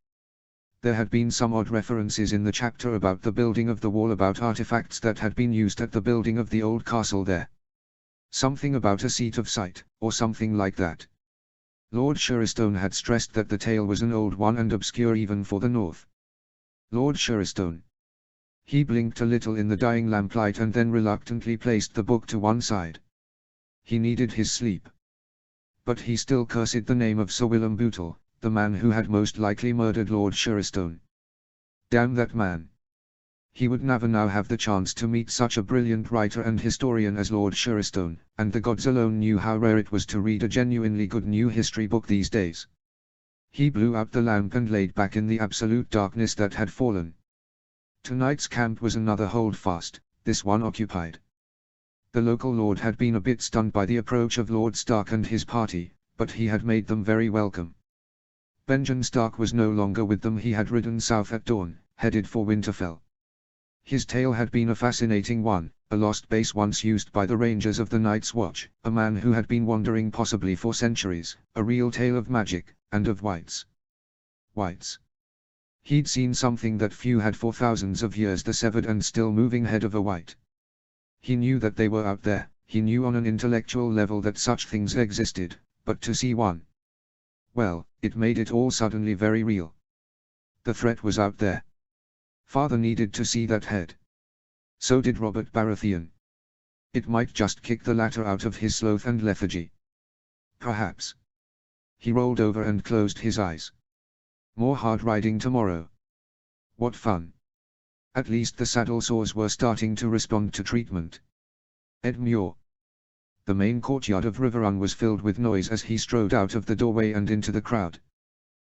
A: There had been some odd references in the chapter about the building of the wall, about artifacts that had been used at the building of the old castle there. Something about a seat of sight, or something like that. Lord Shuristone had stressed that the tale was an old one and obscure even for the north. Lord Shuristone. He blinked a little in the dying lamplight and then reluctantly placed the book to one side. He needed his sleep. But he still cursed the name of Sir Willem Bootle, the man who had most likely murdered Lord Shuristone. Damn that man. He would never now have the chance to meet such a brilliant writer and historian as Lord Shuristone, and the gods alone knew how rare it was to read a genuinely good new history book these days. He blew out the lamp and laid back in the absolute darkness that had fallen. Tonight's camp was another holdfast, this one occupied. The local lord had been a bit stunned by the approach of Lord Stark and his party, but he had made them very welcome. Benjen Stark was no longer with them. He had ridden south at dawn, headed for Winterfell. His tale had been a fascinating one, a lost base once used by the Rangers of the Night's Watch, a man who had been wandering possibly for centuries, a real tale of magic, and of whites. Whites. He'd seen something that few had for thousands of years, the severed and still moving head of a white. He knew that they were out there, he knew on an intellectual level that such things existed, but to see one, well, it made it all suddenly very real. The threat was out there. Father needed to see that head. So did Robert Baratheon. It might just kick the latter out of his sloth and lethargy. Perhaps. He rolled over and closed his eyes. More hard riding tomorrow. What fun. At least the saddle sores were starting to respond to treatment. Ed Muir. The main courtyard of Riverrun was filled with noise as he strode out of the doorway and into the crowd.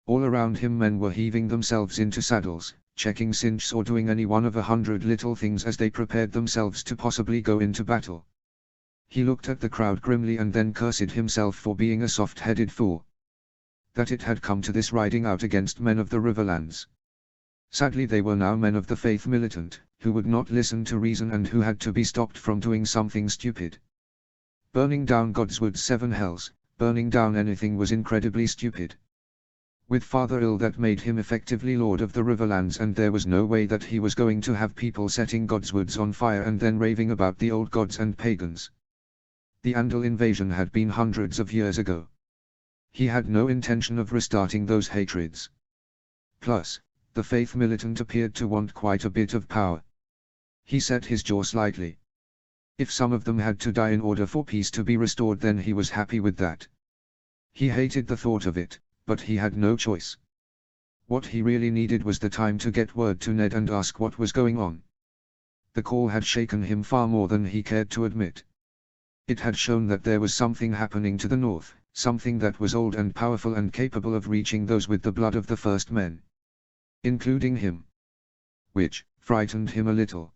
A: All around him men were heaving themselves into saddles, checking cinches or doing any one of 100 little things as they prepared themselves to possibly go into battle. He looked at the crowd grimly and then cursed himself for being a soft-headed fool. That it had come to this, riding out against men of the Riverlands. Sadly they were now men of the faith militant, who would not listen to reason and who had to be stopped from doing something stupid. Burning down Godswood's 7 hells, burning down anything was incredibly stupid. With Father ill, that made him effectively Lord of the Riverlands, and there was no way that he was going to have people setting Godswoods on fire and then raving about the old gods and pagans. The Andal invasion had been hundreds of years ago. He had no intention of restarting those hatreds. Plus, the faith militant appeared to want quite a bit of power. He set his jaw slightly. If some of them had to die in order for peace to be restored, then he was happy with that. He hated the thought of it, but he had no choice. What he really needed was the time to get word to Ned and ask what was going on. The call had shaken him far more than he cared to admit. It had shown that there was something happening to the north, something that was old and powerful and capable of reaching those with the blood of the first men. Including him. Which frightened him a little.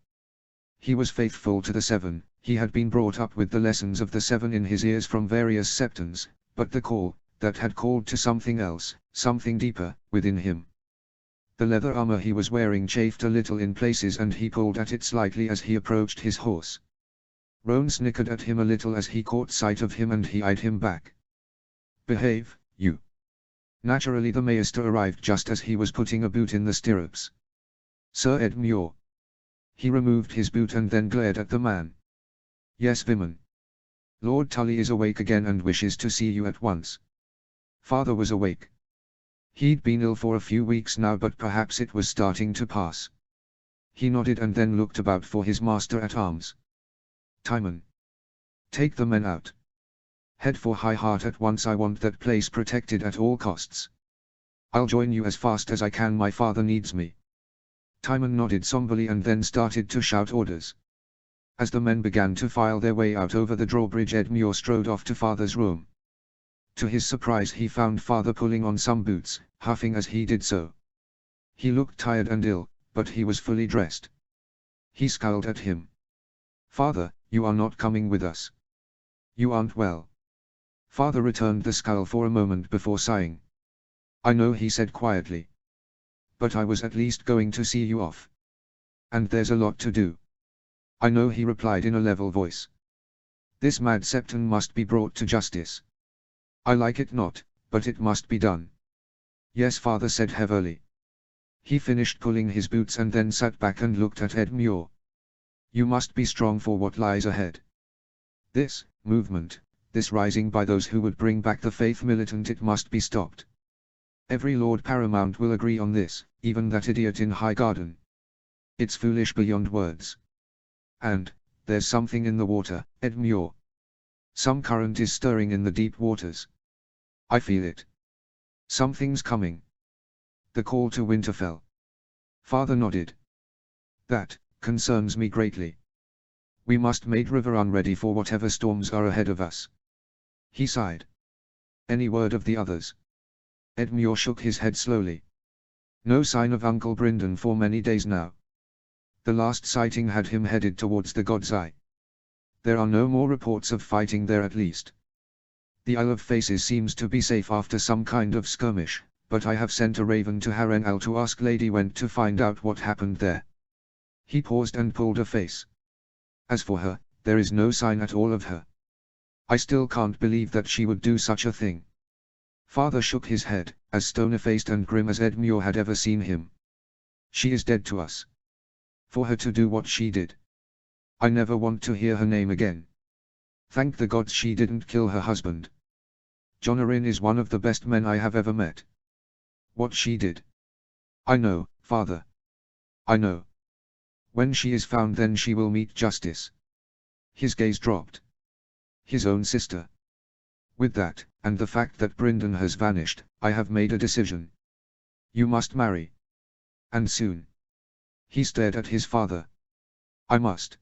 A: He was faithful to the 7, he had been brought up with the lessons of the 7 in his ears from various septons, but the call, that had called to something else, something deeper, within him. The leather armor he was wearing chafed a little in places and he pulled at it slightly as he approached his horse. Roan snickered at him a little as he caught sight of him and he eyed him back. Behave, you. Naturally the Maester arrived just as he was putting a boot in the stirrups. Sir Ed Muir. He removed his boot and then glared at the man. Yes, Viman. Lord Tully is awake again and wishes to see you at once. Father was awake. He'd been ill for a few weeks now, but perhaps it was starting to pass. He nodded and then looked about for his master at arms. Timon. Take the men out. Head for High Heart at once. I want that place protected at all costs. I'll join you as fast as I can. My father needs me. Timon nodded somberly and then started to shout orders. As the men began to file their way out over the drawbridge, Ed Muir strode off to Father's room. To his surprise he found Father pulling on some boots, huffing as he did so. He looked tired and ill, but he was fully dressed. He scowled at him. Father, you are not coming with us. You aren't well. Father returned the scowl for a moment before sighing. I know, he said quietly. But I was at least going to see you off. And there's a lot to do. I know, he replied in a level voice. This mad septon must be brought to justice. I like it not, but it must be done. Yes, Father said heavily. He finished pulling his boots and then sat back and looked at Ed Muir. You must be strong for what lies ahead. This movement, this rising by those who would bring back the faith militant, it must be stopped. Every Lord Paramount will agree on this, even that idiot in Highgarden. It's foolish beyond words. And, there's something in the water, Ed Muir. Some current is stirring in the deep waters. I feel it. Something's coming. The call to Winterfell. Father nodded. That concerns me greatly. We must make Riverrun ready for whatever storms are ahead of us. He sighed. Any word of the others? Ed Muir shook his head slowly. No sign of Uncle Brynden for many days now. The last sighting had him headed towards the God's Eye. There are no more reports of fighting there at least. The Isle of Faces seems to be safe after some kind of skirmish, but I have sent a raven to Harrenhal to ask Lady Went to find out what happened there. He paused and pulled a face. As for her, there is no sign at all of her. I still can't believe that she would do such a thing. Father shook his head, as stone-faced and grim as Edmure had ever seen him. She is dead to us. For her to do what she did. I never want to hear her name again. Thank the gods she didn't kill her husband. Jonarin is one of the best men I have ever met. What she did. I know, father. I know. When she is found then she will meet justice. His gaze dropped. His own sister. With that, and the fact that Brynden has vanished, I have made a decision. You must marry. And soon. He stared at his father. I must.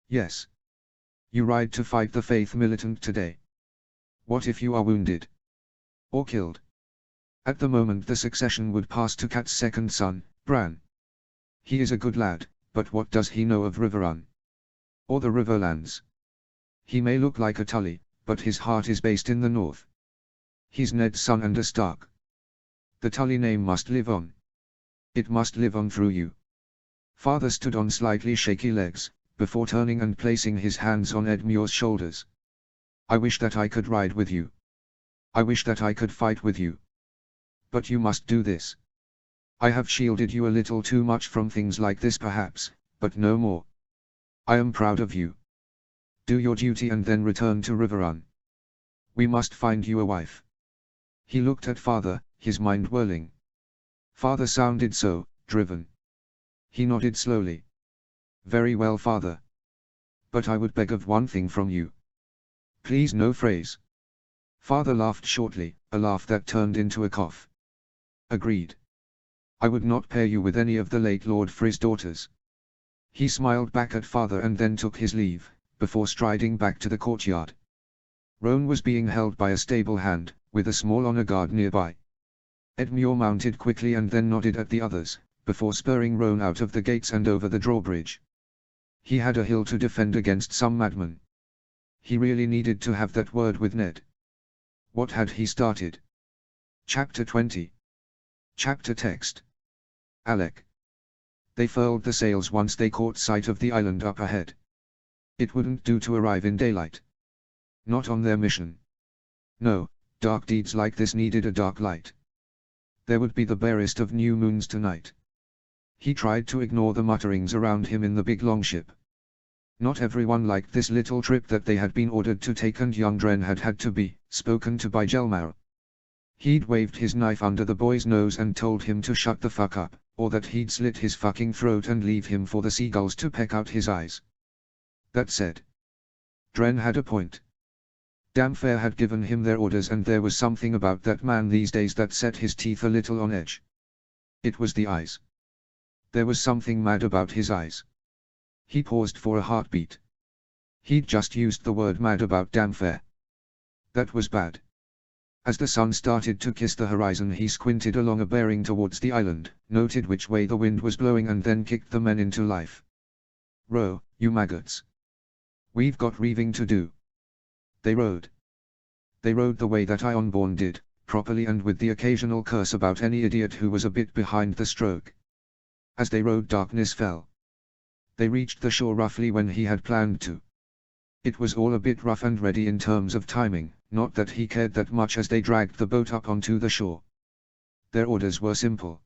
A: Yes. You ride to fight the Faith Militant today. What if you are wounded? Or killed? At the moment the succession would pass to Cat's second son, Bran. He is a good lad, but what does he know of Riverrun? Or the Riverlands? He may look like a Tully, but his heart is based in the north. He's Ned's son and a Stark. The Tully name must live on. It must live on through you. Father stood on slightly shaky legs, before turning and placing his hands on Edmure's shoulders. I wish that I could ride with you. I wish that I could fight with you. But you must do this. I have shielded you a little too much from things like this perhaps, but no more. I am proud of you. Do your duty and then return to Riverrun. We must find you a wife. He looked at father, his mind whirling. Father sounded so driven. He nodded slowly. Very well, father. But I would beg of one thing from you. Please, no phrase. Father laughed shortly, a laugh that turned into a cough. Agreed. I would not pair you with any of the late Lord Frey's daughters. He smiled back at father and then took his leave, before striding back to the courtyard. Roan was being held by a stable hand, with a small honor guard nearby. Edmure mounted quickly and then nodded at the others, before spurring Roan out of the gates and over the drawbridge. He had a hill to defend against some madman. He really needed to have that word with Ned. What had he started? Chapter 20. Chapter text. Alec. They furled the sails once they caught sight of the island up ahead. It wouldn't do to arrive in daylight. Not on their mission. No, dark deeds like this needed a dark light. There would be the barest of new moons tonight. He tried to ignore the mutterings around him in the big longship. Not everyone liked this little trip that they had been ordered to take, and young Dren had had to be spoken to by Jelmar. He'd waved his knife under the boy's nose and told him to shut the fuck up, or that he'd slit his fucking throat and leave him for the seagulls to peck out his eyes. That said, Dren had a point. Damfair had given him their orders, and there was something about that man these days that set his teeth a little on edge. It was the eyes. There was something mad about his eyes. He paused for a heartbeat. He'd just used the word mad about Damfair. That was bad. As the sun started to kiss the horizon, he squinted along a bearing towards the island, noted which way the wind was blowing, and then kicked the men into life. Row, you maggots. We've got reeving to do. They rowed. They rowed the way that Ironborn did, properly and with the occasional curse about any idiot who was a bit behind the stroke. As they rowed, darkness fell. They reached the shore roughly when he had planned to. It was all a bit rough and ready in terms of timing, not that he cared that much as they dragged the boat up onto the shore. Their orders were simple.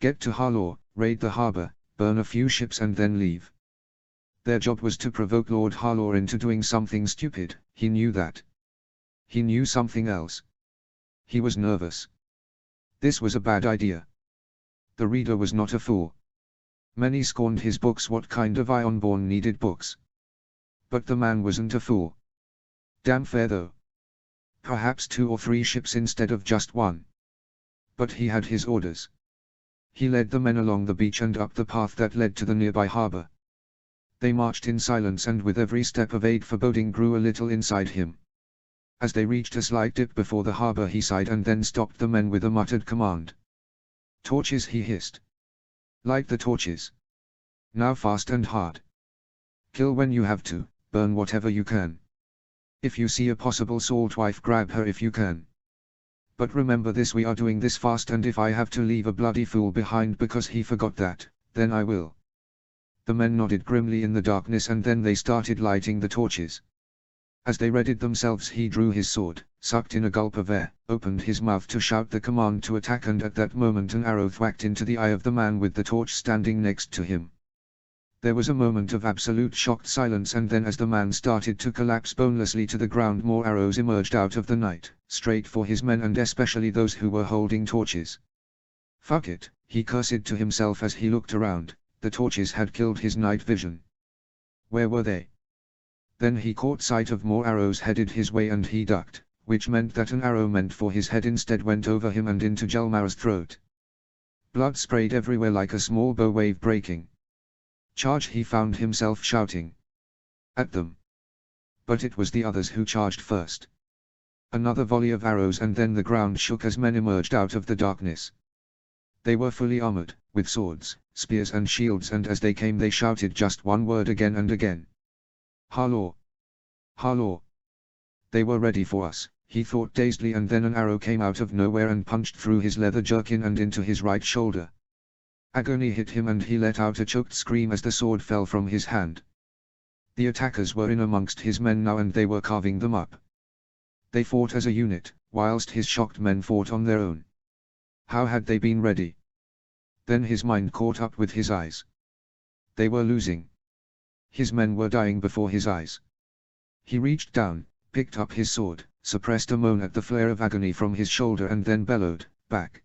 A: Get to Harlaw, raid the harbour, burn a few ships and then leave. Their job was to provoke Lord Harlaw into doing something stupid. He knew that. He knew something else. He was nervous. This was a bad idea. The reader was not a fool. Many scorned his books. What kind of Ironborn needed books? But the man wasn't a fool. Damn fair though. Perhaps 2 or 3 ships instead of just 1. But he had his orders. He led the men along the beach and up the path that led to the nearby harbour. They marched in silence, and with every step of aid foreboding grew a little inside him. As they reached a slight dip before the harbour, he sighed and then stopped the men with a muttered command. Torches, he hissed. Light the torches. Now fast and hard. Kill when you have to, burn whatever you can. If you see a possible salt wife, grab her if you can. But remember this, we are doing this fast, and if I have to leave a bloody fool behind because he forgot that, then I will." The men nodded grimly in the darkness, and then they started lighting the torches. As they readied themselves, he drew his sword, sucked in a gulp of air, opened his mouth to shout the command to attack, and at that moment an arrow thwacked into the eye of the man with the torch standing next to him. There was a moment of absolute shocked silence, and then as the man started to collapse bonelessly to the ground, more arrows emerged out of the night, straight for his men and especially those who were holding torches. "Fuck it," he cursed to himself as he looked around. The torches had killed his night vision. Where were they? Then he caught sight of more arrows headed his way, and he ducked, which meant that an arrow meant for his head instead went over him and into Jelmar's throat. Blood sprayed everywhere like a small bow wave breaking. "Charge!" he found himself shouting at them. But it was the others who charged first. Another volley of arrows, and then the ground shook as men emerged out of the darkness. They were fully armored, with swords, spears and shields, and as they came they shouted just one word again and again. "Harlaw! Harlaw!" They were ready for us, he thought dazedly, and then an arrow came out of nowhere and punched through his leather jerkin and into his right shoulder. Agony hit him and he let out a choked scream as the sword fell from his hand. The attackers were in amongst his men now, and they were carving them up. They fought as a unit, whilst his shocked men fought on their own. How had they been ready? Then his mind caught up with his eyes. They were losing. His men were dying before his eyes. He reached down, picked up his sword, suppressed a moan at the flare of agony from his shoulder, and then bellowed, "Back!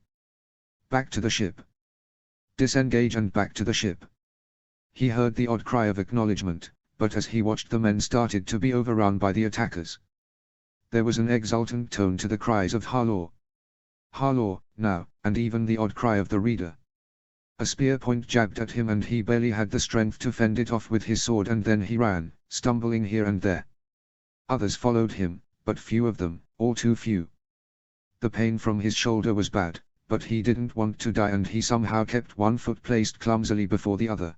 A: Back to the ship! Disengage and back to the ship!" He heard the odd cry of acknowledgement, but as he watched the men started to be overrun by the attackers. There was an exultant tone to the cries of "Harlaw! Harlaw!" now, and even the odd cry of the reader. A spear point jabbed at him and he barely had the strength to fend it off with his sword, and then he ran, stumbling here and there. Others followed him, but few of them, all too few. The pain from his shoulder was bad, but he didn't want to die, and he somehow kept one foot placed clumsily before the other.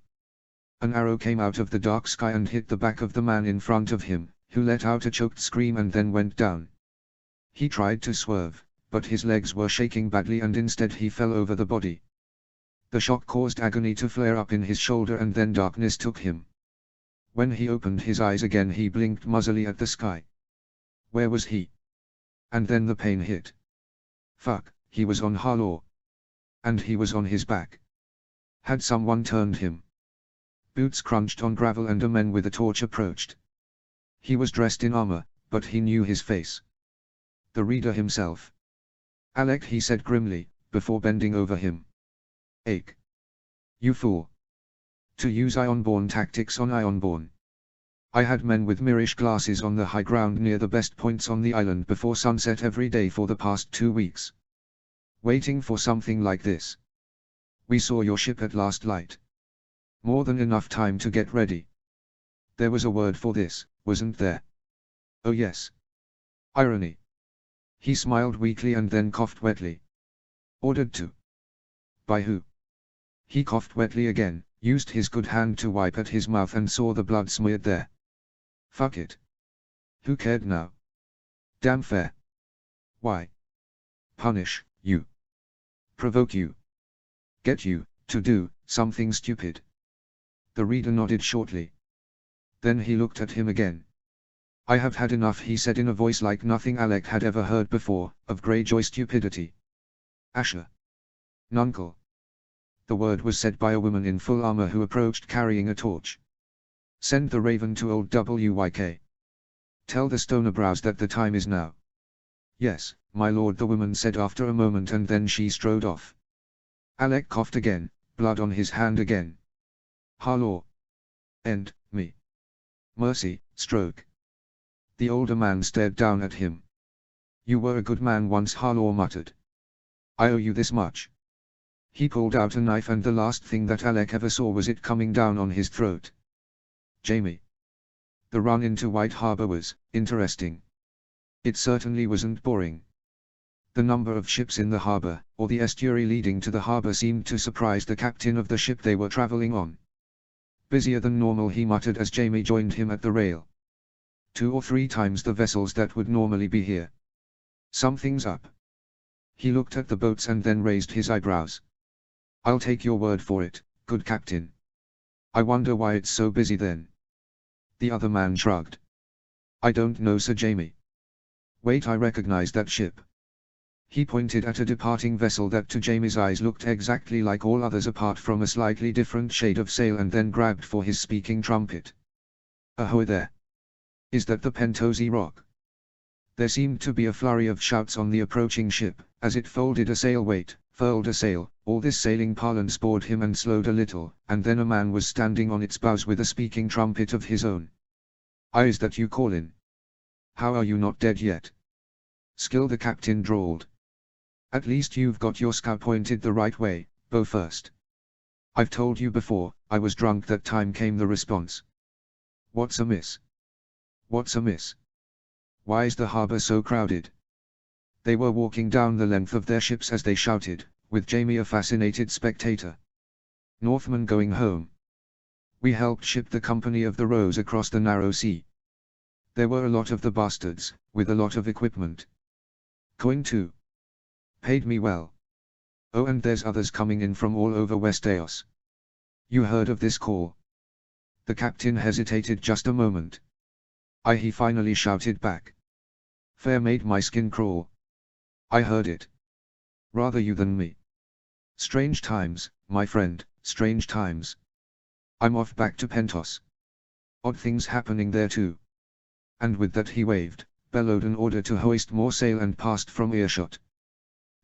A: An arrow came out of the dark sky and hit the back of the man in front of him, who let out a choked scream and then went down. He tried to swerve, but his legs were shaking badly and instead he fell over the body. The shock caused agony to flare up in his shoulder, and then darkness took him. When he opened his eyes again he blinked muzzily at the sky. Where was he? And then the pain hit. Fuck, he was on Harlaw. And he was on his back. Had someone turned him? Boots crunched on gravel and a man with a torch approached. He was dressed in armor, but he knew his face. The reader himself. "Alec," he said grimly, before bending over him. "Ake. You fool. To use Ironborn tactics on Ironborn. I had men with Mirish glasses on the high ground near the best points on the island before sunset every day for the past 2 weeks. Waiting for something like this. We saw your ship at last light. More than enough time to get ready. There was a word for this, wasn't there? Oh yes. Irony." He smiled weakly and then coughed wetly. "Ordered to. By who?" He coughed wetly again, used his good hand to wipe at his mouth and saw the blood smeared there. Fuck it. Who cared now? Damn fair. Why? Punish you. Provoke you. Get you to do something stupid. The reader nodded shortly. Then he looked at him again. "I have had enough," he said in a voice like nothing Alec had ever heard before, "of Greyjoy stupidity. Asher. Nuncle." The word was said by a woman in full armor who approached carrying a torch. "Send the raven to old WYK. Tell the Stonerbrows that the time is now." "Yes, my lord," the woman said after a moment, and then she strode off. Alec coughed again, blood on his hand again. "Harlaw. And me. Mercy, stroke." The older man stared down at him. "You were a good man once," Harlaw muttered. "I owe you this much." He pulled out a knife, and the last thing that Alec ever saw was it coming down on his throat. Jamie. The run into White Harbor was interesting. It certainly wasn't boring. The number of ships in the harbor, or the estuary leading to the harbor, seemed to surprise the captain of the ship they were traveling on. "Busier than normal," he muttered as Jamie joined him at the rail. 2 or 3 times the vessels that would normally be here. Something's up. He looked at the boats and then raised his eyebrows. I'll take your word for it, good captain. I wonder why it's so busy then. The other man shrugged. I don't know, Sir Jamie. Wait, I recognize that ship. He pointed at a departing vessel that to Jamie's eyes looked exactly like all others apart from a slightly different shade of sail, and then grabbed for his speaking trumpet. Ahoy there! Is that the Pentosi Rock? There seemed to be a flurry of shouts on the approaching ship, as it folded a sail, furled a sail. All this sailing parlance bored him and slowed a little, and then a man was standing on its bows with a speaking trumpet of his own. Is that you callin'? How are you not dead yet? Skill, the captain drawled. At least you've got your scow pointed the right way, bow first. I've told you before, I was drunk that time, came the response. What's amiss? What's amiss? Why is the harbour so crowded? They were walking down the length of their ships as they shouted, with Jamie a fascinated spectator. Northmen going home. We helped ship the Company of the Rose across the narrow sea. There were a lot of the bastards, with a lot of equipment. Going too. Paid me well. Oh, and there's others coming in from all over West Eos. You heard of this call? The captain hesitated just a moment. He finally shouted back. Fair made my skin crawl. I heard it. Rather you than me. Strange times, my friend, strange times. I'm off back to Pentos. Odd things happening there too. And with that he waved, bellowed an order to hoist more sail and passed from earshot.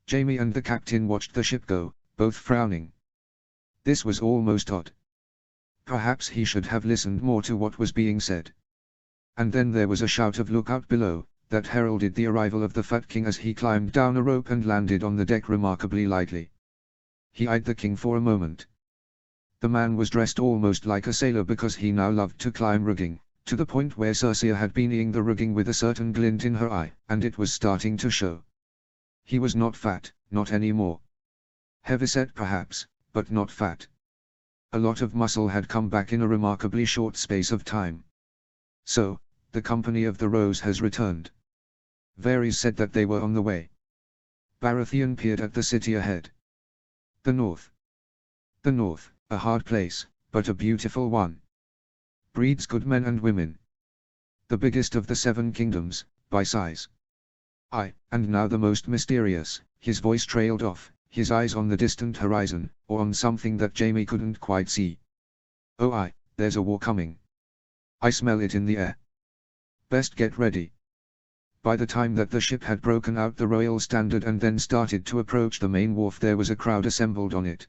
A: Jamie and the captain watched the ship go, both frowning. This was almost odd. Perhaps he should have listened more to what was being said. And then there was a shout of "Look out below," that heralded the arrival of the Fat King as he climbed down a rope and landed on the deck remarkably lightly. He eyed the king for a moment. The man was dressed almost like a sailor, because he now loved to climb rigging, to the point where Circe had been eyeing the rigging with a certain glint in her eye, and it was starting to show. He was not fat, not anymore. Heavyset perhaps, but not fat. A lot of muscle had come back in a remarkably short space of time. So, the Company of the Rose has returned. Varys said that they were on the way. Baratheon peered at the city ahead. The north. The north, a hard place, but a beautiful one. Breeds good men and women. The biggest of the 7 kingdoms, by size. And now the most mysterious. His voice trailed off, his eyes on the distant horizon, or on something that Jamie couldn't quite see. Oh, there's a war coming. I smell it in the air. Best get ready. By the time that the ship had broken out the royal standard and then started to approach the main wharf, there was a crowd assembled on it.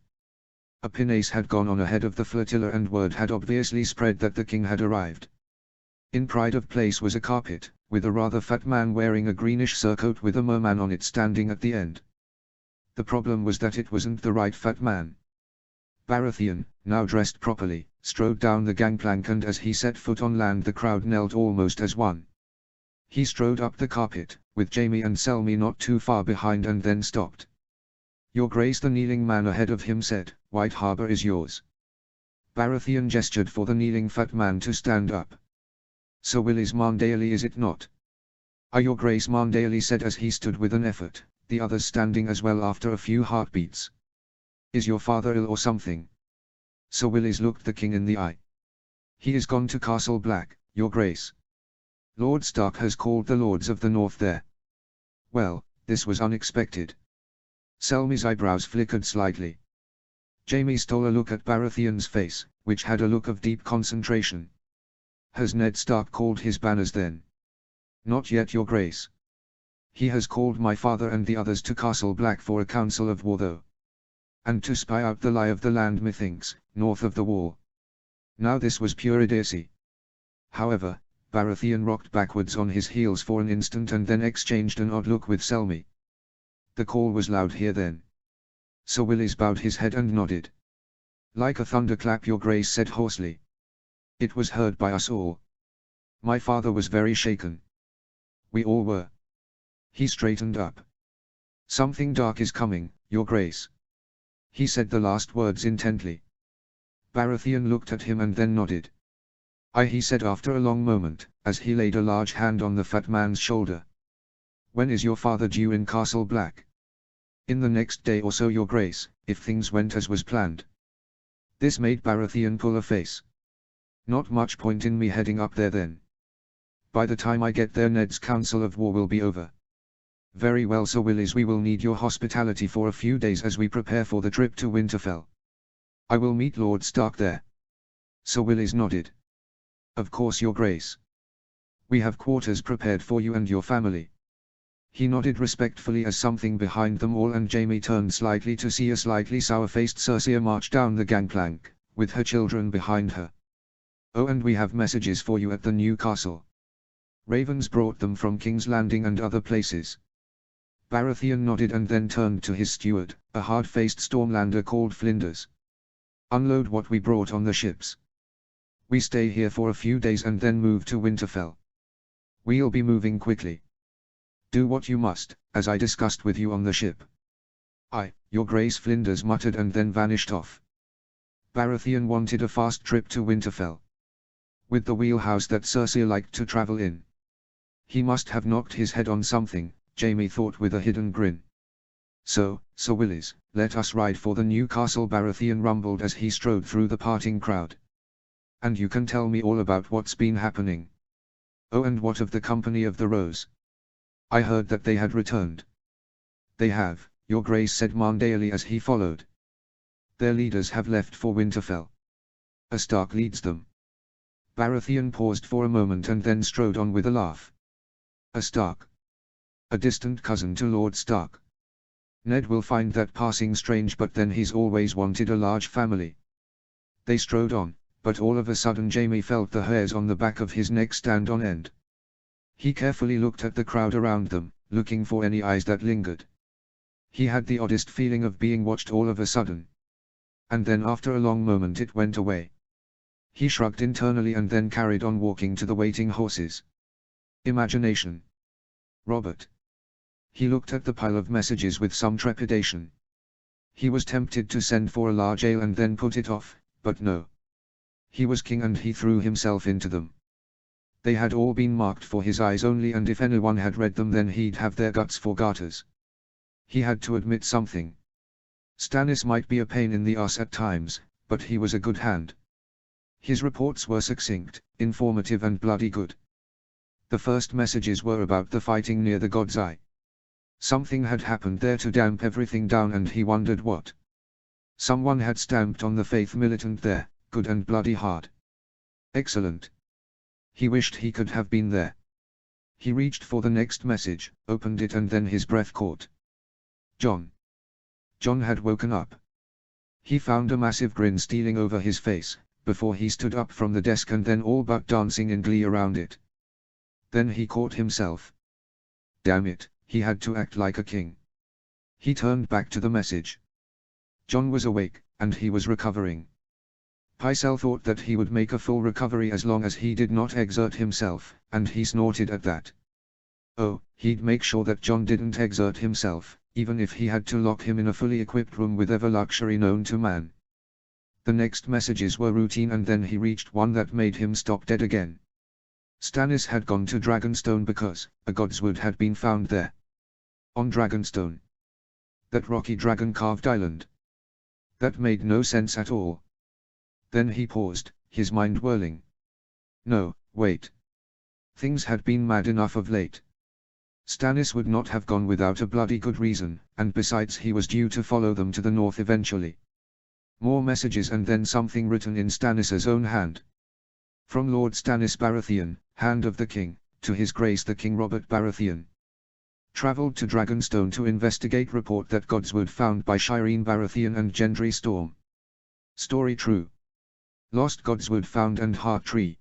A: A pinnace had gone on ahead of the flotilla, and word had obviously spread that the king had arrived. In pride of place was a carpet, with a rather fat man wearing a greenish surcoat with a merman on it standing at the end. The problem was that it wasn't the right fat man. Baratheon, now dressed properly, strode down the gangplank, and as he set foot on land the crowd knelt almost as one. He strode up the carpet, with Jamie and Selmy not too far behind, and then stopped. Your Grace, the kneeling man ahead of him said, White Harbour is yours. Baratheon gestured for the kneeling fat man to stand up. Sir Willis Marndaly, is it not? Your Grace, Marndaly said as he stood with an effort, the others standing as well after a few heartbeats. Is your father ill or something? Sir Willis looked the king in the eye. He is gone to Castle Black, your Grace. Lord Stark has called the Lords of the North there. Well, this was unexpected. Selmy's eyebrows flickered slightly. Jamie stole a look at Baratheon's face, which had a look of deep concentration. Has Ned Stark called his banners then? Not yet, your Grace. He has called my father and the others to Castle Black for a council of war though. And to spy out the lie of the land, methinks, north of the wall. Now this was pure idiocy. However, Baratheon rocked backwards on his heels for an instant and then exchanged an odd look with Selmy. The call was loud here then. Sir Willis bowed his head and nodded. Like a thunderclap, your Grace said hoarsely. It was heard by us all. My father was very shaken. We all were. He straightened up. Something dark is coming, your Grace. He said the last words intently. Baratheon looked at him and then nodded. he said after a long moment, as he laid a large hand on the fat man's shoulder. When is your father due in Castle Black? In the next day or so, your grace, if things went as was planned. This made Baratheon pull a face. Not much point in me heading up there then. By the time I get there, Ned's council of war will be over. Very well, Sir Willis, we will need your hospitality for a few days as we prepare for the trip to Winterfell. I will meet Lord Stark there. Sir Willis nodded. Of course, your grace. We have quarters prepared for you and your family. He nodded respectfully as something behind them all, and Jaime turned slightly to see a slightly sour-faced Cersei march down the gangplank, with her children behind her. Oh, and we have messages for you at the new castle. Ravens brought them from King's Landing and other places. Baratheon nodded and then turned to his steward, a hard-faced Stormlander called Flinders. Unload what we brought on the ships. We stay here for a few days and then move to Winterfell. We'll be moving quickly. Do what you must, as I discussed with you on the ship. Aye, your grace, Flinders muttered and then vanished off. Baratheon wanted a fast trip to Winterfell. With the wheelhouse that Cersei liked to travel in. He must have knocked his head on something, Jaime thought with a hidden grin. So, Sir Willis, let us ride for the new castle, Baratheon rumbled as he strode through the parting crowd. And you can tell me all about what's been happening. Oh, and what of the Company of the Rose? I heard that they had returned. They have, your grace, said Marndale as he followed. Their leaders have left for Winterfell. A Stark leads them. Baratheon paused for a moment and then strode on with a laugh. A Stark. A distant cousin to Lord Stark. Ned will find that passing strange, but then he's always wanted a large family. They strode on, but all of a sudden Jaime felt the hairs on the back of his neck stand on end. He carefully looked at the crowd around them, looking for any eyes that lingered. He had the oddest feeling of being watched all of a sudden. And then after a long moment it went away. He shrugged internally and then carried on walking to the waiting horses. Imagination. Robert. He looked at the pile of messages with some trepidation. He was tempted to send for a large ale and then put it off, but no. He was king and he threw himself into them. They had all been marked for his eyes only, and if anyone had read them then he'd have their guts for garters. He had to admit something. Stannis might be a pain in the ass at times, but he was a good hand. His reports were succinct, informative and bloody good. The first messages were about the fighting near the God's Eye. Something had happened there to damp everything down, and he wondered what. Someone had stamped on the faith militant there, good and bloody hard. Excellent. He wished he could have been there. He reached for the next message, opened it, and then his breath caught. Jon. Jon had woken up. He found a massive grin stealing over his face, before he stood up from the desk and then all but dancing in glee around it. Then he caught himself. Damn it, he had to act like a king. He turned back to the message. Jon was awake, and he was recovering. Pycelle thought that he would make a full recovery as long as he did not exert himself, and he snorted at that. Oh, he'd make sure that Jon didn't exert himself, even if he had to lock him in a fully equipped room with every luxury known to man. The next messages were routine, and then he reached one that made him stop dead again. Stannis had gone to Dragonstone because a godswood had been found there. On Dragonstone. That rocky dragon-carved island. That made no sense at all. Then he paused, his mind whirling. No, wait. Things had been mad enough of late. Stannis would not have gone without a bloody good reason, and besides he was due to follow them to the north eventually. More messages, and then something written in Stannis's own hand. From Lord Stannis Baratheon, Hand of the King, to His Grace the King Robert Baratheon. Travelled to Dragonstone to investigate report that godswood found by Shireen Baratheon and Gendry Storm. Story true. Lost godswood found and heart tree.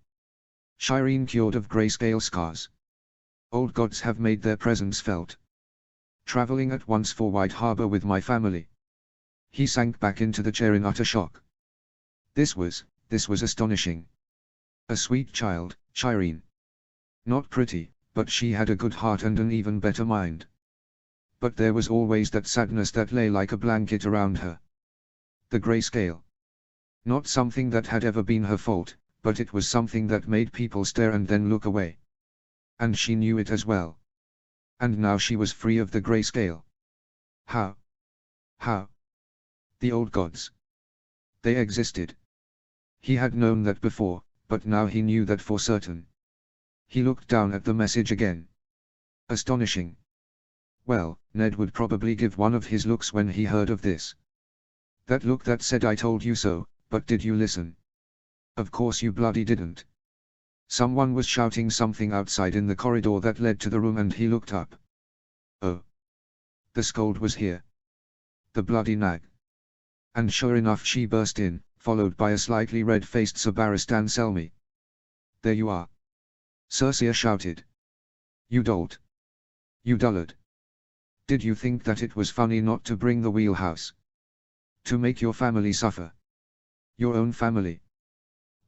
A: Shireen cured of grayscale scars. Old gods have made their presence felt. Travelling at once for White Harbour with my family. He sank back into the chair in utter shock. This was astonishing. A sweet child, Shireen. Not pretty, but she had a good heart and an even better mind. But there was always that sadness that lay like a blanket around her. The grayscale. Not something that had ever been her fault, but it was something that made people stare and then look away. And she knew it as well. And now she was free of the grayscale. How? How? The old gods. They existed. He had known that before, but now he knew that for certain. He looked down at the message again. Astonishing. Well, Ned would probably give one of his looks when he heard of this. That look that said I told you so, but did you listen? Of course you bloody didn't. Someone was shouting something outside in the corridor that led to the room and he looked up. Oh. The scold was here. The bloody nag. And sure enough she burst in, followed by a slightly red-faced Sabaristan Selmy. There you are. Circea shouted. You dolt. You dullard. Did you think that it was funny not to bring the wheelhouse? To make your family suffer? Your own family?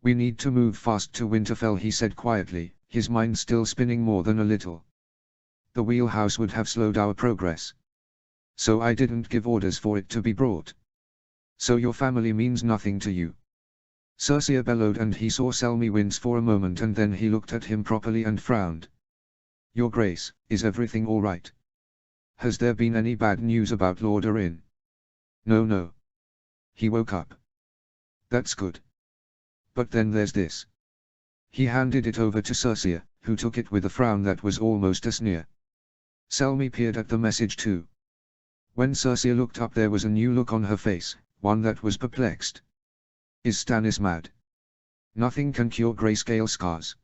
A: We need to move fast to Winterfell, he said quietly, his mind still spinning more than a little. The wheelhouse would have slowed our progress. So I didn't give orders for it to be brought. So your family means nothing to you? Circea bellowed, and he saw Selmy wince for a moment, and then he looked at him properly and frowned. Your Grace, is everything all right? Has there been any bad news about Lord Arryn? No, no. He woke up. That's good. But then there's this. He handed it over to Circea, who took it with a frown that was almost a sneer. Selmy peered at the message too. When Circea looked up there was a new look on her face, one that was perplexed. Is Stannis mad? Nothing can cure grayscale scars.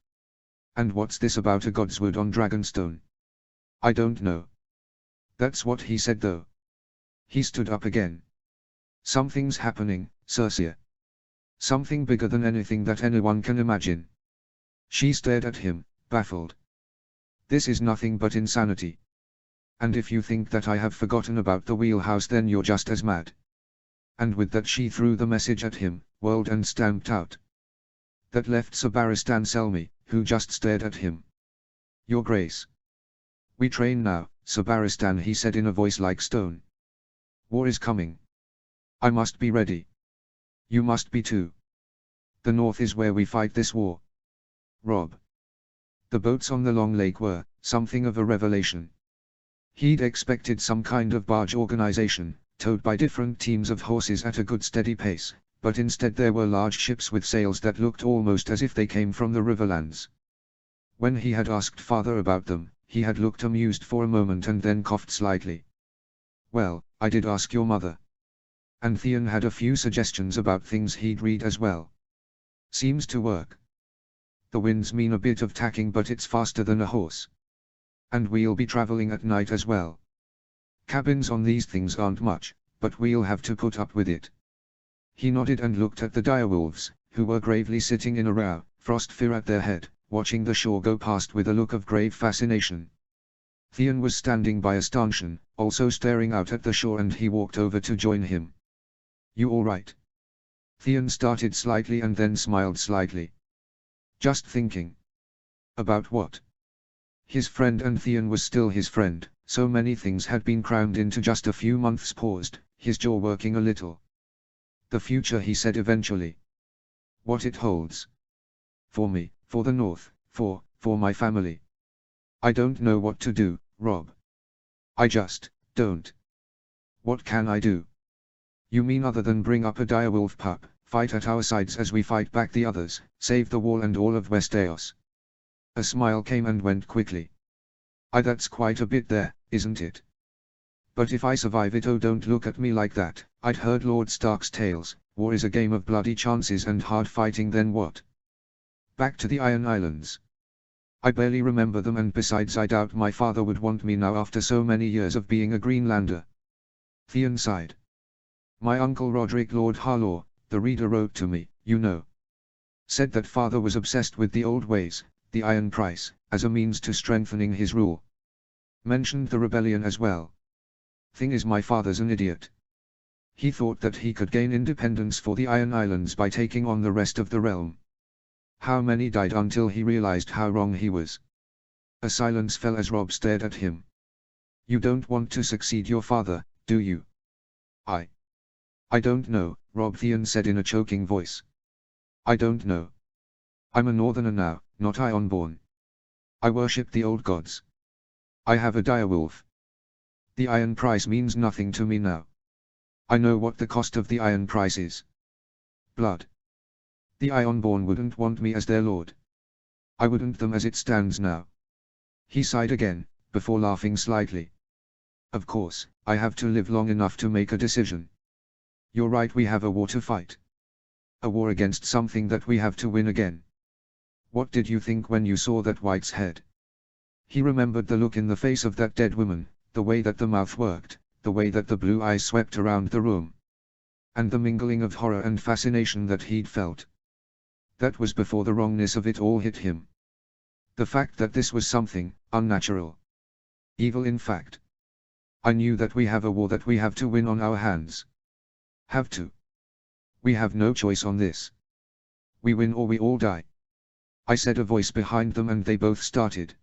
A: And what's this about a godswood on Dragonstone? I don't know. That's what he said though. He stood up again. Something's happening, Circea. Something bigger than anything that anyone can imagine. She stared at him, baffled. This is nothing but insanity. And if you think that I have forgotten about the wheelhouse, then you're just as mad. And with that she threw the message at him, whirled and stamped out. That left Sabaristan Selmy, who just stared at him. Your Grace. We train now, Sabaristan, he said in a voice like stone. War is coming. I must be ready. You must be too. The north is where we fight this war. Robb. The boats on the long lake were something of a revelation. He'd expected some kind of barge organization, towed by different teams of horses at a good steady pace, but instead there were large ships with sails that looked almost as if they came from the Riverlands. When he had asked father about them, he had looked amused for a moment and then coughed slightly. Well, I did ask your mother. And Theon had a few suggestions about things he'd read as well. Seems to work. The winds mean a bit of tacking, but it's faster than a horse. And we'll be traveling at night as well. Cabins on these things aren't much, but we'll have to put up with it. He nodded and looked at the direwolves, who were gravely sitting in a row, frost fear at their head, watching the shore go past with a look of grave fascination. Theon was standing by a stanchion, also staring out at the shore, and he walked over to join him. You all right? Theon started slightly and then smiled slightly. Just thinking. About what? His friend, and Theon was still his friend, so many things had been crammed into just a few months. Paused, his jaw working a little. The future, he said eventually. What it holds. For me, for the North, for my family. I don't know what to do, Robb. I just don't. What can I do? You mean other than bring up a direwolf pup, fight at our sides as we fight back the others, save the wall and all of Westeros? A smile came and went quickly. That's quite a bit there, isn't it? But if I survive it, oh don't look at me like that. I'd heard Lord Stark's tales. War is a game of bloody chances and hard fighting. Then what? Back to the Iron Islands. I barely remember them, and besides I doubt my father would want me now after so many years of being a Greenlander. Theon sighed. My uncle Roderick Lord Harlaw, the reader, wrote to me, you know. Said that father was obsessed with the old ways, the iron price, as a means to strengthening his rule. Mentioned the rebellion as well. Thing is, my father's an idiot. He thought that he could gain independence for the Iron Islands by taking on the rest of the realm. How many died until he realized how wrong he was? A silence fell as Robb stared at him. You don't want to succeed your father, do you? I don't know, Robb, Theon said in a choking voice. I don't know. I'm a northerner now, not Ironborn. I worship the old gods. I have a direwolf. The iron price means nothing to me now. I know what the cost of the iron price is. Blood. The Ironborn wouldn't want me as their lord. I wouldn't them as it stands now. He sighed again, before laughing slightly. Of course, I have to live long enough to make a decision. You're right, we have a war to fight. A war against something that we have to win again. What did you think when you saw that White's head? He remembered the look in the face of that dead woman, the way that the mouth worked, the way that the blue eyes swept around the room. And the mingling of horror and fascination that he'd felt. That was before the wrongness of it all hit him. The fact that this was something unnatural. Evil in fact. I knew that we have a war that we have to win on our hands. Have to. We have no choice on this. We win or we all die. I said, a voice behind them, and they both started.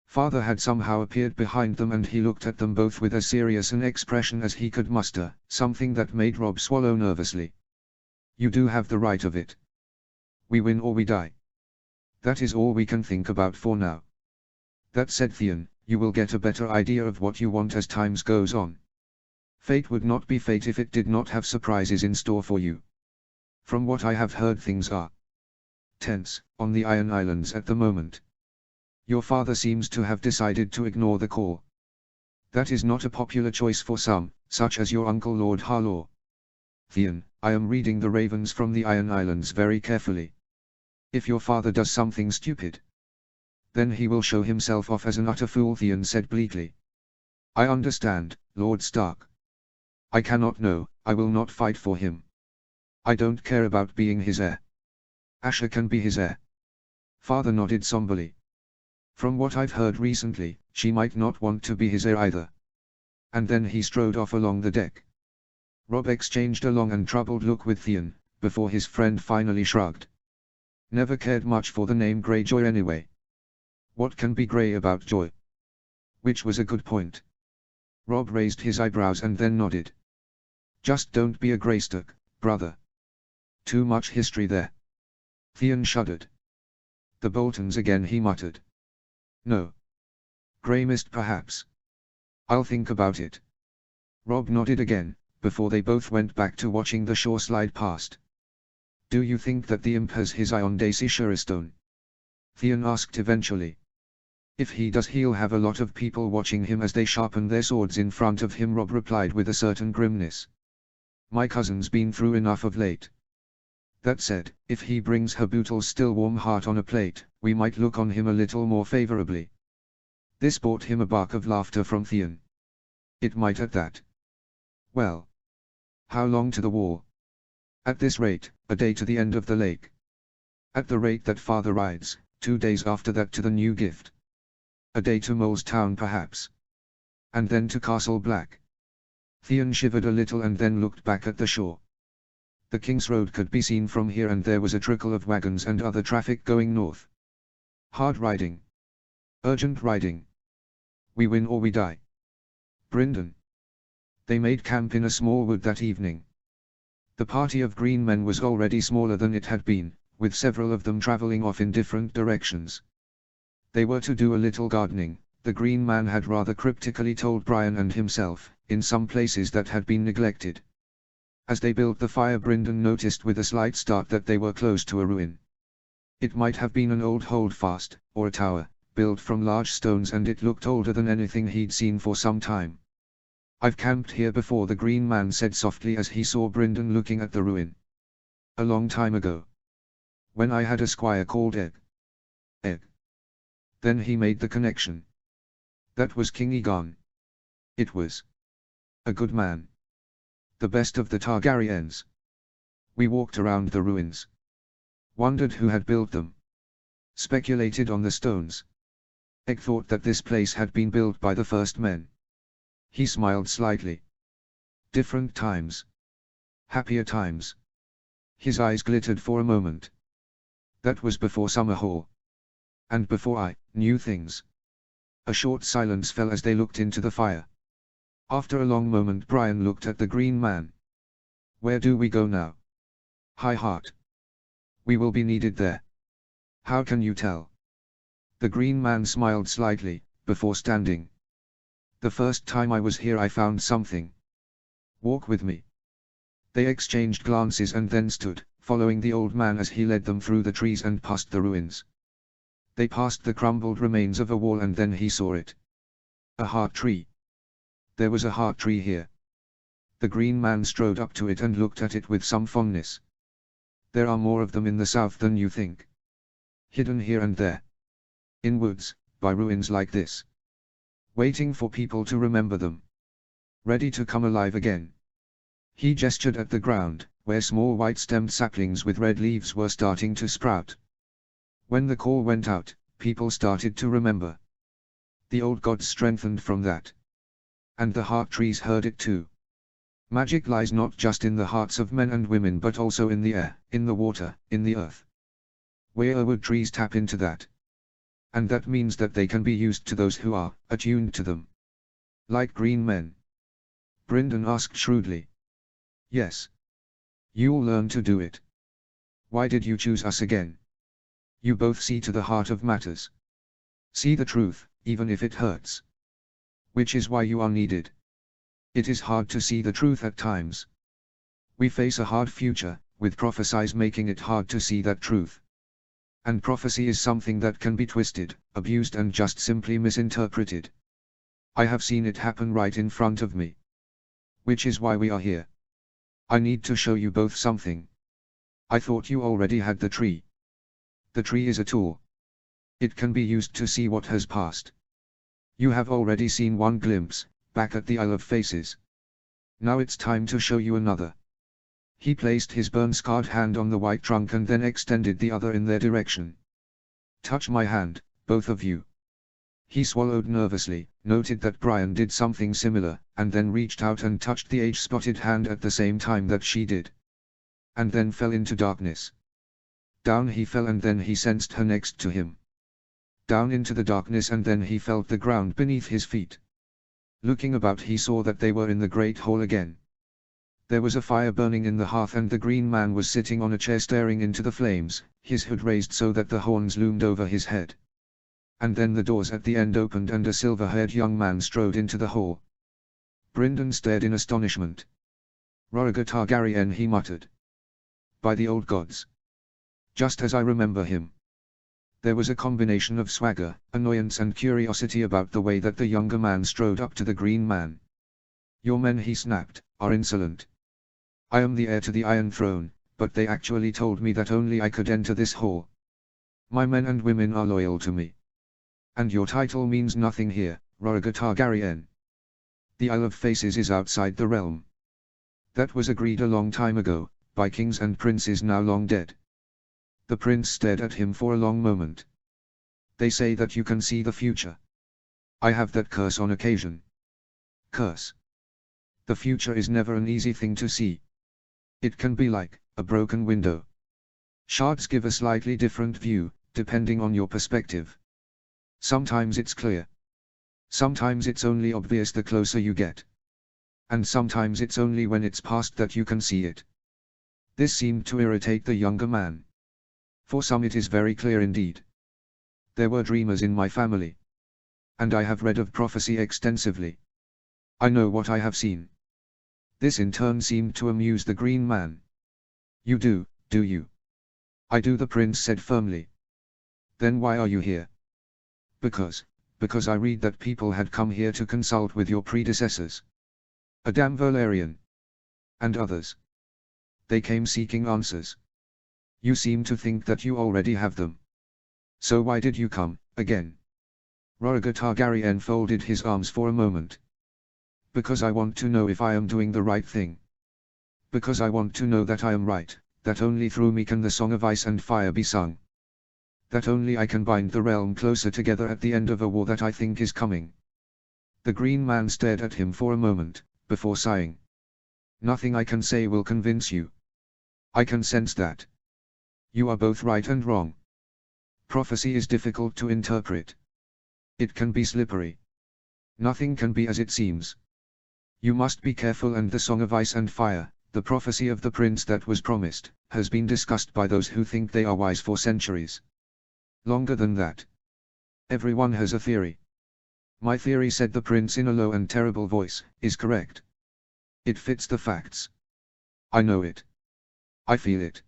A: Father had somehow appeared behind them, and he looked at them both with as serious an expression as he could muster, something that made Robb swallow nervously. You do have the right of it. We win or we die. That is all we can think about for now. That said, Theon, you will get a better idea of what you want as times goes on. Fate would not be fate if it did not have surprises in store for you. From what I have heard, things are tense on the Iron Islands at the moment. Your father seems to have decided to ignore the call. That is not a popular choice for some, such as your uncle Lord Harlaw. Theon, I am reading the ravens from the Iron Islands very carefully. If your father does something stupid, then he will show himself off as an utter fool, Theon said bleakly. I understand, Lord Stark. I cannot know, I will not fight for him. I don't care about being his heir. Asher can be his heir. Father nodded somberly. From what I've heard recently, she might not want to be his heir either. And then he strode off along the deck. Robb exchanged a long and troubled look with Theon, before his friend finally shrugged. Never cared much for the name Greyjoy anyway. What can be grey about joy? Which was a good point. Robb raised his eyebrows and then nodded. Just don't be a Greystoke, brother. Too much history there. Theon shuddered. The Boltons again, he muttered. No. Grey mist perhaps. I'll think about it. Robb nodded again, before they both went back to watching the shore slide past. Do you think that the imp has his eye on Daisy Shirestone? Theon asked eventually. If he does, he'll have a lot of people watching him as they sharpen their swords in front of him, Robb replied with a certain grimness. My cousin's been through enough of late. That said, if he brings her Bootle's still warm heart on a plate, we might look on him a little more favorably. This brought him a bark of laughter from Theon. It might at that. Well. How long to the wall? At this rate, a day to the end of the lake. At the rate that father rides, 2 days after that to the new gift. A day to Mole's Town perhaps. And then to Castle Black. Theon shivered a little and then looked back at the shore. The King's Road could be seen from here, and there was a trickle of wagons and other traffic going north. Hard riding. Urgent riding. We win or we die. Brindon. They made camp in a small wood that evening. The party of green men was already smaller than it had been, with several of them traveling off in different directions. They were to do a little gardening, the green man had rather cryptically told Brian and himself, in some places that had been neglected. As they built the fire, Brindon noticed with a slight start that they were close to a ruin. It might have been an old holdfast, or a tower, built from large stones, and it looked older than anything he'd seen for some time. I've camped here before, the green man said softly as he saw Brindon looking at the ruin. A long time ago. When I had a squire called Egg. Egg. Then he made the connection. That was King Egon. It was a good man. The best of the Targaryens. We walked around the ruins. Wondered who had built them. Speculated on the stones. Egg thought that this place had been built by the first men. He smiled slightly. Different times. Happier times. His eyes glittered for a moment. That was before Summerhall. And before I knew things. A short silence fell as they looked into the fire. After a long moment, Brian looked at the green man. Where do we go now? High Heart. We will be needed there. How can you tell? The green man smiled slightly, before standing. The first time I was here I found something. Walk with me. They exchanged glances and then stood, following the old man as he led them through the trees and past the ruins. They passed the crumbled remains of a wall and then he saw it. A heart tree. There was a heart tree here. The green man strode up to it and looked at it with some fondness. There are more of them in the south than you think. Hidden here and there. In woods, by ruins like this. Waiting for people to remember them. Ready to come alive again. He gestured at the ground, where small white-stemmed saplings with red leaves were starting to sprout. When the call went out, people started to remember. The old gods strengthened from that. And the heart trees heard it too. Magic lies not just in the hearts of men and women but also in the air, in the water, in the earth. Weirwood trees tap into that. And that means that they can be used to those who are attuned to them. Like green men. Brynden asked shrewdly. Yes. You'll learn to do it. Why did you choose us again? You both see to the heart of matters. See the truth, even if it hurts. Which is why you are needed. It is hard to see the truth at times. We face a hard future, with prophecies making it hard to see that truth. And prophecy is something that can be twisted, abused and just simply misinterpreted. I have seen it happen right in front of me. Which is why we are here. I need to show you both something. I thought you already had the tree. The tree is a tool. It can be used to see what has passed. You have already seen one glimpse, back at the Isle of Faces. Now it's time to show you another. He placed his burn-scarred hand on the white trunk and then extended the other in their direction. Touch my hand, both of you. He swallowed nervously, noted that Brian did something similar, and then reached out and touched the age-spotted hand at the same time that she did. And then fell into darkness. Down he fell and then he sensed her next to him. Down into the darkness and then he felt the ground beneath his feet. Looking about he saw that they were in the great hall again. There was a fire burning in the hearth and the green man was sitting on a chair staring into the flames, his hood raised so that the horns loomed over his head. And then the doors at the end opened and a silver-haired young man strode into the hall. Brynden stared in astonishment. Rhaegar Targaryen, he muttered. By the old gods. Just as I remember him. There was a combination of swagger, annoyance and curiosity about the way that the younger man strode up to the green man. Your men, he snapped, are insolent. I am the heir to the Iron Throne, but they actually told me that only I could enter this hall. My men and women are loyal to me. And your title means nothing here, Rhaegar Targaryen. The Isle of Faces is outside the realm. That was agreed a long time ago, by kings and princes now long dead. The prince stared at him for a long moment. They say that you can see the future. I have that curse on occasion. Curse. The future is never an easy thing to see. It can be like a broken window. Shards give a slightly different view, depending on your perspective. Sometimes it's clear. Sometimes it's only obvious the closer you get. And sometimes it's only when it's past that you can see it. This seemed to irritate the younger man. For some it is very clear indeed. There were dreamers in my family. And I have read of prophecy extensively. I know what I have seen. This in turn seemed to amuse the green man. You do you? I do, the prince said firmly. Then why are you here? Because I read that people had come here to consult with your predecessors. Adam Valerian. And others. They came seeking answers. You seem to think that you already have them. So why did you come, again? Rhaegar Targaryen folded his arms for a moment. Because I want to know if I am doing the right thing. Because I want to know that I am right, that only through me can the Song of Ice and Fire be sung. That only I can bind the realm closer together at the end of a war that I think is coming. The green man stared at him for a moment, before sighing. Nothing I can say will convince you. I can sense that. You are both right and wrong. Prophecy is difficult to interpret. It can be slippery. Nothing can be as it seems. You must be careful, and the Song of Ice and Fire, the prophecy of the prince that was promised, has been discussed by those who think they are wise for centuries. Longer than that. Everyone has a theory. My theory, said the prince in a low and terrible voice, is correct. It fits the facts. I know it. I feel it.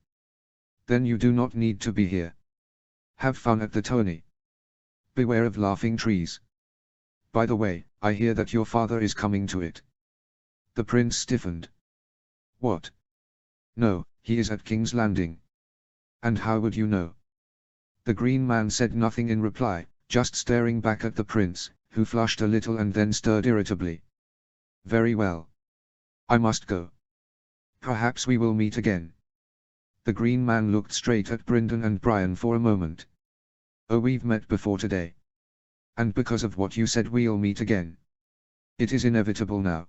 A: Then you do not need to be here. Have fun at the tourney. Beware of laughing trees. By the way, I hear that your father is coming to it. The prince stiffened. What? No, he is at King's Landing. And how would you know? The green man said nothing in reply, just staring back at the prince, who flushed a little and then stirred irritably. Very well. I must go. Perhaps we will meet again. The green man looked straight at Brynden and Brian for a moment. Oh, we've met before today. And because of what you said, we'll meet again. It is inevitable now.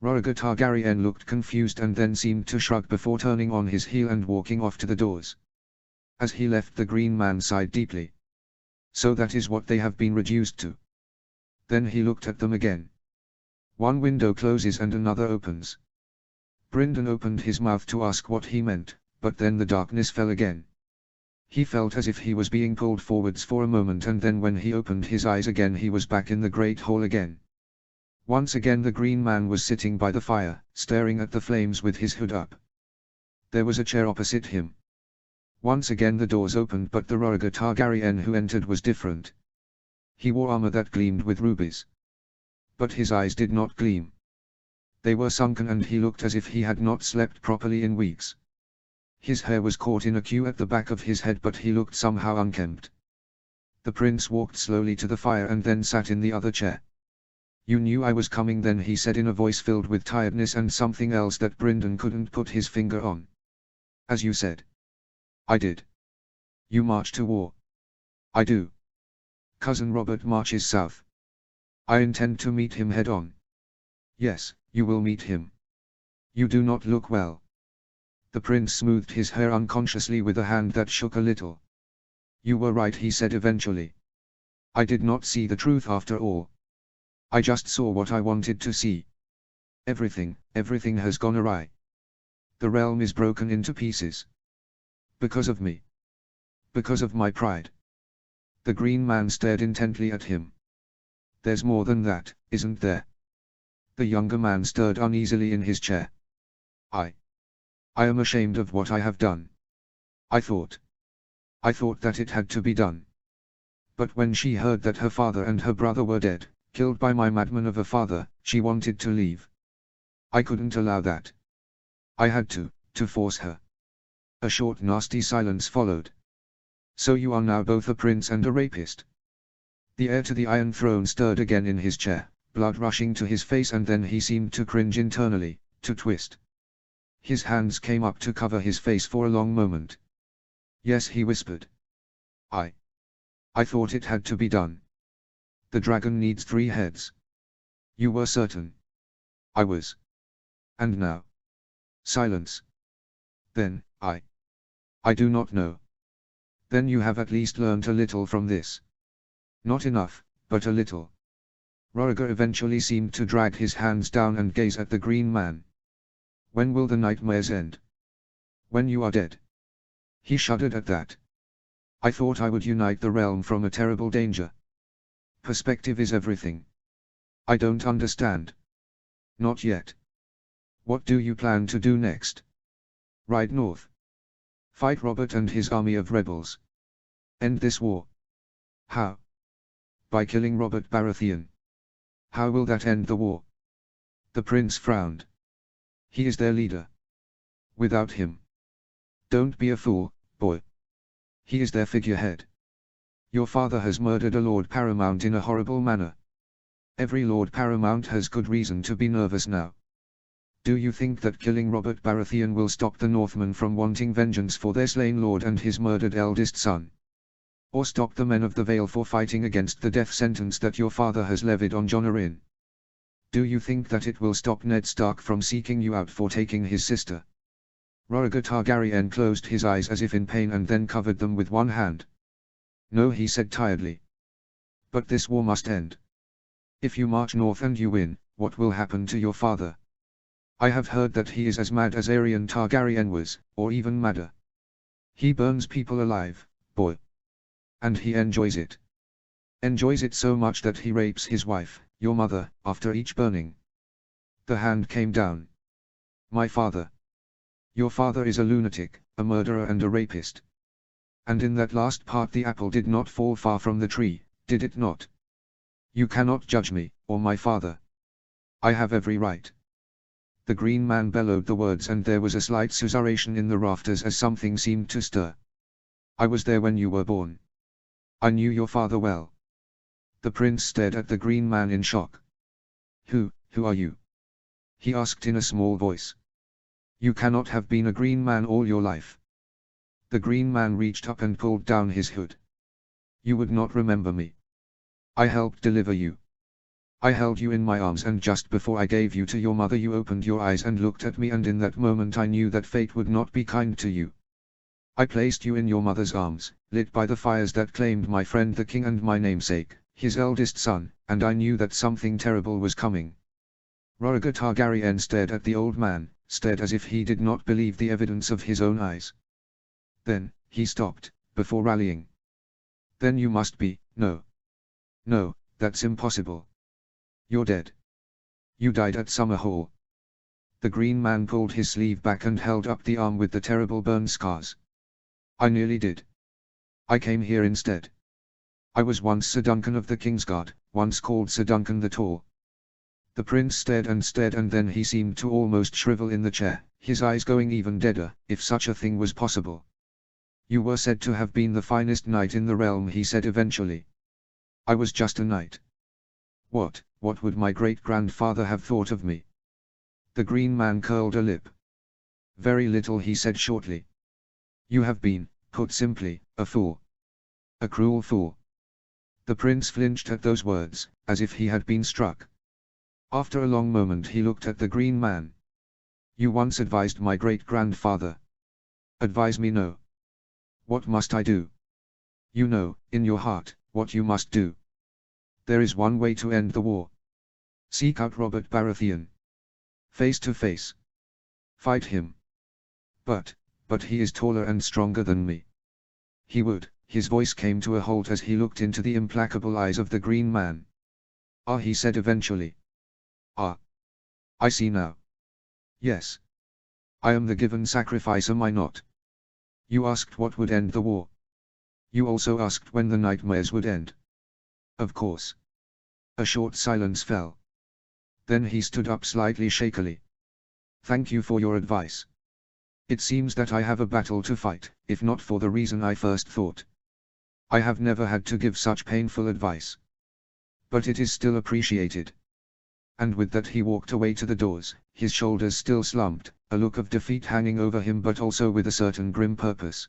A: Rhaegar Targaryen looked confused and then seemed to shrug before turning on his heel and walking off to the doors. As he left, the green man sighed deeply. So that is what they have been reduced to. Then he looked at them again. One window closes and another opens. Brynden opened his mouth to ask what he meant, but then the darkness fell again. He felt as if he was being pulled forwards for a moment, and then when he opened his eyes again, he was back in the great hall again. Once again the green man was sitting by the fire, staring at the flames with his hood up. There was a chair opposite him. Once again the doors opened, but the Rhaegar Targaryen who entered was different. He wore armor that gleamed with rubies. But his eyes did not gleam. They were sunken and he looked as if he had not slept properly in weeks. His hair was caught in a queue at the back of his head, but he looked somehow unkempt. The prince walked slowly to the fire and then sat in the other chair. You knew I was coming then, he said in a voice filled with tiredness and something else that Brynden couldn't put his finger on. As you said. I did. You march to war. I do. Cousin Robert marches south. I intend to meet him head on. Yes, you will meet him. You do not look well. The prince smoothed his hair unconsciously with a hand that shook a little. You were right, he said eventually. I did not see the truth after all. I just saw what I wanted to see. Everything has gone awry. The realm is broken into pieces. Because of me. Because of my pride. The green man stared intently at him. There's more than that, isn't there? The younger man stirred uneasily in his chair. I am ashamed of what I have done. I thought that it had to be done. But when she heard that her father and her brother were dead, killed by my madman of a father, she wanted to leave. I couldn't allow that. I had to force her. A short nasty silence followed. So you are now both a prince and a rapist. The heir to the Iron Throne stirred again in his chair, blood rushing to his face, and then he seemed to cringe internally, to twist. His hands came up to cover his face for a long moment. Yes, he whispered. I thought it had to be done. The dragon needs 3 heads. You were certain. I was. And now? Silence. Then, I do not know. Then you have at least learnt a little from this. Not enough, but a little. Rhaegar eventually seemed to drag his hands down and gaze at the green man. When will the nightmares end? When you are dead. He shuddered at that. I thought I would unite the realm from a terrible danger. Perspective is everything. I don't understand. Not yet. What do you plan to do next? Ride north. Fight Robert and his army of rebels. End this war. How? By killing Robert Baratheon. How will that end the war? The prince frowned. He is their leader. Without him. Don't be a fool, boy. He is their figurehead. Your father has murdered a Lord Paramount in a horrible manner. Every Lord Paramount has good reason to be nervous now. Do you think that killing Robert Baratheon will stop the Northmen from wanting vengeance for their slain lord and his murdered eldest son? Or stop the men of the Vale for fighting against the death sentence that your father has levied on Jon Arryn? Do you think that it will stop Ned Stark from seeking you out for taking his sister? Rhaegar Targaryen closed his eyes as if in pain and then covered them with one hand. No, he said tiredly. But this war must end. If you march north and you win, what will happen to your father? I have heard that he is as mad as Aerion Targaryen was, or even madder. He burns people alive, boy. And he enjoys it. Enjoys it so much that he rapes his wife, your mother, after each burning. The hand came down. My father. Your father is a lunatic, a murderer and a rapist. And in that last part the apple did not fall far from the tree, did it not? You cannot judge me, or my father. I have every right. The green man bellowed the words, and there was a slight susurration in the rafters as something seemed to stir. I was there when you were born. I knew your father well. The prince stared at the green man in shock. Who are you? He asked in a small voice. You cannot have been a green man all your life. The green man reached up and pulled down his hood. You would not remember me. I helped deliver you. I held you in my arms, and just before I gave you to your mother you opened your eyes and looked at me, and in that moment I knew that fate would not be kind to you. I placed you in your mother's arms, lit by the fires that claimed my friend the king and my namesake, his eldest son, and I knew that something terrible was coming. Rhaegar Targaryen stared at the old man, stared as if he did not believe the evidence of his own eyes. Then, he stopped, before rallying. Then you must be, no. No, that's impossible. You're dead. You died at Summerhall. The green man pulled his sleeve back and held up the arm with the terrible burn scars. I nearly did. I came here instead. I was once Sir Duncan of the Kingsguard, once called Sir Duncan the Tall. The prince stared and then he seemed to almost shrivel in the chair, his eyes going even deader, if such a thing was possible. You were said to have been the finest knight in the realm, he said eventually. I was just a knight. What would my great-grandfather have thought of me? The green man curled a lip. Very little, he said shortly. You have been, put simply, a fool. A cruel fool. The prince flinched at those words, as if he had been struck. After a long moment he looked at the green man. You once advised my great-grandfather. Advise me? No. What must I do? You know, in your heart, what you must do. There is one way to end the war. Seek out Robert Baratheon. Face to face. Fight him. But he is taller and stronger than me. He would. His voice came to a halt as he looked into the implacable eyes of the green man. Ah, he said eventually. Ah. I see now. Yes. I am the given sacrifice, am I not? You asked what would end the war. You also asked when the nightmares would end. Of course. A short silence fell. Then he stood up slightly shakily. Thank you for your advice. It seems that I have a battle to fight, if not for the reason I first thought. I have never had to give such painful advice. But it is still appreciated. And with that he walked away to the doors, his shoulders still slumped, a look of defeat hanging over him but also with a certain grim purpose.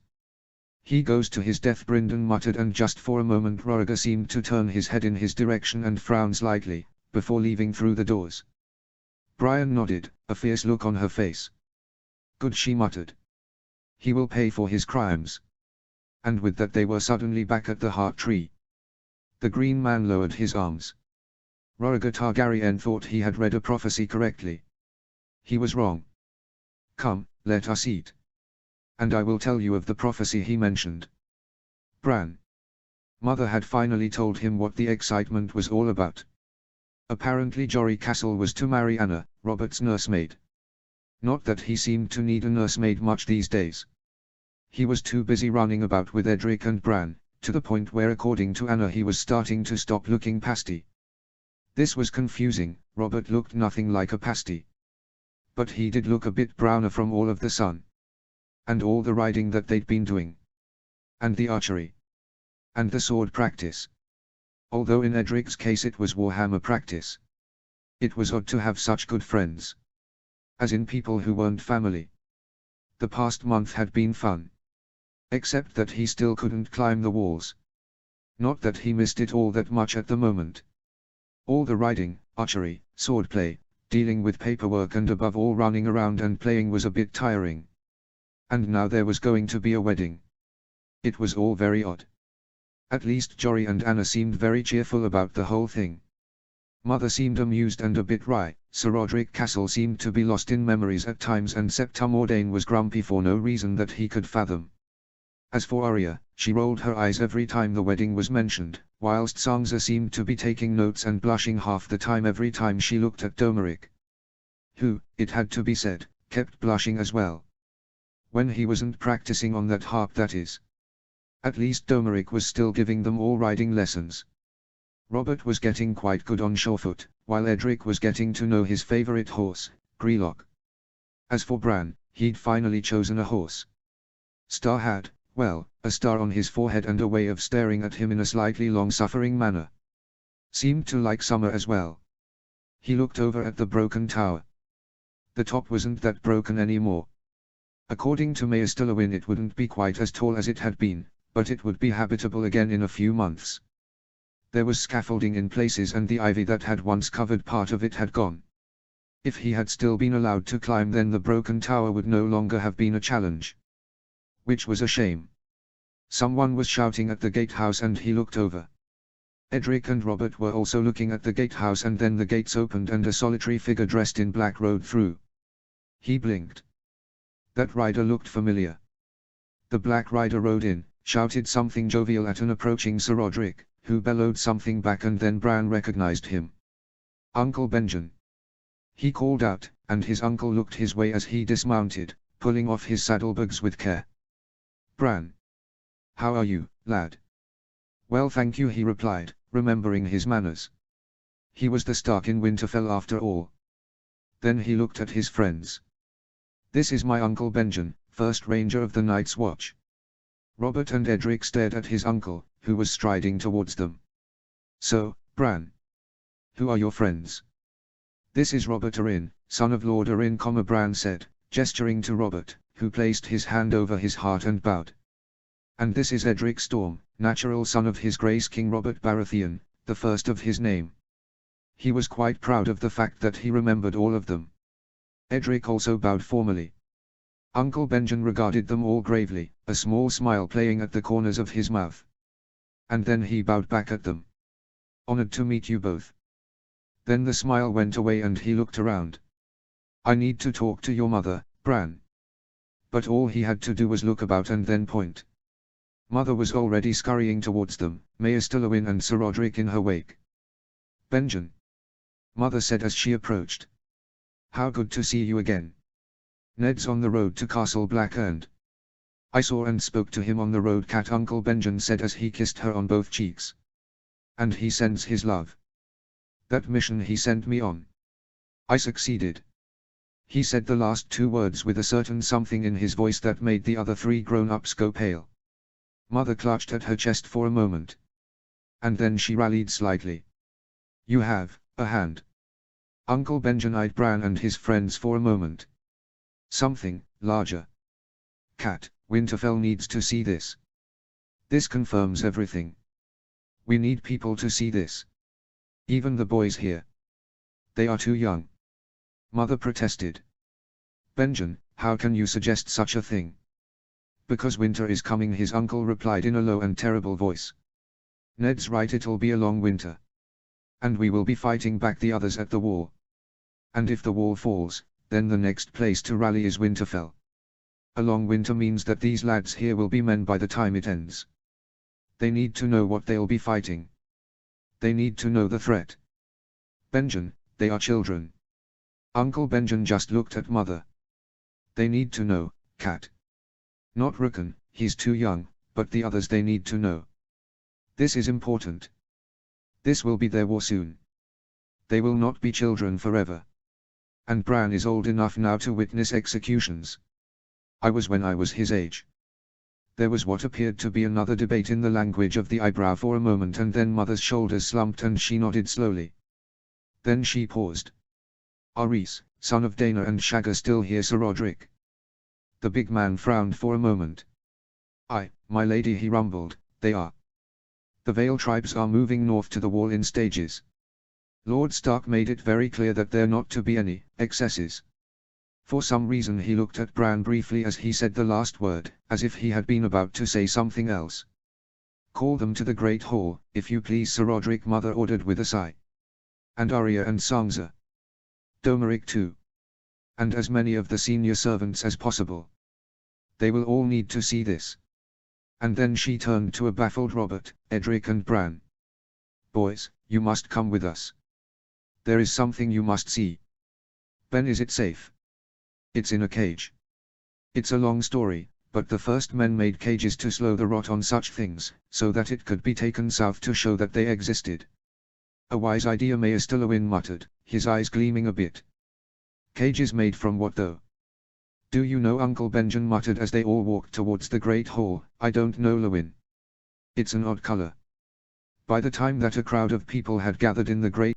A: He goes to his death, Brynden muttered, and just for a moment Rhaegar seemed to turn his head in his direction and frown slightly, before leaving through the doors. Brian nodded, a fierce look on her face. Good, she muttered. He will pay for his crimes. And with that they were suddenly back at the heart tree. The green man lowered his arms. Rhaegar Targaryen thought he had read a prophecy correctly. He was wrong. Come, let us eat. And I will tell you of the prophecy he mentioned. Bran. Mother had finally told him what the excitement was all about. Apparently Jory Castle was to marry Anna, Robert's nursemaid. Not that he seemed to need a nursemaid much these days. He was too busy running about with Edric and Bran, to the point where according to Anna he was starting to stop looking pasty. This was confusing. Robert looked nothing like a pasty. But he did look a bit browner from all of the sun. And all the riding that they'd been doing. And the archery. And the sword practice. Although in Edric's case it was Warhammer practice. It was odd to have such good friends. As in people who weren't family. The past month had been fun. Except that he still couldn't climb the walls. Not that he missed it all that much at the moment. All the riding, archery, swordplay, dealing with paperwork and above all running around and playing was a bit tiring. And now there was going to be a wedding. It was all very odd. At least Jory and Anna seemed very cheerful about the whole thing. Mother seemed amused and a bit wry, Sir Roderick Castle seemed to be lost in memories at times, and Septum Ordain was grumpy for no reason that he could fathom. As for Arya, she rolled her eyes every time the wedding was mentioned, whilst Sansa seemed to be taking notes and blushing half the time every time she looked at Domeric, who, it had to be said, kept blushing as well. When he wasn't practicing on that harp, that is. At least Domeric was still giving them all riding lessons. Robert was getting quite good on Surefoot, while Edric was getting to know his favourite horse, Grelock. As for Bran, he'd finally chosen a horse. Star had, well, a star on his forehead and a way of staring at him in a slightly long-suffering manner. Seemed to like summer as well. He looked over at the broken tower. The top wasn't that broken anymore. According to Maester Lewin, it wouldn't be quite as tall as it had been, but it would be habitable again in a few months. There was scaffolding in places and the ivy that had once covered part of it had gone. If he had still been allowed to climb, then the broken tower would no longer have been a challenge. Which was a shame. Someone was shouting at the gatehouse and he looked over. Edric and Robert were also looking at the gatehouse, and then the gates opened and a solitary figure dressed in black rode through. He blinked. That rider looked familiar. The black rider rode in, shouted something jovial at an approaching Sir Roderick, who bellowed something back, and then Bran recognized him. Uncle Benjen. He called out, and his uncle looked his way as he dismounted, pulling off his saddlebags with care. Bran. How are you, lad? Well, thank you, he replied, remembering his manners. He was the Stark in Winterfell after all. Then he looked at his friends. This is my Uncle Benjen, first ranger of the Night's Watch. Robert and Edric stared at his uncle, who was striding towards them. So, Bran. Who are your friends? This is Robert Arryn, son of Lord Arryn, Bran said, gesturing to Robert, who placed his hand over his heart and bowed. And this is Edric Storm, natural son of his Grace King Robert Baratheon, the first of his name. He was quite proud of the fact that he remembered all of them. Edric also bowed formally. Uncle Benjen regarded them all gravely, a small smile playing at the corners of his mouth. And then he bowed back at them. Honored to meet you both. Then the smile went away and he looked around. I need to talk to your mother, Bran. But all he had to do was look about and then point. Mother was already scurrying towards them, Maester Lewin and Sir Roderick in her wake. Benjen. Mother said as she approached. How good to see you again. Ned's on the road to Castle Blackerned. I saw and spoke to him on the road, Cat, Uncle Benjen said as he kissed her on both cheeks. And he sends his love. That mission he sent me on. I succeeded. He said the last two words with a certain something in his voice that made the other three grown-ups go pale. Mother clutched at her chest for a moment. And then she rallied slightly. You have a hand. Uncle Benjen eyed Bran and his friends for a moment. Something larger. Cat, Winterfell needs to see this. This confirms everything. We need people to see this. Even the boys here. They are too young. Mother protested. Benjen, how can you suggest such a thing? Because winter is coming, his uncle replied in a low and terrible voice. Ned's right, it'll be a long winter. And we will be fighting back the others at the wall. And if the wall falls, then the next place to rally is Winterfell. A long winter means that these lads here will be men by the time it ends. They need to know what they'll be fighting. They need to know the threat. Benjen, they are children. Uncle Benjen just looked at Mother. They need to know, Cat. Not Rickon, he's too young, but the others, they need to know. This is important. This will be their war soon. They will not be children forever. And Bran is old enough now to witness executions. I was when I was his age. There was what appeared to be another debate in the language of the eyebrow for a moment, and then Mother's shoulders slumped and she nodded slowly. Then she paused. Are Rhys, son of Dana and Shagger, still here, Sir Roderick? The big man frowned for a moment. Aye, my lady, he rumbled, they are. The Vale tribes are moving north to the wall in stages. Lord Stark made it very clear that there not to be any excesses. For some reason he looked at Bran briefly as he said the last word, as if he had been about to say something else. Call them to the Great Hall, if you please, Sir Roderick, Mother ordered with a sigh. And Arya and Sansa. Domeric too. And as many of the senior servants as possible. They will all need to see this. And then she turned to a baffled Robert, Edric and Bran. "Boys, you must come with us. There is something you must see." "Ben, is it safe?" "It's in a cage. It's a long story, but the first men made cages to slow the rot on such things, so that it could be taken south to show that they existed." "A wise idea," Maester Lewin muttered, his eyes gleaming a bit. "Cages made from what though?" "Do you know?" Uncle Benjen muttered as they all walked towards the great hall. "I don't know, Lewin. It's an odd color." By the time that a crowd of people had gathered in the great